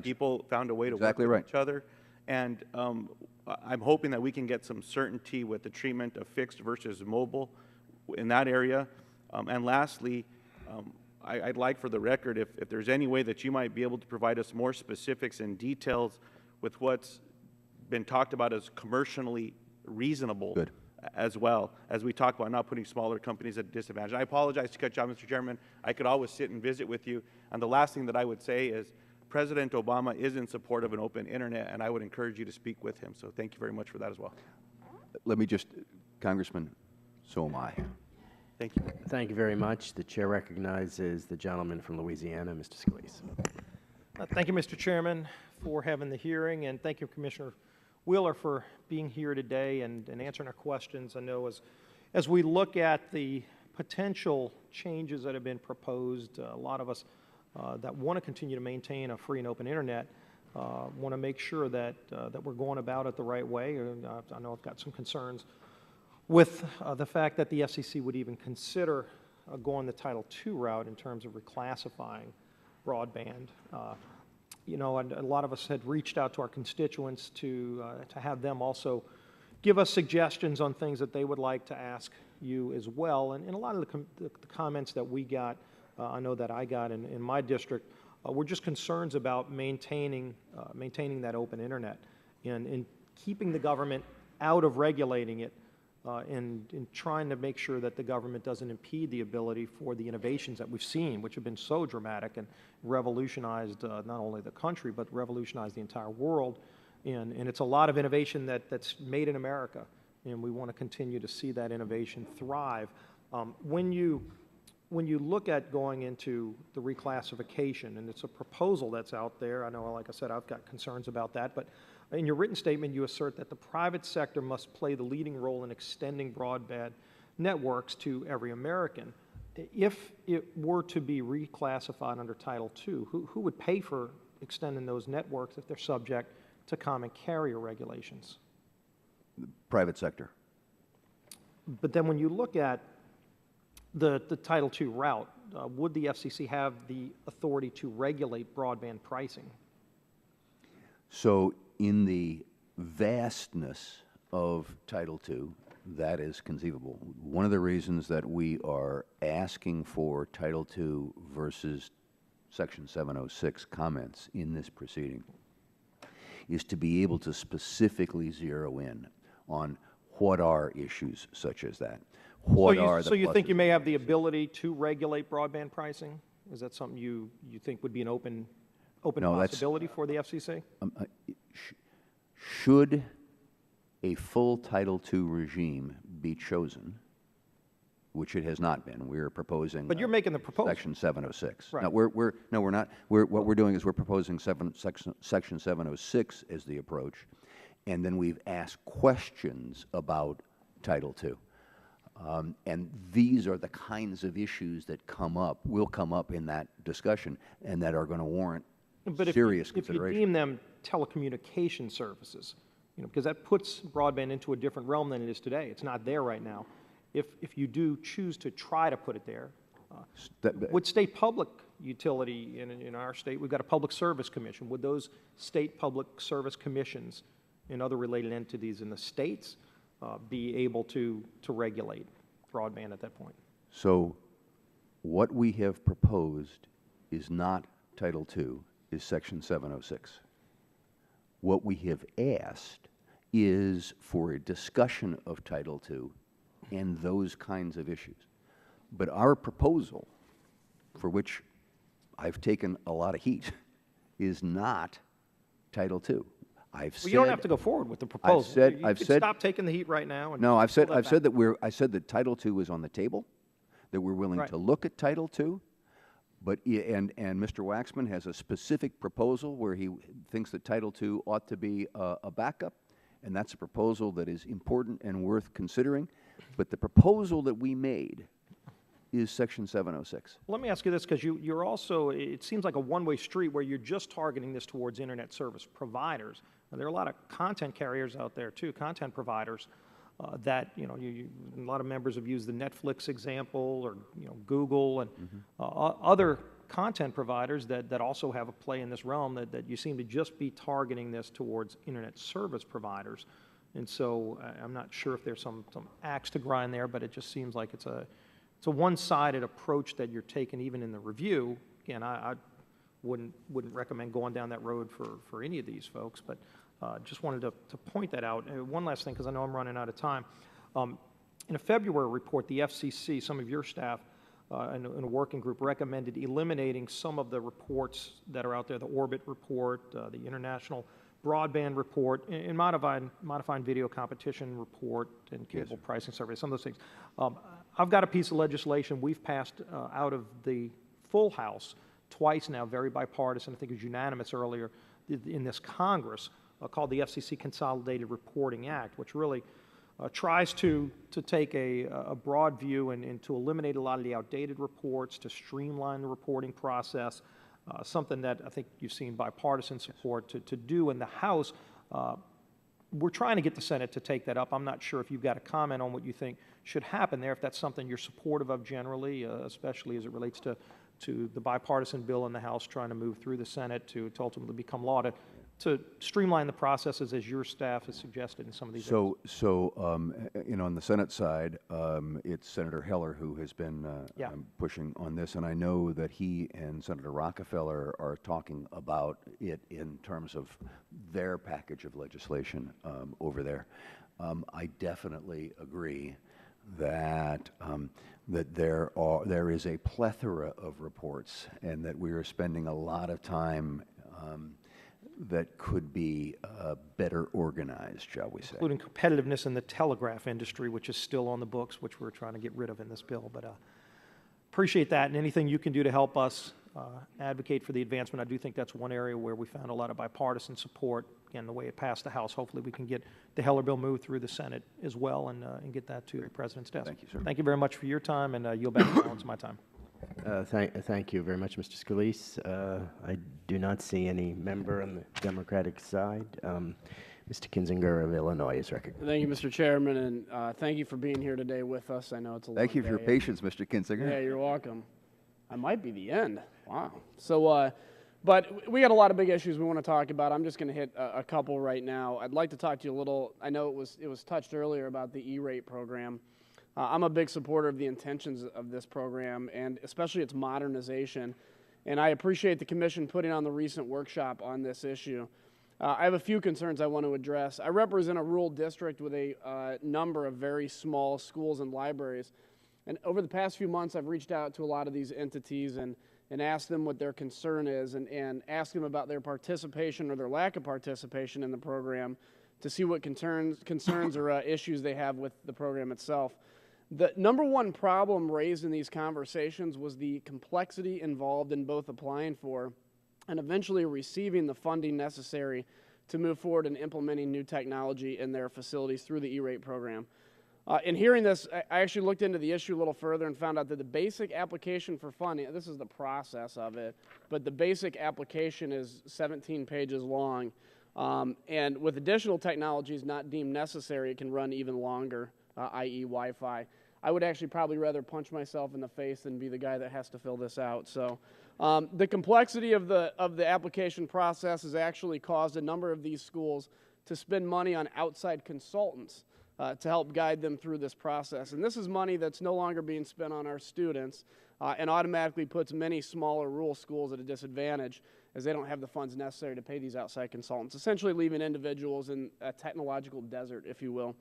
People found a way to work with each other. And I'm hoping that we can get some certainty with the treatment of fixed versus mobile in that area. And lastly, I'd like for the record, if there's any way that you might be able to provide us more specifics and details with what's been talked about as commercially reasonable as well, as we talk about not putting smaller companies at a disadvantage. I apologize to cut you off, Mr. Chairman. I could always sit and visit with you. And the last thing that I would say is President Obama is in support of an open internet, and I would encourage you to speak with him. So thank you very much for that as well. Let me just, Congressman, so am I. Thank you. Thank you very much. The chair recognizes the gentleman from Louisiana, Mr. Scalise. Thank you, Mr. Chairman, for having the hearing, and thank you, Commissioner Wheeler, for being here today and answering our questions. I know as we look at the potential changes that have been proposed, a lot of us that want to continue to maintain a free and open internet want to make sure that we're going about it the right way. I know I've got some concerns with the fact that the FCC would even consider going the Title II route in terms of reclassifying broadband. You know, and a lot of us had reached out to our constituents to have them also give us suggestions on things that they would like to ask you as well. And a lot of the comments that we got, I know that I got in my district, were just concerns about maintaining that open internet and keeping the government out of regulating it in trying to make sure that the government doesn't impede the ability for the innovations that we've seen, which have been so dramatic and revolutionized not only the country, but revolutionized the entire world. And it's a lot of innovation that's made in America, and we want to continue to see that innovation thrive. When you look at going into the reclassification, and it's a proposal that's out there, I know, like I said, I've got concerns about that, but in your written statement, you assert that the private sector must play the leading role in extending broadband networks to every American. If it were to be reclassified under Title II, who would pay for extending those networks if they're subject to common carrier regulations? The private sector. But then when you look at the Title II route, would the FCC have the authority to regulate broadband pricing? So in the vastness of Title II, that is conceivable. One of the reasons that we are asking for Title II versus Section 706 comments in this proceeding is to be able to specifically zero in on what are issues such as that. So you think you may have the ability to regulate broadband pricing? Is that something you think would be an open possibility for the FCC? Should a full Title II regime be chosen, which it has not been, we are proposing. But you're making the proposal. Section 706. Right. No, we're not. What we're doing is we're proposing Section 706 as the approach, and then we've asked questions about Title II. And these are the kinds of issues that will come up in that discussion, and that are going to warrant serious consideration. If you deem them telecommunication services, because that puts broadband into a different realm than it is today. It's not there right now. If you do choose to try to put it there, would state public utility in our state, we've got a public service commission, would those state public service commissions and other related entities in the states be able to regulate broadband at that point? So what we have proposed is not Title II, is Section 706. What we have asked is for a discussion of Title II and those kinds of issues. But our proposal, for which I've taken a lot of heat, is not Title II. You don't have to go forward with the proposal. You could stop taking the heat right now. No, I've said that Title II is on the table, that we're willing to look at Title II, but and Mr. Waxman has a specific proposal where he thinks that Title II ought to be a backup, and that's a proposal that is important and worth considering. But the proposal that we made is Section 706. Well, let me ask you this, because you're also, it seems like a one-way street where you're just targeting this towards internet service providers. Now, there are a lot of content carriers out there too, content providers that, a lot of members have used the Netflix example, or Google, and other content providers that also have a play in this realm, that you seem to just be targeting this towards internet service providers. And so I'm not sure if there's some axe to grind there, but it just seems like it's a one-sided approach that you're taking even in the review. Again, I wouldn't recommend going down that road for any of these folks, but just wanted to point that out. One last thing, because I know I'm running out of time. In a February report, the FCC, some of your staff in a working group recommended eliminating some of the reports that are out there, the Orbit report, the International Broadband report, and modifying video competition report, and cable pricing survey, some of those things. I've got a piece of legislation we've passed out of the full House twice now, very bipartisan, I think it was unanimous earlier in this Congress, called the FCC Consolidated Reporting Act, which really tries to take a broad view and to eliminate a lot of the outdated reports, to streamline the reporting process, something that I think you've seen bipartisan support to do in the House. We're trying to get the Senate to take that up. I'm not sure if you've got a comment on what you think should happen there, if that's something you're supportive of generally, especially as it relates to the bipartisan bill in the House trying to move through the Senate to ultimately become law, to streamline the processes as your staff has suggested in some of these areas. So on the Senate side, it's Senator Heller who has been pushing on this, and I know that he and Senator Rockefeller are talking about it in terms of their package of legislation over there. I definitely agree that there is a plethora of reports, and that we are spending a lot of time that could be better organized, shall we say. Including competitiveness in the telegraph industry, which is still on the books, which we're trying to get rid of in this bill. But appreciate that, and anything you can do to help us advocate for the advancement. I do think that's one area where we found a lot of bipartisan support. Again, the way it passed the House, hopefully we can get the Heller bill moved through the Senate as well, and get that to the President's desk. Thank you, sir. Thank you very much for your time, and yield back the balance of my time. Thank you very much, Mr. Scalise. I do not see any member on the Democratic side. Mr. Kinzinger of Illinois is recognized. Thank you, Mr. Chairman, and thank you for being here today with us. I know it's a long Thank you for your day. patience, Mr. Kinzinger. Yeah, you're welcome. I might be the end. Wow. So, but we got a lot of big issues we want to talk about. I'm just going to hit a couple right now. I'd like to talk to you a little. I know it was touched earlier about the E-rate program. I'm a big supporter of the intentions of this program, and especially its modernization. And I appreciate the Commission putting on the recent workshop on this issue. I have a few concerns I want to address. I represent a rural district with a number of very small schools and libraries. And over the past few months, I've reached out to a lot of these entities and asked them what their concern is, and asked them about their participation or their lack of participation in the program to see what concerns or issues they have with the program itself. The number one problem raised in these conversations was the complexity involved in both applying for and eventually receiving the funding necessary to move forward in implementing new technology in their facilities through the E-rate program. In hearing this, I actually looked into the issue a little further and found out that the basic application for funding, this is the process of it, but the basic application is 17 pages long. And with additional technologies not deemed necessary, it can run even longer, i.e. Wi-Fi. I would actually probably rather punch myself in the face than be the guy that has to fill this out. So the complexity of the application process has actually caused a number of these schools to spend money on outside consultants to help guide them through this process. And this is money that's no longer being spent on our students and automatically puts many smaller rural schools at a disadvantage as they don't have the funds necessary to pay these outside consultants, essentially leaving individuals in a technological desert, if you will.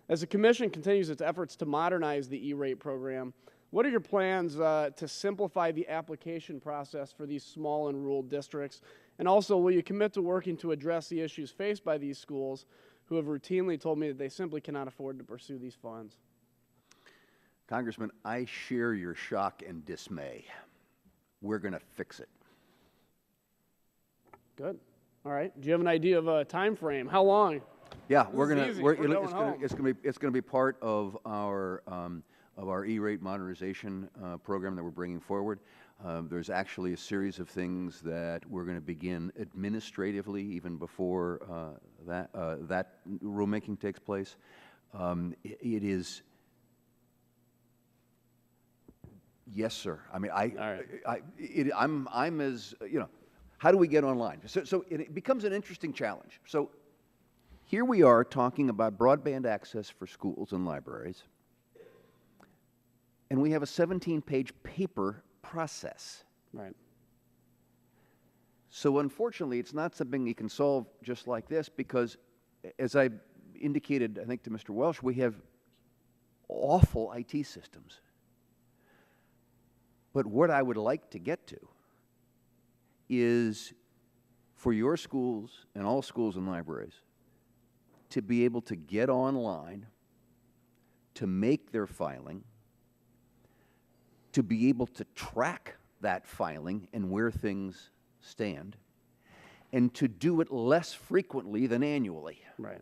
As the Commission continues its efforts to modernize the E-rate program, what are your plans to simplify the application process for these small and rural districts? And also, will you commit to working to address the issues faced by these schools who have routinely told me that they simply cannot afford to pursue these funds? Congressman, I share your shock and dismay. We're going to fix it. Good. All right. Do you have an idea of a time frame? How long? Yeah, It's going to be part of our E-rate modernization program that we're bringing forward. There's actually a series of things that we're going to begin administratively even before that rulemaking takes place. It is. Yes, sir. I mean, I'm as, you know, how do we get online? So it becomes an interesting challenge. So here we are talking about broadband access for schools and libraries, and we have a 17-page paper process. Right. So unfortunately, it's not something you can solve just like this because, as I indicated, I think to Mr. Welsh, we have awful IT systems. But what I would like to get to is for your schools and all schools and libraries to be able to get online, to make their filing, to be able to track that filing and where things stand, and to do it less frequently than annually. Right.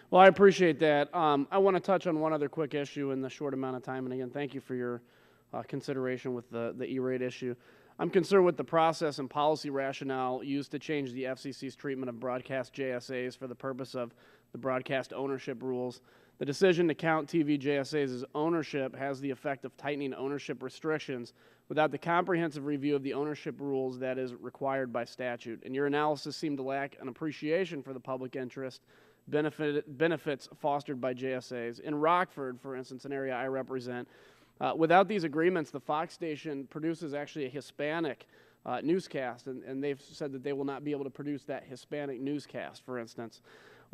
Well, I appreciate that. I want to touch on one other quick issue in the short amount of time. And again, thank you for your consideration with the E-rate issue. I'm concerned with the process and policy rationale used to change the FCC's treatment of broadcast JSAs for the purpose of the broadcast ownership rules. The decision to count TV JSAs as ownership has the effect of tightening ownership restrictions without the comprehensive review of the ownership rules that is required by statute. And your analysis seemed to lack an appreciation for the public interest benefits fostered by JSAs. In Rockford, for instance, an area I represent, without these agreements, the Fox station produces actually a Hispanic newscast, and they've said that they will not be able to produce that Hispanic newscast, for instance.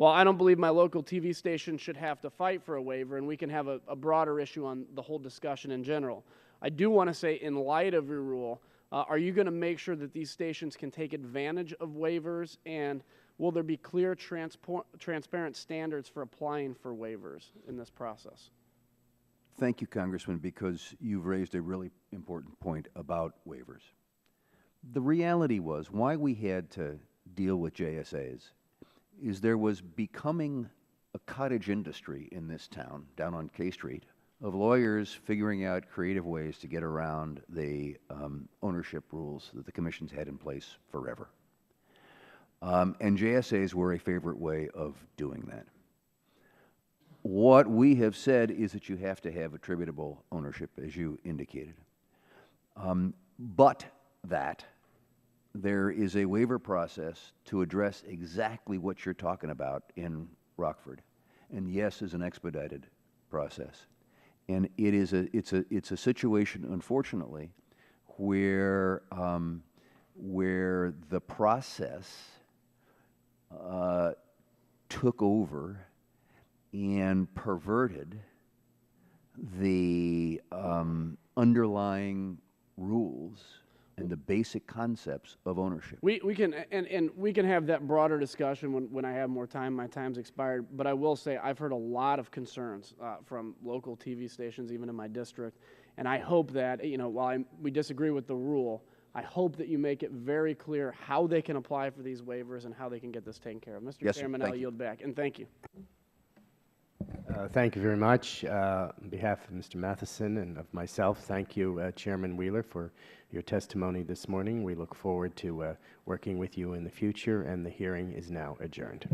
well, I don't believe my local TV station should have to fight for a waiver, and we can have a broader issue on the whole discussion in general. I do want to say, in light of your rule, are you going to make sure that these stations can take advantage of waivers, and will there be clear, transparent standards for applying for waivers in this process? Thank you, Congressman, because you've raised a really important point about waivers. The reality was why we had to deal with JSAs is there was becoming a cottage industry in this town, down on K Street, of lawyers figuring out creative ways to get around the ownership rules that the commissions had in place forever. And JSAs were a favorite way of doing that. What we have said is that you have to have attributable ownership, as you indicated. But that there is a waiver process to address exactly what you're talking about in Rockford. And yes, is an expedited process. And it is it's a situation, unfortunately, where the process took over and perverted the underlying rules and the basic concepts of ownership. We can and we can have that broader discussion when I have more time. My time's expired, but I will say I've heard a lot of concerns from local TV stations, even in my district, and I hope that, you know, while we disagree with the rule, I hope that you make it very clear how they can apply for these waivers and how they can get this taken care of. Mr. Yes, sir. Chairman, I'll yield back, and thank you. Thank you very much. On behalf of Mr. Matheson and of myself, thank you, Chairman Wheeler, for your testimony this morning. We look forward to working with you in the future, and the hearing is now adjourned.